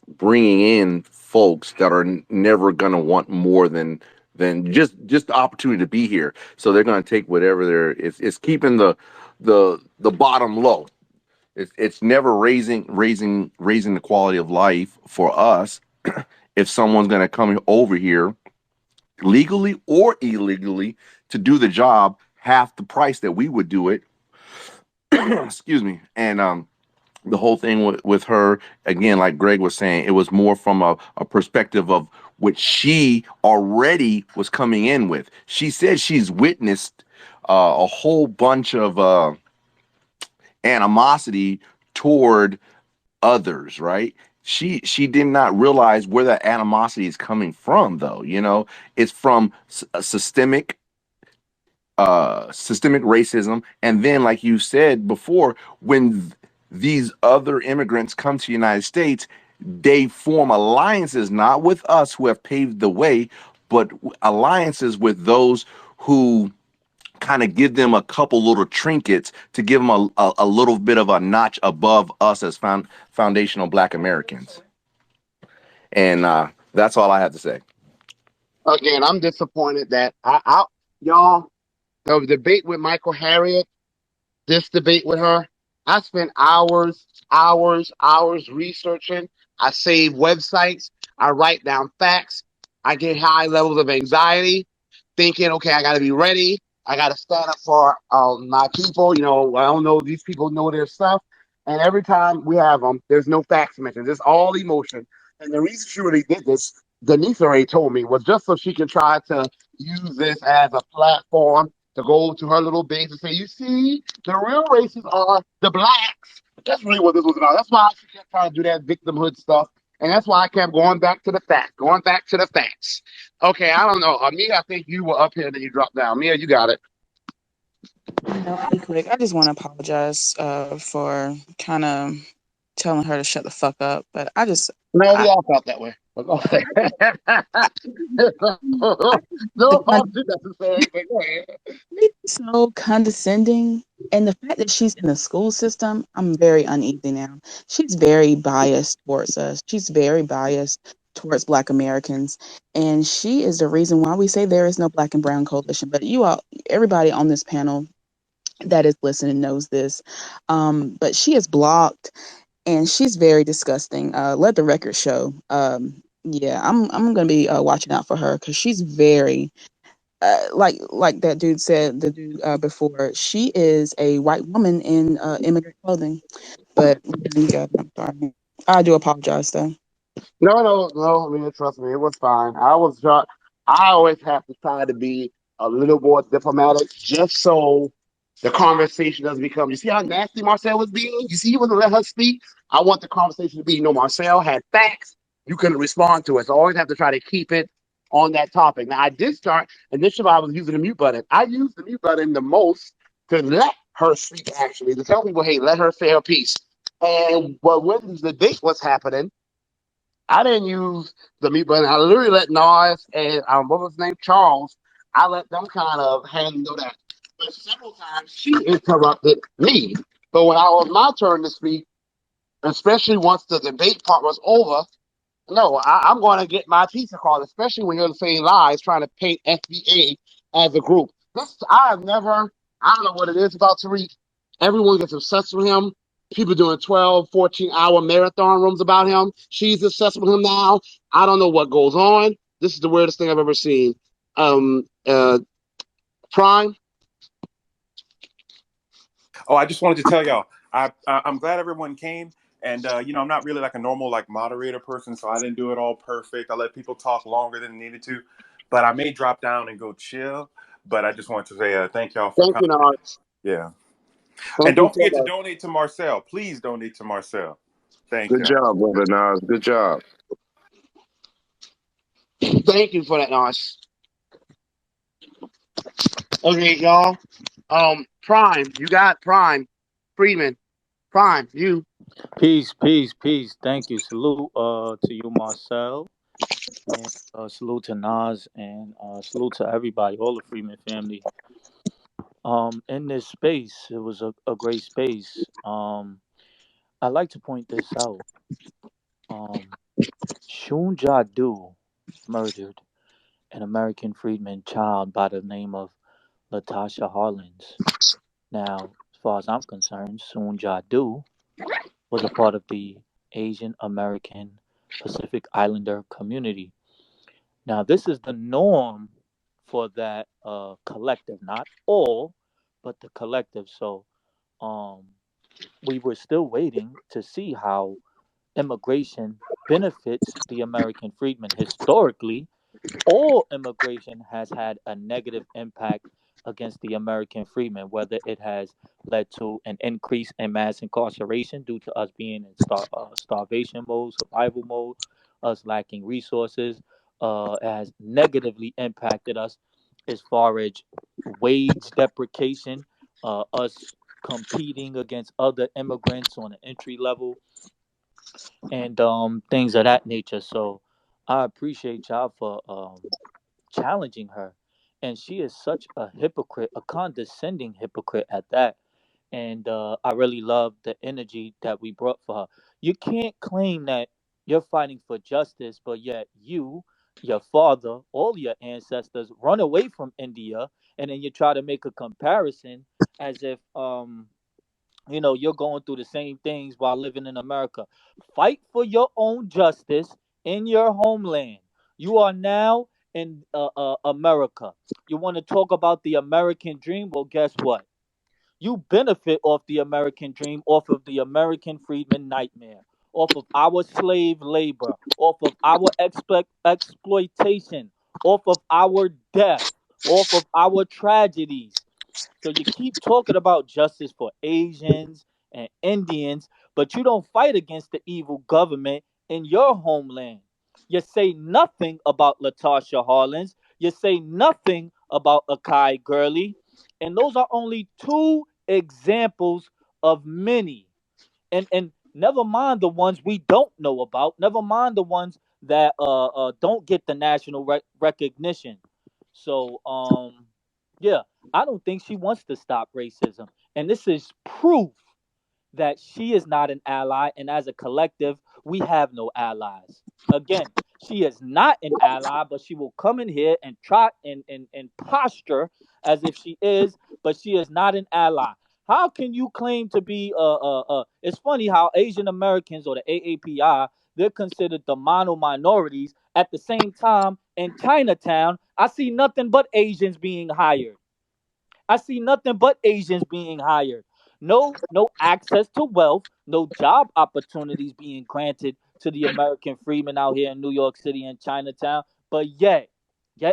bringing in folks that are never going to want more than just the opportunity to be here. So they're going to take whatever it's keeping the bottom low. It's never raising the quality of life for us. If someone's going to come over here legally or illegally to do the job half the price that we would do it, excuse me. And the whole thing with her, again, like Greg was saying, it was more from a perspective of what she already was coming in with. She said she's witnessed a whole bunch of animosity toward others, right? she did not realize where that animosity is coming from, though. You know, it's from a systemic racism, and then, like you said before, when these other immigrants come to the United States, they form alliances not with us who have paved the way, but alliances with those who kind of give them a couple little trinkets to give them a little bit of a notch above us as foundational Black Americans. And that's all I have to say. Again, I'm disappointed that y'all, the debate with Michael Harriet, this debate with her, I spent hours researching. I save websites. I write down facts. I get high levels of anxiety, thinking, okay, I got to be ready. I got to stand up for my people. You know, I don't know, these people know their stuff. And every time we have them, there's no facts mentioned. It's all emotion. And the reason she really did this, Denise already told me, was just so she can try to use this as a platform to go to her little base and say, you see, the real racists are the blacks. That's really what this was about. That's why she kept trying to do that victimhood stuff. And that's why I kept going back to the facts, going back to the facts. Okay, I don't know. Mia, I think you were up here and then you dropped down. Mia, you got it. No, really quick. I just want to apologize for kind of telling her to shut the fuck up. But No, I, we all felt that way. But go ahead. No the apology necessary, but go ahead. she's so condescending. And the fact that she's in the school system, I'm very uneasy now. She's very biased towards us. She's very biased towards Black Americans. And she is the reason why we say there is no Black and Brown coalition. But you all, everybody on this panel that is listening knows this. But she is blocked and she's very disgusting. Let the record show. Yeah, I'm gonna be watching out for her because she's very like that dude said, the dude before, she is a white woman in immigrant clothing. But you got it. I'm sorry. I do apologize though. No. I mean, trust me, it was fine. I always have to try to be a little more diplomatic, just so the conversation doesn't become. You see how nasty Marcel was being? You see, he wouldn't let her speak. I want the conversation to be, Marcel had facts. You couldn't respond to it. So I always have to try to keep it on that topic. Now, I did start initially. I was using the mute button. I used the mute button the most to let her speak. Actually, to tell people, hey, let her say her piece. And when the debate was happening, I didn't use the mute button. I literally let Nas and what was his name, Charles. I let them kind of handle that. But several times she interrupted me. But when I was my turn to speak, especially once the debate part was over, no, I'm going to get my piece across, especially when you're saying lies, trying to paint FBA as a group. I don't know what it is about Tariq. Everyone gets obsessed with him. People doing 12, 14-hour marathon rooms about him. She's obsessed with him now. I don't know what goes on. This is the weirdest thing I've ever seen. Prime. Oh, I just wanted to tell y'all, I'm glad everyone came. And I'm not really like a normal like moderator person, so I didn't do it all perfect. I let people talk longer than needed to, but I may drop down and go chill. But I just wanted to say thank y'all for Thank you, coming. Nas. Yeah, and Thank you don't so forget to much. donate to Marcel. Please donate to Marcel. Thank Good you. job, brother Nas. Good job. Thank you for that, Nas. Okay, y'all. Prime, you got Prime. Freeman. Prime, you. Peace, peace, peace. Thank you. Salute to you, Marcel, and salute to Nas, and salute to everybody, all the Freeman family. In this space, it was a great space. I like to point this out. Um, Shun Jadu murdered an American freedman child by the name of Latasha Harlins. Now, as far as I'm concerned, Shun Jadu was a part of the Asian American Pacific Islander community. Now, this is the norm for that collective, not all, but the collective. So, um, we were still waiting to see how immigration benefits the American freedmen. Historically, all immigration has had a negative impact against the American freedmen, whether it has led to an increase in mass incarceration due to us being in starvation mode, survival mode, us lacking resources, it has negatively impacted us as far as wage deprecation, us competing against other immigrants on an entry level, and things of that nature. So I appreciate y'all for challenging her. And she is such a hypocrite, a condescending hypocrite at that. And I really love the energy that we brought for her. You can't claim that you're fighting for justice, but yet you, your father, all your ancestors run away from India, and then you try to make a comparison as if you're going through the same things while living in America. Fight for your own justice in your homeland. You are now in America. You want to talk about the American dream? Well, guess what? You benefit off the American dream, off of the American freedman nightmare, off of our slave labor, off of our exploitation, off of our death, off of our tragedies. So you keep talking about justice for Asians and Indians, but you don't fight against the evil government in your homeland. You say nothing about Latasha Harlins. You say nothing about Akai Gurley. And those are only two examples of many. And never mind the ones we don't know about. Never mind the ones that don't get the national recognition. So yeah, I don't think she wants to stop racism. And this is proof that she is not an ally, and as a collective, we have no allies. Again, she is not an ally, but she will come in here and try and posture as if she is, but she is not an ally. How can you claim to be it's funny how Asian Americans or the AAPI, they're considered the mono minorities. At the same time, in Chinatown, I see nothing but Asians being hired. I see nothing but Asians being hired. No access to wealth, no job opportunities being granted to the American freedmen out here in New York City and Chinatown. But yet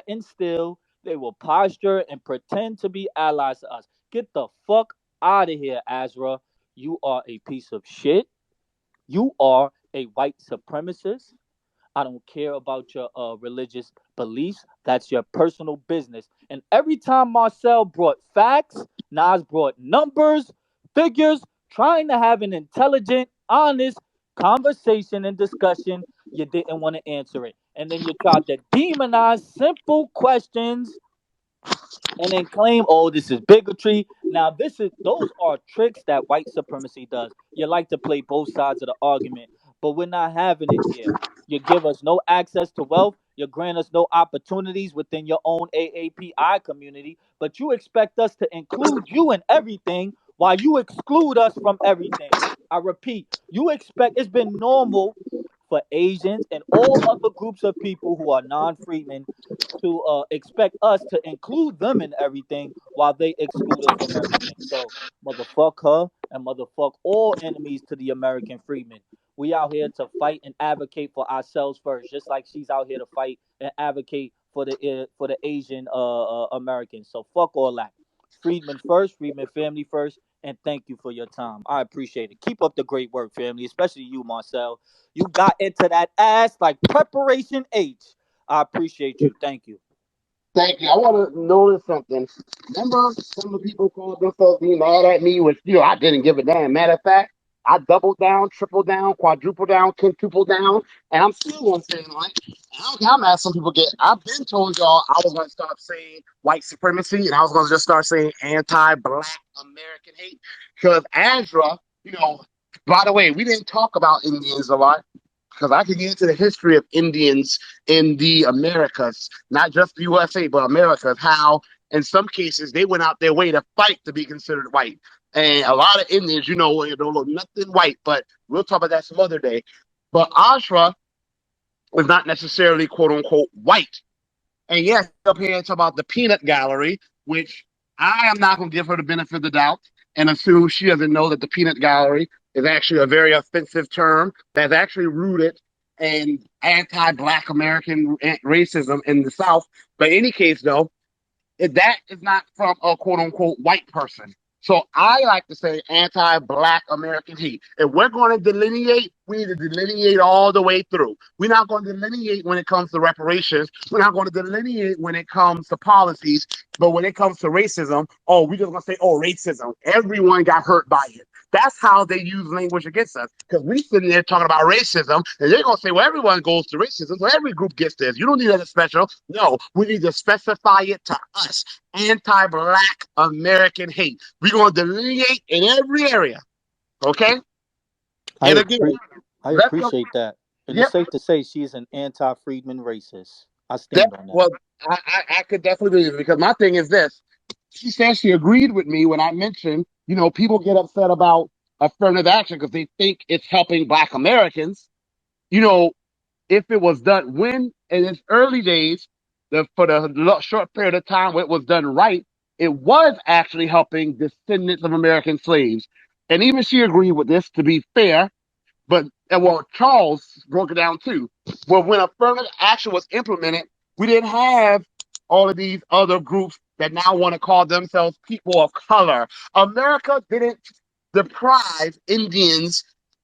and still, they will posture and pretend to be allies to us. Get the fuck out of here, Asra. You are a piece of shit. You are a white supremacist. I don't care about your religious beliefs. That's your personal business. And every time Marcel brought facts, Nas brought numbers, figures, trying to have an intelligent, honest conversation and discussion, you didn't want to answer it. And then you tried to demonize simple questions and then claim, oh, this is bigotry. Now, those are tricks that white supremacy does. You like to play both sides of the argument, but we're not having it here. You give us no access to wealth. You grant us no opportunities within your own AAPI community, but you expect us to include you in everything while you exclude us from everything. I repeat, you expect it's been normal for Asians and all other groups of people who are non-freedmen to expect us to include them in everything while they exclude us from everything. So motherfuck her and motherfuck all enemies to the American freedmen. We out here to fight and advocate for ourselves first, just like she's out here to fight and advocate for the Asian Americans. So fuck all that. Freedmen first, Freedmen family first, and thank you for your time. I appreciate it. Keep up the great work, family, especially you, Marcel. You got into that ass like preparation H. I appreciate you. Thank you. Thank you. I want to notice something. Remember, some of the people called themselves being mad at me, which I didn't give a damn. Matter of fact, I doubled down, triple down, quadruple down, quintuple down, and I'm still going to say like, I don't care how mad some people get. I've been told y'all I was going to stop saying white supremacy, and I was going to just start saying anti-black American hate. Because Asra, by the way, we didn't talk about Indians a lot because I could get into the history of Indians in the Americas, not just the USA, but Americas, how in some cases they went out their way to fight to be considered white. And a lot of Indians, don't look nothing white, but we'll talk about that some other day. But Ashra was not necessarily quote unquote white. And yes, up here talk about the peanut gallery, which I am not going to give her the benefit of the doubt and assume she doesn't know that the peanut gallery is actually a very offensive term that's actually rooted in anti-black American racism in the South. But in any case, though, that is not from a quote unquote white person. So I like to say anti-black American hate. If we're going to delineate, we need to delineate all the way through. We're not going to delineate when it comes to reparations. We're not going to delineate when it comes to policies. But when it comes to racism, oh, we're just going to say, oh, racism. Everyone got hurt by it. That's how they use language against us. Because we sitting there talking about racism, and they're going to say, well, everyone goes through racism, so every group gets this. You don't need that special. No, we need to specify it to us. Anti-black American hate. We're going to delineate in every area. Okay? I And again, I let's go. appreciate that. And it's Yep. safe to say she's an anti-freedman racist. I That, stand on that. well, I could definitely believe it because my thing is this. She said she agreed with me when I mentioned, people get upset about affirmative action because they think it's helping black Americans. You know, if it was done when in its early days, for the short period of time where it was done right, it was actually helping descendants of American slaves. And even she agreed with this to be fair. But well, Charles broke it down too. Well, when affirmative action was implemented, we didn't have all of these other groups that now want to call themselves people of color. America didn't deprive Indians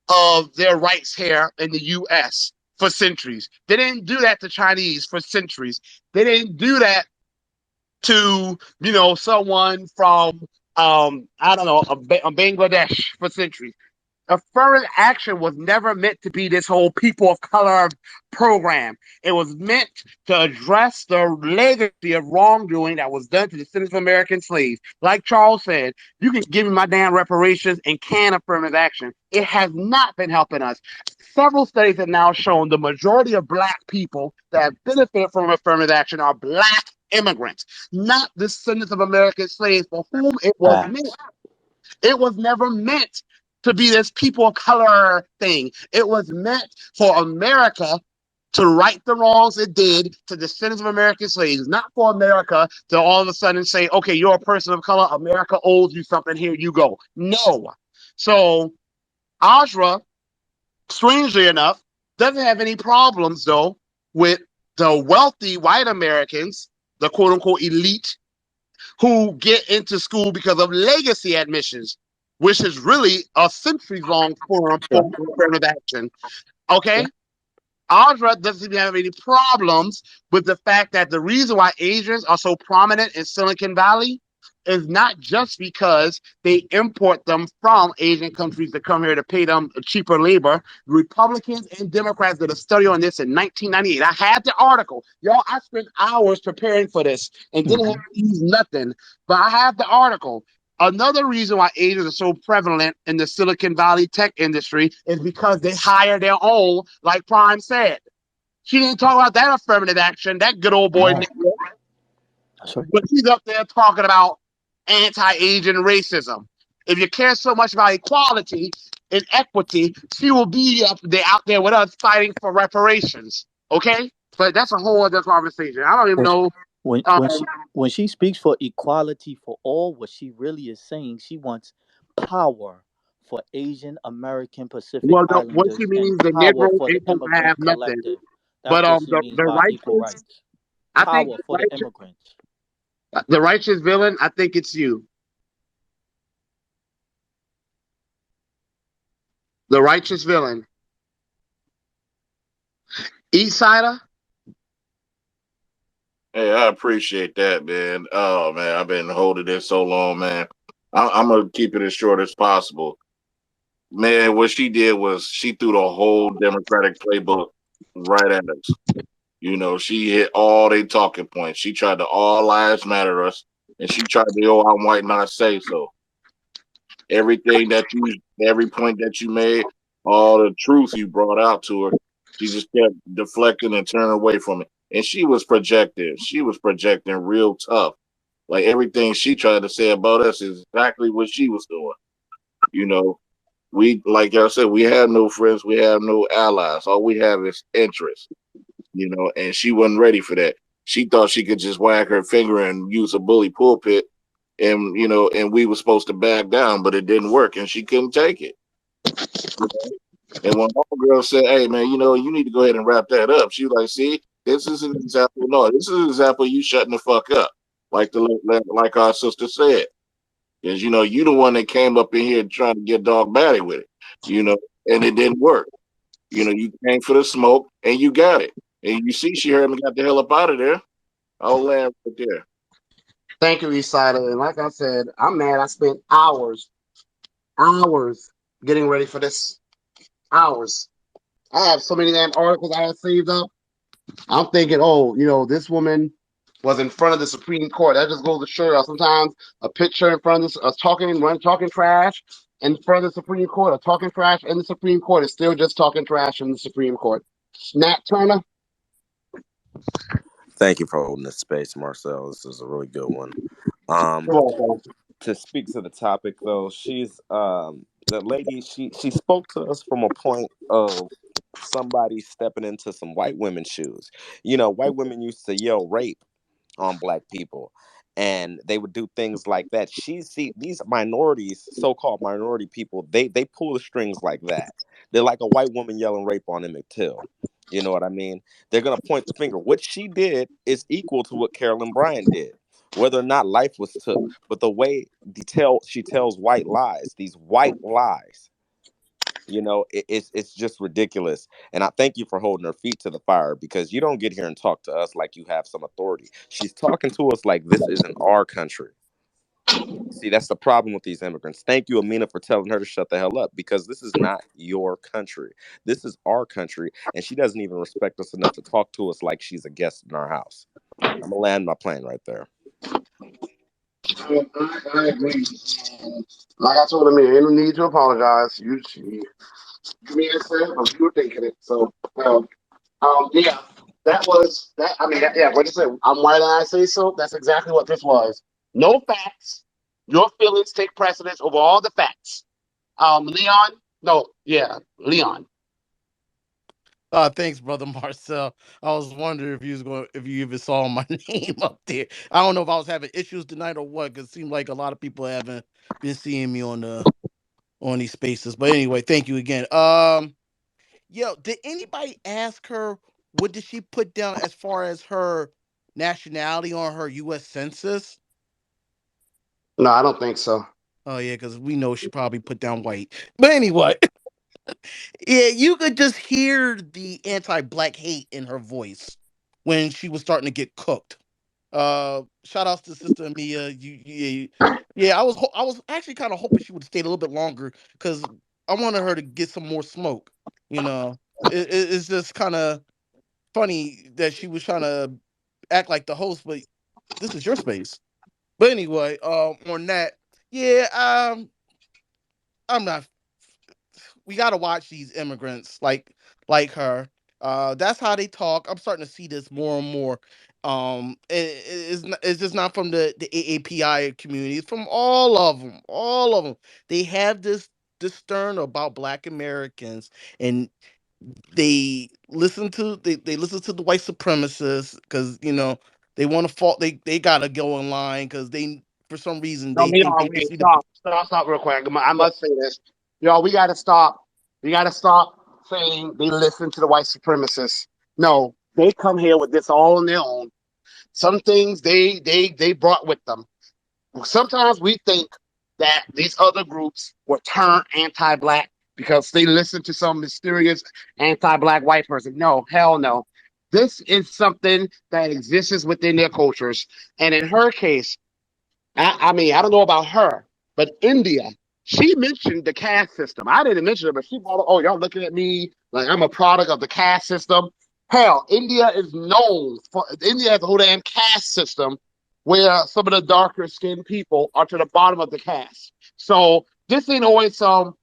of their rights here in the U.S. for centuries. They didn't do that to Chinese for centuries. They didn't do that to someone from I don't know, a Bangladesh for centuries. Affirmative action was never meant to be this whole people of color program. It was meant to address the legacy of wrongdoing that was done to descendants of American slaves. Like Charles said, you can give me my damn reparations and can affirmative action. It has not been helping us. Several studies have now shown the majority of black people that have benefited from affirmative action are black immigrants, not descendants of American slaves for whom it was meant. Facts. It was never meant to be this people of color thing. It was meant for America to right the wrongs it did to descendants of American slaves, not for America to all of a sudden say, okay, you're a person of color, America owes you something, here you go. No. So Asra, strangely enough, doesn't have any problems though with the wealthy white Americans, the quote unquote elite, who get into school because of legacy admissions, which is really a centuries-long form for Sure. affirmative action. Sure. Okay? Audra doesn't have any problems with the fact that the reason why Asians are so prominent in Silicon Valley is not just because they import them from Asian countries to come here to pay them cheaper labor. Republicans and Democrats did a study on this in 1998. I had the article. Y'all, I spent hours preparing for this and didn't have Mhm. to use nothing, but I have the article. Another reason why Asians are so prevalent in the Silicon Valley tech industry is because they hire their own, like Prime said. She didn't talk about that affirmative action, that good old boy, No, that's right. but she's up there talking about anti-Asian racism. If you care so much about equality and equity, she will be out there with us fighting for reparations. Okay? But that's a whole other conversation. I don't even When know. when Um, when she speaks for equality for all, what she really is saying, she wants power for Asian American Pacific well, what she Islanders and means, the power Negro for the ain't supposed to have immigrant nothing. collective. That's But what she the means by equal righteous, rights. I think Power for the immigrants. the righteous villain, I think it's you. The righteous villain. East Sider, Hey, I appreciate that, man. Oh man, I've been holding this so long, man. I'm gonna keep it as short as possible. Man, what she did was she threw the whole Democratic playbook right at us. She hit all they talking points. She tried to all lives matter us, and she tried to go out white not say so. Every point that you made, all the truth you brought out to her, she just kept deflecting and turning away from it. And she was projecting. She was projecting real tough. Like everything she tried to say about us is exactly what she was doing. You know, like I said, we have no friends, we have no allies. All we have is interest. And she wasn't ready for that. She thought she could just wag her finger and use a bully pulpit, and we were supposed to back down, but it didn't work, and she couldn't take it. And when my girl said, "Hey, man, you need to go ahead and wrap that up," she was like, "See, this is an example. No, this is an example of you shutting the fuck up." like our sister said. Because you the one that came up in here trying to get dogmatic with it, and it didn't work. You came for the smoke and you got it. And you see she heard me got the hell up out of there. I'll land right there. Thank you, Eastside. And like I said, I'm mad. I spent hours getting ready for this. Hours. I have so many damn articles I have saved up. I'm thinking, oh, this woman was in front of the Supreme Court. That just goes to show you sometimes a picture in front of this, talking trash in front of the Supreme Court, or talking trash in the Supreme Court is still just talking trash in the Supreme Court. Nat Turner. Thank you for holding this space, Marcel. This is a really good one. To speak to the topic, though, she's the lady. She spoke to us from a point of somebody stepping into some white women's shoes. White women used to yell rape on black people, and they would do things like that. These minorities, so-called minority people, they pull the strings like that. They're like a white woman yelling rape on Emmett Till. You know what I mean? They're gonna point the finger. What she did is equal to what Carolyn Bryant did, whether or not life was took. But the way she tells white lies, these white lies, it's just ridiculous. And I thank you for holding her feet to the fire, because you don't get here and talk to us like you have some authority. She's talking to us like this isn't our country. See, that's the problem with these immigrants. Thank you, Amina, for telling her to shut the hell up, because this is not your country. This is our country, and she doesn't even respect us enough to talk to us like she's a guest in our house. I'm gonna land my plane right there. I agree. Like I told him, ain't no need to apologize. You me and said, but you were thinking it. So, yeah, that was that. I mean, yeah, what you say? I'm white and I say so. That's exactly what this was. No facts. Your feelings take precedence over all the facts. Leon. No, yeah, Leon. Thanks, brother Marcel. I was wondering if you even saw my name up there. I don't know if I was having issues tonight or what, because it seemed like a lot of people haven't been seeing me on these spaces. But anyway, thank you again. Yo, did anybody ask her what did she put down as far as her nationality on her U.S. census? No, I don't think so. Oh yeah, because we know she probably put down white. But anyway, yeah, you could just hear the anti-black hate in her voice when she was starting to get cooked. Shout outs to Sister Mia. Yeah. I was actually kind of hoping she would stay a little bit longer, because I wanted her to get some more smoke. It's just kind of funny that she was trying to act like the host, but this is your space. But anyway, on that, yeah, I'm not. We gotta watch these immigrants like her. That's how they talk. I'm starting to see this more and more. It's just not from the AAPI community. It's from all of them. All of them. They have this stern about Black Americans, and they listen to the white supremacists, because they want to fault. They gotta go in line, because they, for some reason, No, they think Leon, they can wait, see the. stop, real quick. I must say this, y'all. We gotta stop. We gotta stop saying they listen to the white supremacists. No, they come here with this all on their own. Some things they brought with them. Sometimes we think that these other groups were turned anti-black because they listened to some mysterious anti-black white person. No, hell no. This is something that exists within their cultures. And in her case, I mean, I don't know about her, but India, she mentioned the caste system. I didn't mention it, but she brought up, oh, y'all looking at me like I'm a product of the caste system. Hell, India is known for, India has a whole damn caste system where some of the darker skinned people are to the bottom of the caste. So this ain't always some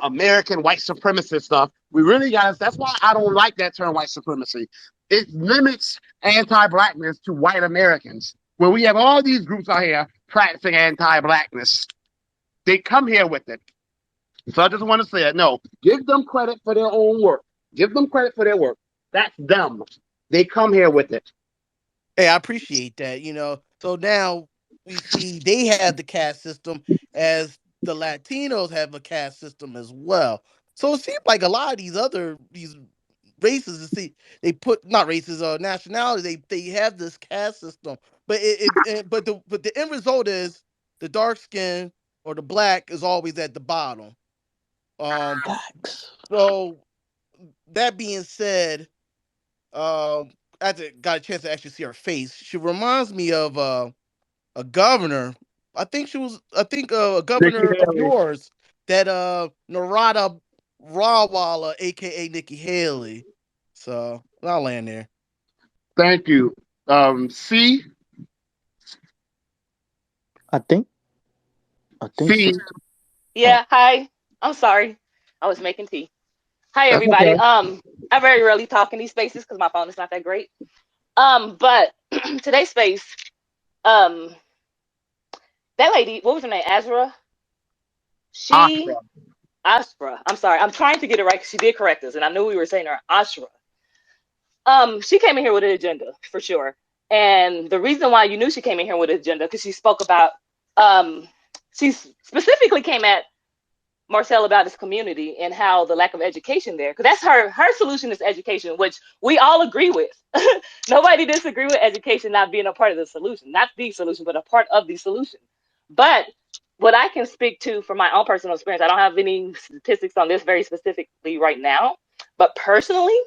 American white supremacist stuff. We really got, that's why I don't like that term white supremacy. It limits anti-blackness to white Americans, where we have all these groups out here practicing anti-blackness. They come here with it. So I just want to say it. No, give them credit for their own work. Give them credit for their work. That's them. They come here with it. Hey, I appreciate that. So now we see they have the caste system, as the Latinos have a caste system as well. So it seems like a lot of these races, see, they put, not races or nationalities, they have this caste system but but the end result is the dark skin or the black is always at the bottom. Facts. So that being said, I got a chance to actually see her face. She reminds me of a governor. I think a Nikki governor of Haley. yours, that Narada Rawala, aka Nikki Haley. So I'll land there. Thank you. C, I think C. sister. Oh, Yeah, hi. I'm sorry. I was making tea. Hi That's everybody. okay. I very rarely talk in these spaces because my phone is not that great. But today's space, um, that lady, what was her name? Azra? She Asra. Asra. I'm sorry. I'm trying to get it right because she did correct us, and I knew we were saying her Asra. She came in here with an agenda for sure. And the reason why you knew she came in here with an agenda because she spoke about she specifically came at Marcel about his community and how the lack of education there, because that's her solution is education, which we all agree with. Nobody disagree with education not being a part of the solution, not the solution, but a part of the solution. But what I can speak to from my own personal experience, I don't have any statistics on this very specifically right now, but personally,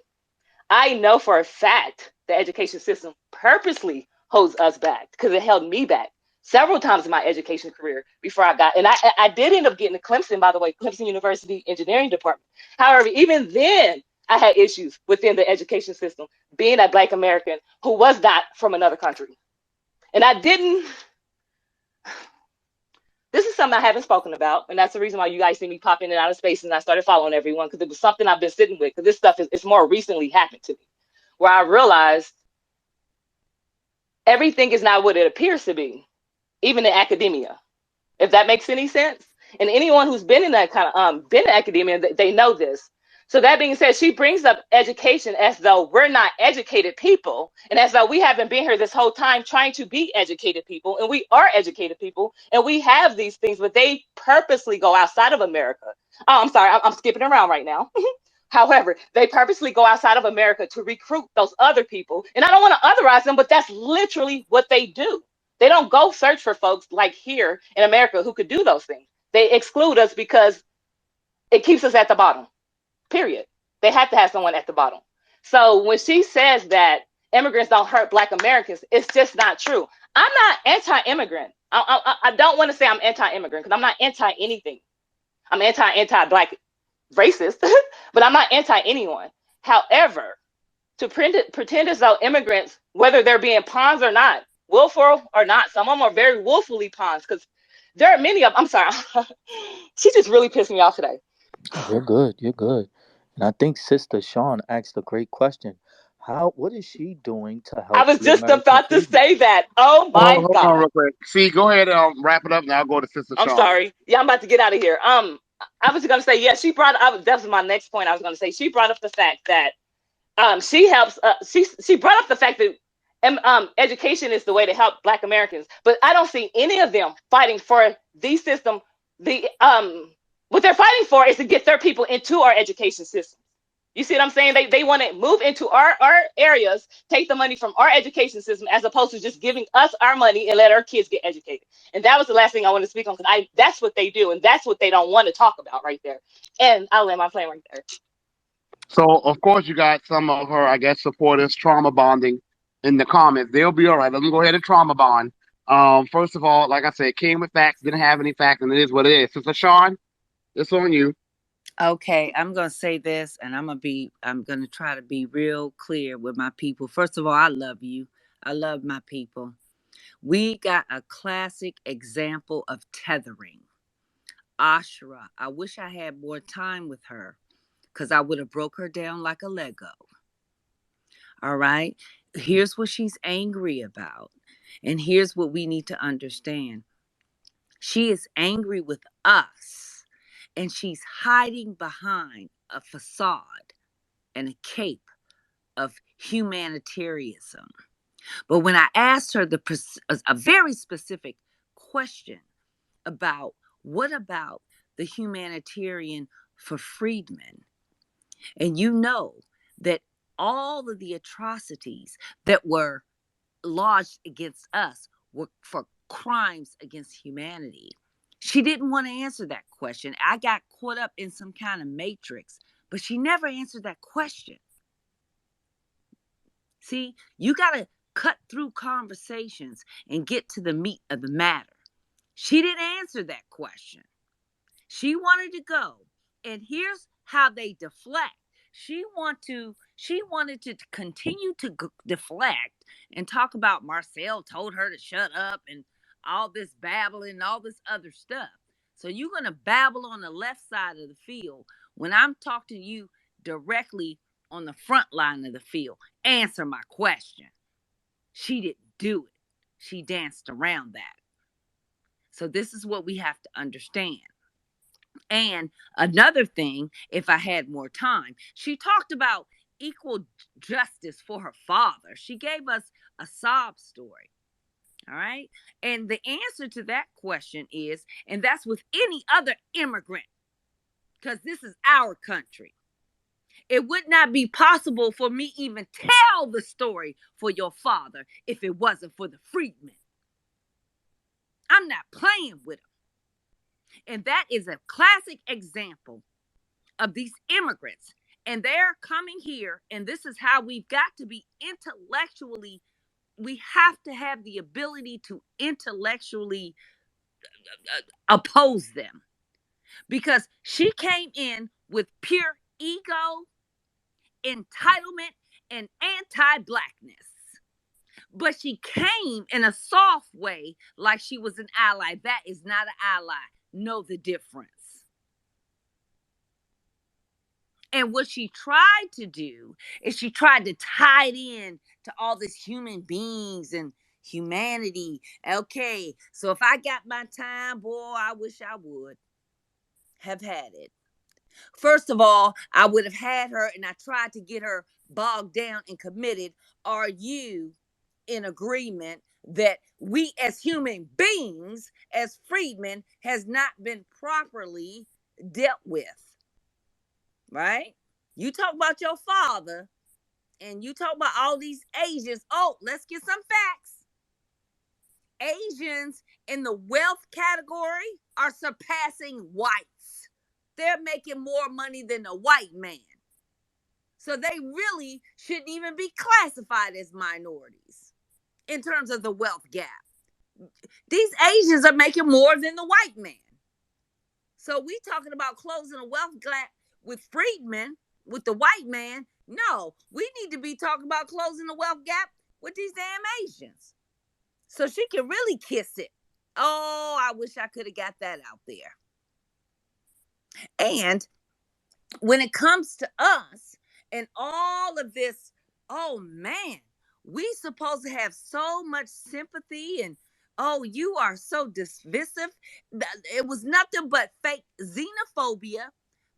I know for a fact the education system purposely holds us back because it held me back several times in my education career before I got, and I did end up getting to Clemson, by the way, Clemson University engineering department. However, even then I had issues within the education system being a Black American who was not from another country. And I didn't, this is something I haven't spoken about. And that's the reason why you guys see me pop in and out of space and I started following everyone because it was something I've been sitting with because this stuff is more recently happened to me where I realized everything is not what it appears to be, even in academia, if that makes any sense. And anyone who's been in that kind of been in academia, they know this. So that being said, she brings up education as though we're not educated people, and as though we haven't been here this whole time trying to be educated people, and we are educated people, and we have these things, but they purposely go outside of America. Oh, I'm sorry, I'm skipping around right now. However, they purposely go outside of America to recruit those other people. And I don't want to otherize them, but that's literally what they do. They don't go search for folks like here in America who could do those things. They exclude us because it keeps us at the bottom, period. They have to have someone at the bottom. So when she says that immigrants don't hurt Black Americans, it's just not true. I'm not anti-immigrant. I don't want to say I'm anti-immigrant because I'm not anti anything. I'm anti-Black racist, but I'm not anti anyone. However, to pretend as though immigrants, whether they're being pawns or not, willful or not, some of them are very willfully pawns because there are many of them. I'm sorry. She just really pissed me off today. you're good. You're good. And I think Sister Sean asked a great question. What is she doing to I help was the just American about to freedmen? say that. Oh my Hold on God. real quick. C, go ahead and wrap it up, and I'll go to Sister I'm Sean. sorry. Yeah, I'm about to get out of here. I was gonna say, yeah, she brought up, that was my next point. I was gonna say she brought up the fact that she helps. She brought up the fact that education is the way to help Black Americans, but I don't see any of them fighting for the system. The what they're fighting for is to get their people into our education system. You see what I'm saying? They want to move into our areas, take the money from our education system, as opposed to just giving us our money and let our kids get educated. And that was the last thing I want to speak on because that's what they do, and that's what they don't want to talk about right there. And I'll land my plane right there. So, of course, you got some of her, I guess, supporters trauma bonding in the comments. They'll be all right. Let them go ahead and trauma bond. First of all, like I said, came with facts, didn't have any facts, and it is what it is. Sister Sean, it's on you. Okay, I'm going to say this and I'm going to try to be real clear with my people. First of all, I love you. I love my people. We got a classic example of tethering. Ashra. I wish I had more time with her because I would have broke her down like a Lego. All right. Here's what she's angry about. And here's what we need to understand. She is angry with us and she's hiding behind a facade and a cape of humanitarianism. But when I asked her a very specific question about what about the humanitarian for freedmen, and you know that all of the atrocities that were lodged against us were for crimes against humanity. She didn't want to answer that question. I got caught up in some kind of matrix, but she never answered that question. See, you got to cut through conversations and get to the meat of the matter. She didn't answer that question. She wanted to go, and here's how they deflect. She wanted to continue to deflect and talk about Marcel told her to shut up and all this babbling and all this other stuff. So you're going to babble on the left side of the field when I'm talking to you directly on the front line of the field. Answer my question. She didn't do it. She danced around that. So this is what we have to understand. And another thing, if I had more time, she talked about equal justice for her father. She gave us a sob story. All right. And the answer to that question is, and that's with any other immigrant, because this is our country. It would not be possible for me even tell the story for your father if it wasn't for the freedmen. I'm not playing with them. And that is a classic example of these immigrants. And they're coming here, and this is how we've got to be intellectually, we have to have the ability to intellectually oppose them. Because she came in with pure ego, entitlement, and anti-blackness. But she came in a soft way like she was an ally. That is not an ally. Know the difference. And what she tried to do is she tried to tie it in to all this human beings and humanity. Okay, so if I got my time, boy, I wish I would have had it. First of all, I would have had her, and I tried to get her bogged down and committed. Are you in agreement that we as human beings, as freedmen, has not been properly dealt with? Right? You talk about your father, and you talk about all these Asians. Oh, let's get some facts. Asians in the wealth category are surpassing whites. They're making more money than a white man. So they really shouldn't even be classified as minorities in terms of the wealth gap. These Asians are making more than the white man. So we talking about closing a wealth gap with freedmen, with the white man. No, we need to be talking about closing the wealth gap with these damn Asians. So she can really kiss it. Oh, I wish I could have got that out there. And when it comes to us and all of this, oh man, we supposed to have so much sympathy and oh, you are so dismissive. It was nothing but fake xenophobia,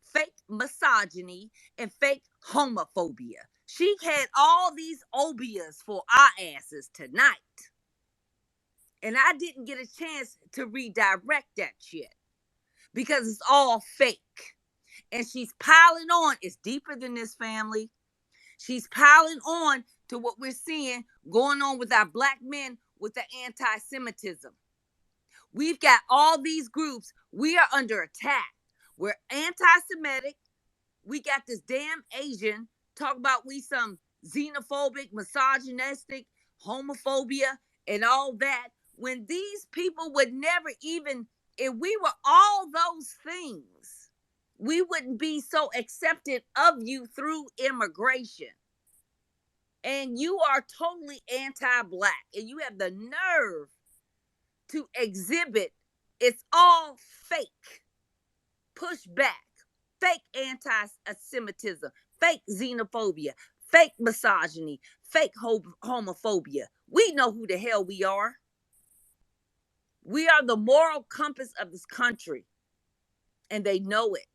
fake misogyny, and fake homophobia. She had all these obias for our asses tonight. And I didn't get a chance to redirect that shit because it's all fake. And she's piling on. It's deeper than this, family. She's piling on to what we're seeing going on with our black men with the anti-Semitism. We've got all these groups. We are under attack. We're anti-Semitic. We got this damn Asian talk about we some xenophobic, misogynistic, homophobia, and all that. When these people would never even, if we were all those things, we wouldn't be so accepted of you through immigration. And you are totally anti-black, and you have the nerve to exhibit it's all fake, push back, fake anti-Semitism, fake xenophobia, fake misogyny, fake homophobia. We know who the hell we are. We are the moral compass of this country, and they know it.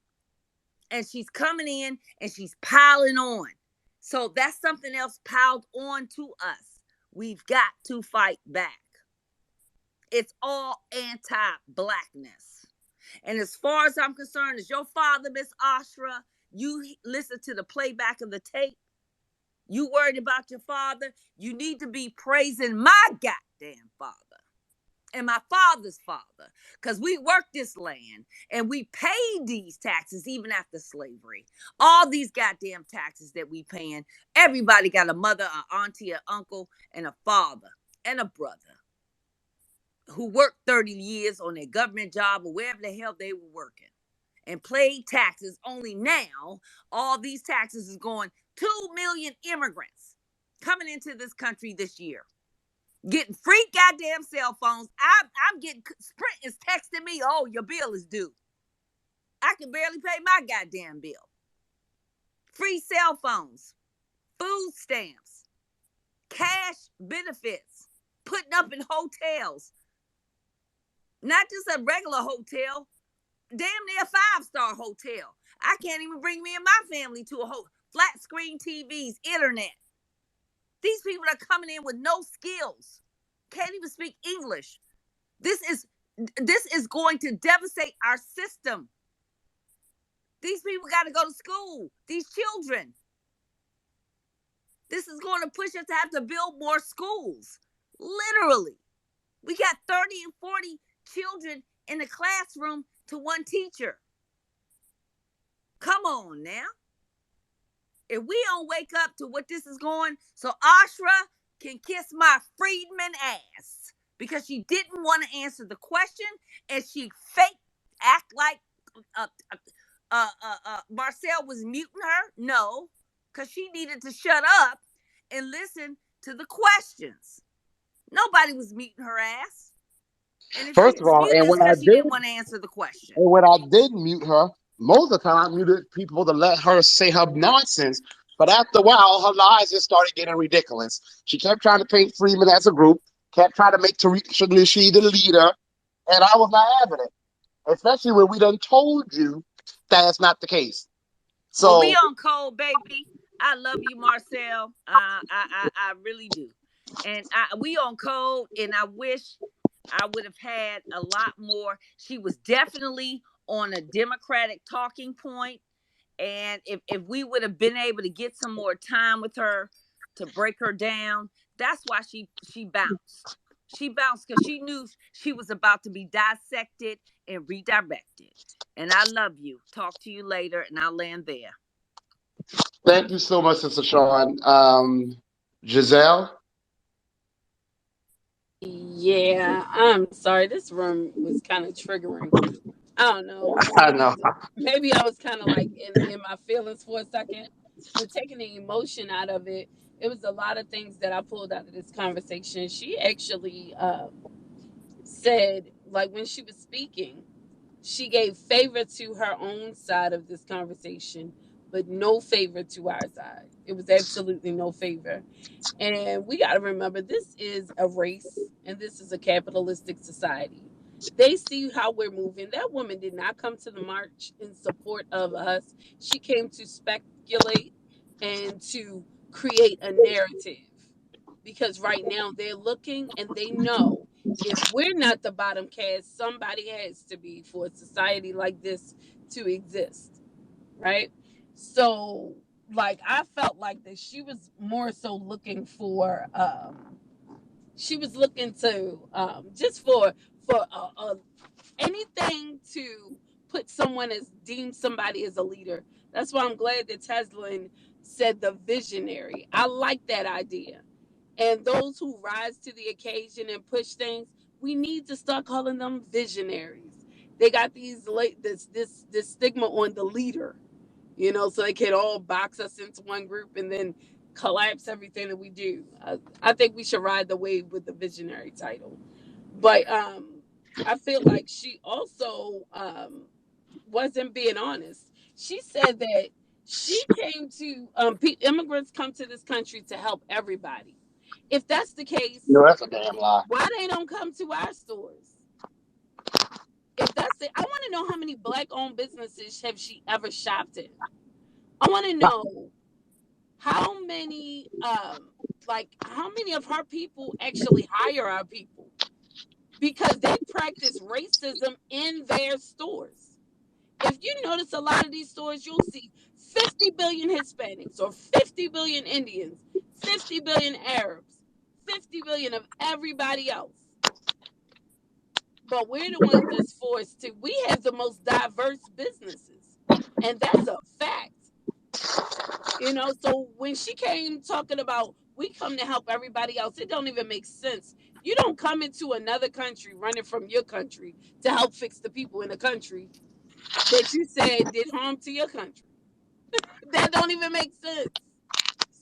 And she's coming in and she's piling on. So that's something else piled on to us. We've got to fight back. It's all anti-blackness. And as far as I'm concerned, as your father, Miss Asra, you listen to the playback of the tape, You worried about your father? You need to be praising my goddamn father and my father's father, because we worked this land and we paid these taxes even after slavery. All these goddamn taxes that we paying. Everybody got a mother, an auntie, an uncle, and a father and a brother who worked 30 years on their government job or wherever the hell they were working and paid taxes. Only now all these taxes is going. 2 million immigrants coming into this country this year, getting free goddamn cell phones. I'm getting, Sprint is texting me, oh, your bill is due. I can barely pay my goddamn bill. Free cell phones, food stamps, cash benefits, putting up in hotels. Not just a regular hotel, damn near 5-star hotel. I can't even bring me and my family to a flat screen TVs, internet. These people are coming in with no skills, can't even speak English. This is going to devastate our system. These people got to go to school. These children. This is going to push us to have to build more schools. Literally. We got 30 and 40 children in the classroom to one teacher. Come on now. If we don't wake up to what this is going, so Asra can kiss my freedman ass because she didn't want to answer the question and she act like Marcel was muting her. No, because she needed to shut up and listen to the questions. Nobody was muting her ass. And if First she of was all, muted, and it's when I because she did, didn't want to answer the question. and when I did mute her, most of the time I muted people to let her say her nonsense. But after a while, her lies just started getting ridiculous. She kept trying to paint Freeman as a group, kept trying to make Tariq Nasheed the leader, and I was not having it. Especially when we done told you that's not the case. Well, So we on code, baby. I love you, Marcel. I really do. And we on code, and I wish I would have had a lot more. She was definitely on a Democratic talking point. And if we would have been able to get some more time with her to break her down, that's why she bounced. She bounced because she knew she was about to be dissected and redirected. And I love you. Talk to you later, and I'll land there. thank you so much, Sister Sean. Giselle? Yeah, I'm sorry. This room was kind of triggering. I don't know. I know. Maybe I was kind of like in my feelings for a second, but taking the emotion out of it, it was a lot of things that I pulled out of this conversation. She actually said, like when she was speaking, she gave favor to her own side of this conversation, but no favor to our side. It was absolutely no favor. And we got to remember this is a race and this is a capitalistic society. They see how we're moving. That woman did not come to the march in support of us. She came to speculate and to create a narrative because right now they're looking and they know if we're not the bottom caste, somebody has to be for a society like this to exist, right? So, like, I felt like that she was more so looking for, she was looking to just for anything to put someone as deem somebody as a leader. That's why I'm glad that Teslin said the visionary. I like that idea. And those who rise to the occasion and push things, we need to start calling them visionaries. They got this stigma on the leader, so they can all box us into one group and then collapse everything that we do. I think we should ride the wave with the visionary title. But I feel like she also wasn't being honest. She said that she came to immigrants come to this country to help everybody. If that's the case, No, that's a damn lie. why they don't come to our stores? If that's it, I want to know how many black-owned businesses have she ever shopped in. I want to know how many how many of her people actually hire our people because they practice racism in their stores. If you notice a lot of these stores, you'll see 50 billion Hispanics or 50 billion Indians, 50 billion Arabs, 50 billion of everybody else. But we're the ones that's forced to. We have the most diverse businesses, and that's a fact. So when she came talking about we come to help everybody else, it don't even make sense. You don't come into another country running from your country to help fix the people in the country that you said did harm to your country. That don't even make sense.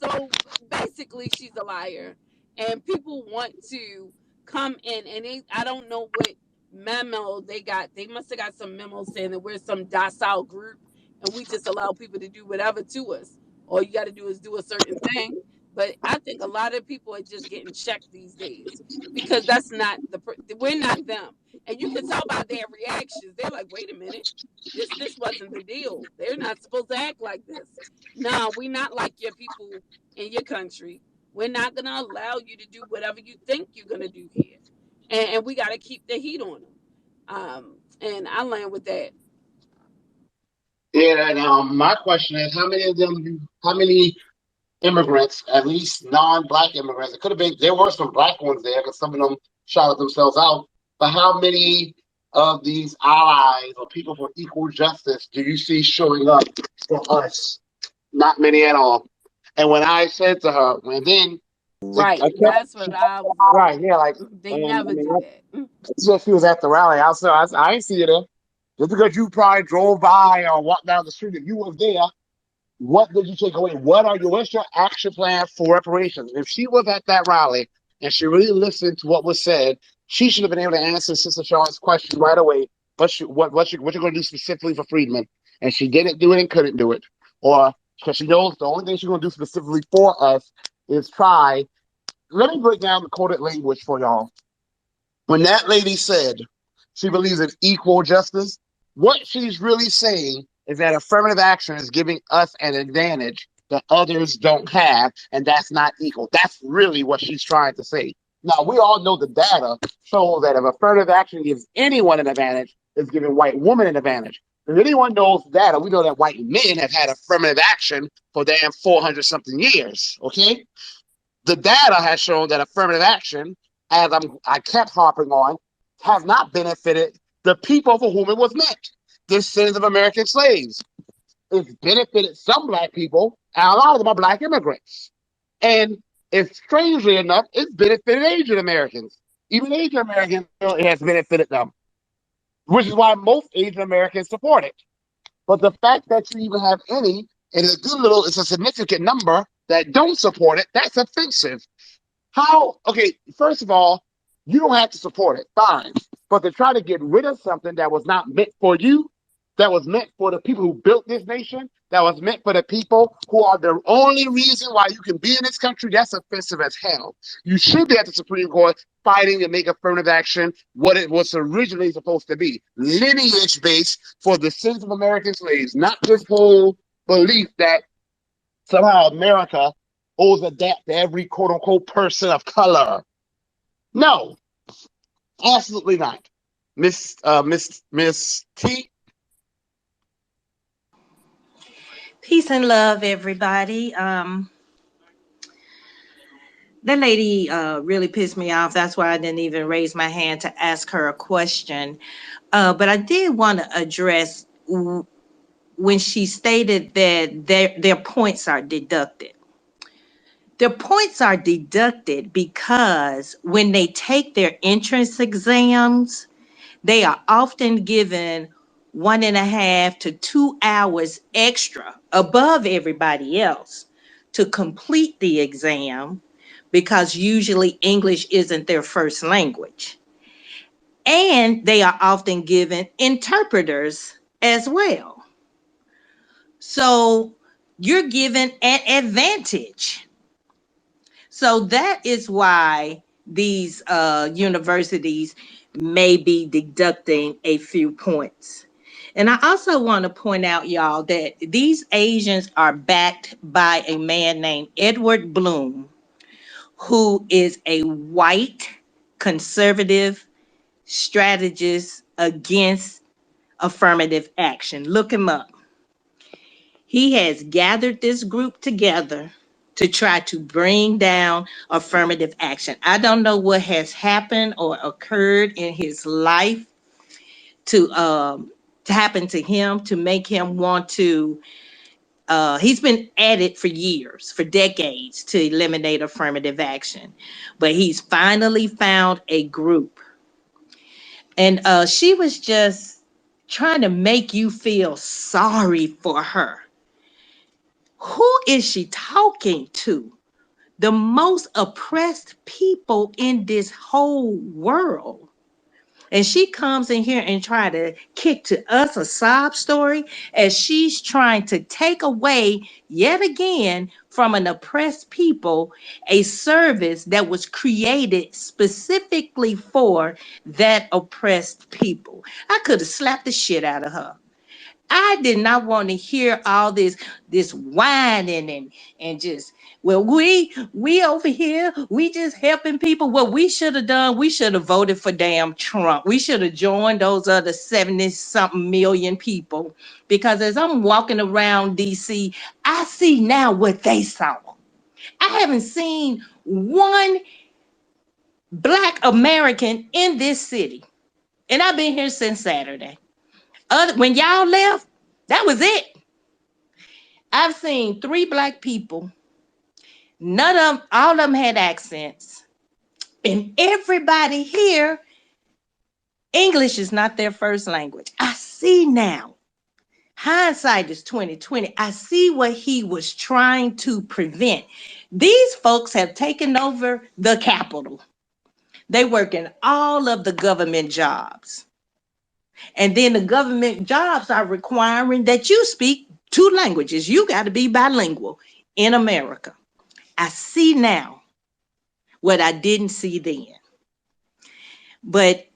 So basically, she's a liar, and people want to come in, and I don't know what memo they got. They must have got some memo saying that we're some docile group, and we just allow people to do whatever to us. All you got to do is do a certain thing. But I think a lot of people are just getting checked these days because that's not we're not them, and you can tell by their reactions. They're like, "Wait a minute, this wasn't the deal. They're not supposed to act like this." No, we're not like your people in your country. We're not going to allow you to do whatever you think you're going to do here. And we got to keep the heat on them. And I land with that. Yeah, and my question is, how many immigrants, at least non-black immigrants, it could have been, there were some black ones there because some of them shouted themselves out, but how many of these allies or people for equal justice do you see showing up for us? Not many at all. And when I said to her, and then Right. That's what I was right, yeah, like, they never do that. that's what she was at the rally. I ain't see her there. Just because you probably drove by or walked down the street, if you was there, what did you take away? What's your action plan for reparations? If she was at that rally and she really listened to what was said, she should have been able to answer Sister Shaw's question right away. What you're going to do specifically for Freedmen? And she didn't do it and couldn't do it, or because she knows the only thing she's going to do specifically for us is try. Let me break down the coded language for y'all. When that lady said she believes in equal justice, what she's really saying is that affirmative action is giving us an advantage that others don't have, and that's not equal. That's really what she's trying to say. Now, we all know the data shows that if affirmative action gives anyone an advantage, it's giving white women an advantage. If anyone knows data, we know that white men have had affirmative action for damn 400 something years, okay? The data has shown that affirmative action, as I kept harping on, has not benefited the people for whom it was meant, the descendants of American slaves. It's benefited some black people, and a lot of them are black immigrants. And it's strangely enough, it's benefited Asian Americans. Even Asian Americans, it has benefited them, which is why most Asian Americans support it. But the fact that you even have any, and it's a significant number that don't support it, that's offensive. Okay, first of all, you don't have to support it, fine. But to try to get rid of something that was not meant for you, that was meant for the people who built this nation, that was meant for the people who are the only reason why you can be in this country, that's offensive as hell. You should be at the Supreme Court fighting to make affirmative action what it was originally supposed to be. Lineage-based for the sins of American slaves, not this whole belief that somehow America owes a debt to every quote-unquote person of color. No, absolutely not. Miss T? Peace and love, everybody. That lady really pissed me off. That's why I didn't even raise my hand to ask her a question. But I did want to address when she stated that their points are deducted. Their points are deducted because when they take their entrance exams, they are often given 1.5 to 2 hours extra above everybody else to complete the exam because usually English isn't their first language. And they are often given interpreters as well. So you're given an advantage. So that is why these universities may be deducting a few points. And I also want to point out, y'all, that these Asians are backed by a man named Edward Bloom, who is a white conservative strategist against affirmative action. Look him up. He has gathered this group together to try to bring down affirmative action. I don't know what has happened or occurred in his life to happen to him to make him want to. He's been at it for years, for decades, to eliminate affirmative action, but he's finally found a group, and she was just trying to make you feel sorry for her. Who is she talking to? The most oppressed people in this whole world. And she comes in here and try to kick to us a sob story as she's trying to take away yet again from an oppressed people a service that was created specifically for that oppressed people. I could have slapped the shit out of her. I did not want to hear all this whining and just, well, we over here, we just helping people. What we should have done, we should have voted for damn Trump. We should have joined those other 70 something million people, because as I'm walking around DC, I see now what they saw. I haven't seen one Black American in this city, and I've been here since Saturday. When y'all left, that was it. I've seen 3 Black people. None of them, all of them had accents. And everybody here, English is not their first language. I see now. Hindsight is 2020. I see what he was trying to prevent. These folks have taken over the Capitol. They work in all of the government jobs. And then the government jobs are requiring that you speak 2 languages. You got to be bilingual in America. I see now what I didn't see then. But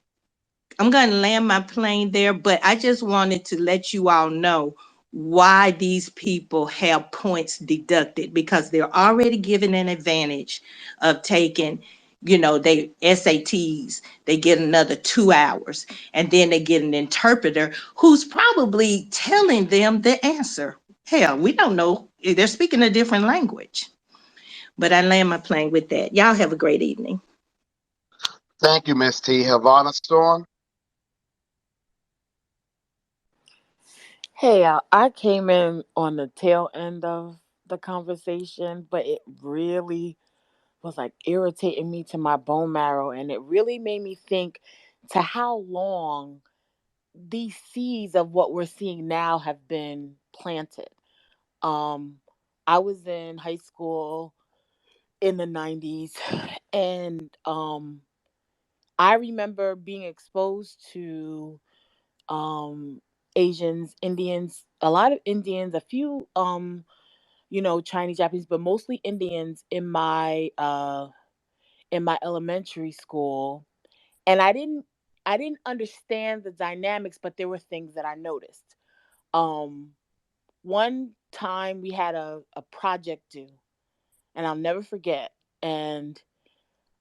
I'm going to land my plane there. But I just wanted to let you all know why these people have points deducted, because they're already given an advantage of taking, they SATs, they get another 2 hours, and then they get an interpreter who's probably telling them the answer. Hell, we don't know. They're speaking a different language. But I land my plane with that. Y'all have a great evening. Thank you, Miss T. Havana Storm. Hey, I came in on the tail end of the conversation, but it really was like irritating me to my bone marrow, and it really made me think to how long these seeds of what we're seeing now have been planted. Um, I was in high school in the 90s, and I remember being exposed to Asians, Indians, a lot of Indians, a few Chinese, Japanese, but mostly Indians in my elementary school. And I didn't understand the dynamics, but there were things that I noticed. Um One time we had a project due, and I'll never forget. And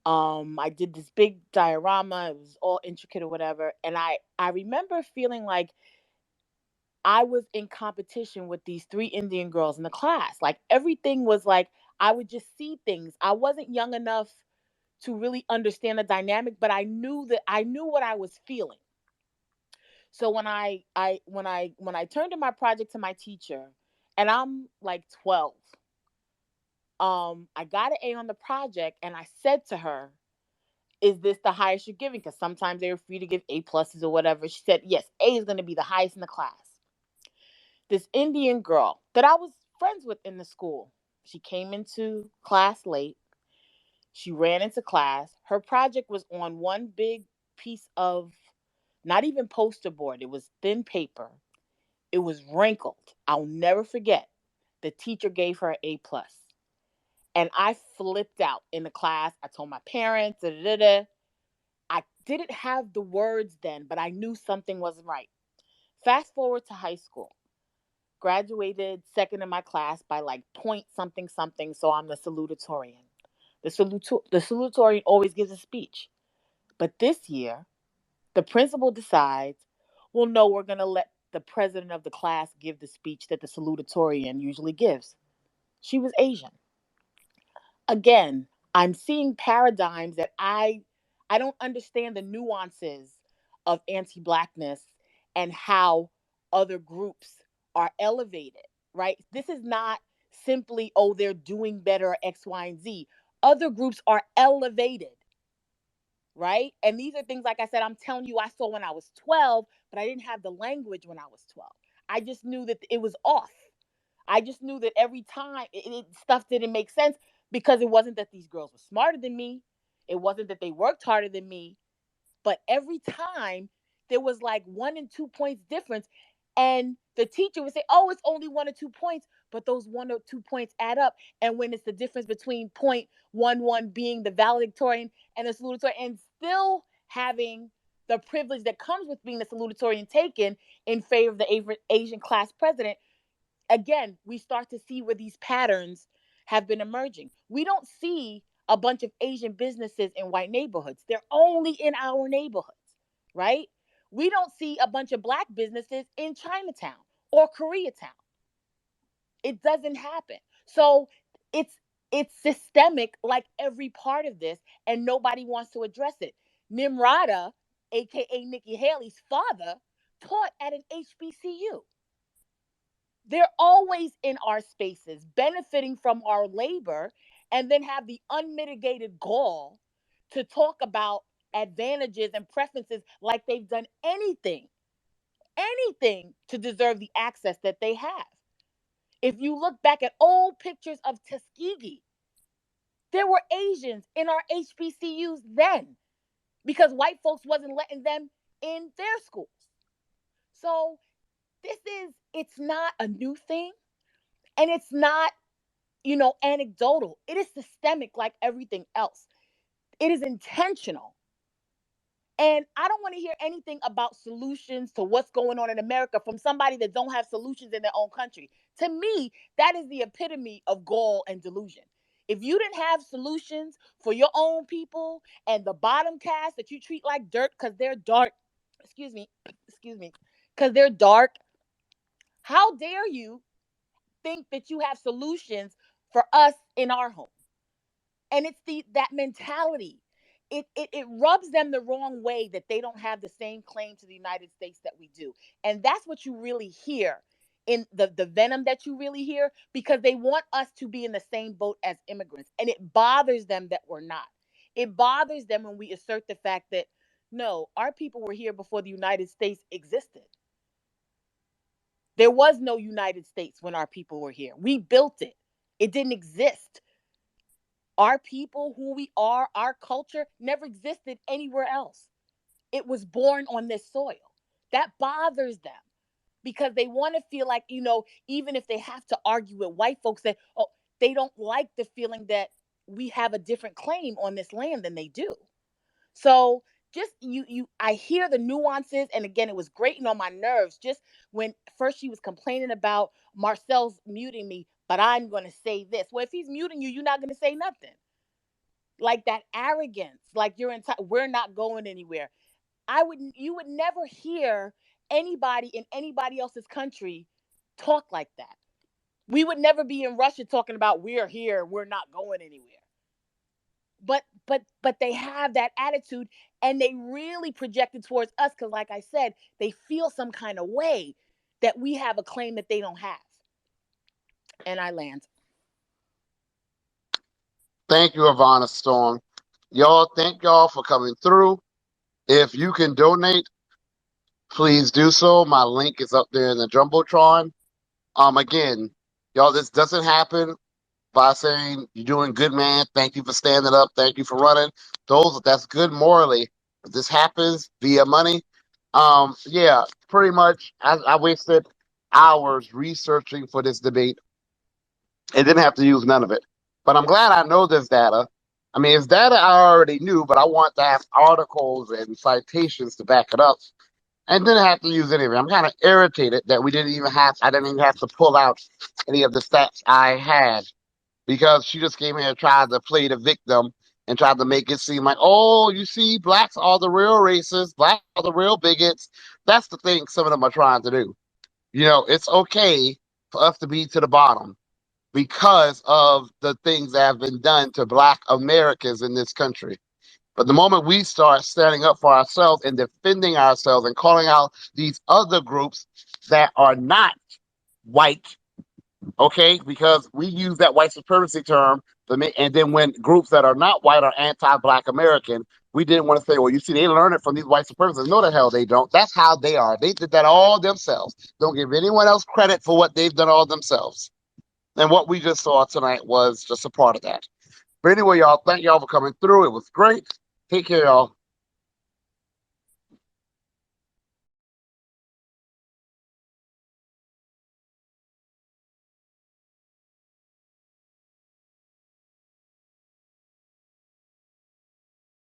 I did this big diorama. It was all intricate or whatever. And I remember feeling like I was in competition with these 3 Indian girls in the class. Like everything was like I would just see things. I wasn't young enough to really understand the dynamic, but I knew what I was feeling. So when I turned in my project to my teacher, and I'm like 12, I got an A on the project, and I said to her, "Is this the highest you're giving?" Because sometimes they were free to give A pluses or whatever. She said, "Yes, A is going to be the highest in the class." This Indian girl that I was friends with in the school, she came into class late. She ran into class. Her project was on one big piece of, not even poster board. It was thin paper. It was wrinkled. I'll never forget. The teacher gave her an A plus. And I flipped out in the class. I told my parents. Da, da, da, da. I didn't have the words then, but I knew something wasn't right. Fast forward to high school. Graduated second in my class by like point something something. So I'm the salutatorian. The salutatorian always gives a speech. But this year, the principal decides, well, no, we're going to let the president of the class give the speech that the salutatorian usually gives. She was Asian. Again, I'm seeing paradigms that I don't understand the nuances of anti-blackness and how other groups are elevated, right? This is not simply, oh, they're doing better X, Y, and Z. Other groups are elevated, right? And these are things, like I said, I'm telling you, I saw when I was 12, but I didn't have the language when I was 12. I just knew that it was off. I just knew that every time stuff didn't make sense because it wasn't that these girls were smarter than me. It wasn't that they worked harder than me. But every time there was like 1 and 2 points difference. And the teacher would say, oh, it's only 1 or 2 points. But those 1 or 2 points add up. And when it's the difference between 0.11 being the valedictorian and the salutatorian, and still having the privilege that comes with being the salutatorian taken in favor of the Asian class president, again, we start to see where these patterns have been emerging. We don't see a bunch of Asian businesses in white neighborhoods. They're only in our neighborhoods, right? We don't see a bunch of black businesses in Chinatown or Koreatown. It doesn't happen. So it's systemic, like every part of this, and nobody wants to address it. Nimrata, aka Nikki Haley's father, taught at an HBCU. They're always in our spaces, benefiting from our labor, and then have the unmitigated gall to talk about advantages and preferences like they've done anything to deserve the access that they have. If you look back at old pictures of Tuskegee, there were Asians in our HBCUs then because white folks wasn't letting them in their schools. So it's not a new thing, and it's not, anecdotal. It is systemic like everything else. It is intentional. And I don't want to hear anything about solutions to what's going on in America from somebody that don't have solutions in their own country. To me, that is the epitome of gall and delusion. If you didn't have solutions for your own people and the bottom caste that you treat like dirt because they're dark, excuse me, because they're dark, how dare you think that you have solutions for us in our home? And it's that mentality. It rubs them the wrong way that they don't have the same claim to the United States that we do. And that's what you really hear in the venom that you really hear, because they want us to be in the same boat as immigrants. And it bothers them that we're not. It bothers them when we assert the fact that, no, our people were here before the United States existed. There was no United States when our people were here. We built it. It didn't exist. Our people, who we are, our culture never existed anywhere else. It was born on this soil. That bothers them because they want to feel like, even if they have to argue with white folks, that, they don't like the feeling that we have a different claim on this land than they do. So just I hear the nuances, and again, it was grating on my nerves just when first she was complaining about Marcel's muting me, but I'm going to say this. Well, if he's muting you, you're not going to say nothing. Like that arrogance, like we're not going anywhere. You would never hear anybody in anybody else's country talk like that. We would never be in Russia talking about we're here, we're not going anywhere. But they have that attitude, and they really project it towards us because, like I said, they feel some kind of way that we have a claim that they don't have. And I land. Thank you, Ivana Storm. Y'all, thank y'all for coming through. If you can donate, please do so. My link is up there in the Jumbotron. Again, y'all, this doesn't happen by saying you're doing good, man. Thank you for standing up. Thank you for running. That's good morally. But this happens via money. Yeah, pretty much. I wasted hours researching for this debate and didn't have to use none of it. But I'm glad I know this data. I mean, it's data I already knew, but I want to have articles and citations to back it up, and didn't have to use any of it. I'm kind of irritated that I didn't even have to pull out any of the stats I had, because she just came here and tried to play the victim and tried to make it seem like, oh, you see, blacks are the real racists, blacks are the real bigots. That's the thing some of them are trying to do. You know, it's okay for us to be to the bottom because of the things that have been done to black Americans in this country. But the moment we start standing up for ourselves and defending ourselves and calling out these other groups that are not white, okay, because we use that white supremacy term, and then when groups that are not white are anti-black American, we didn't want to say, well, you see, they learn it from these white supremacists. No, the hell they don't. That's how they are. They did that all themselves. Don't give anyone else credit for what they've done all themselves. And what we just saw tonight was just a part of that. But anyway, y'all, thank y'all for coming through. It was great. Take care, y'all.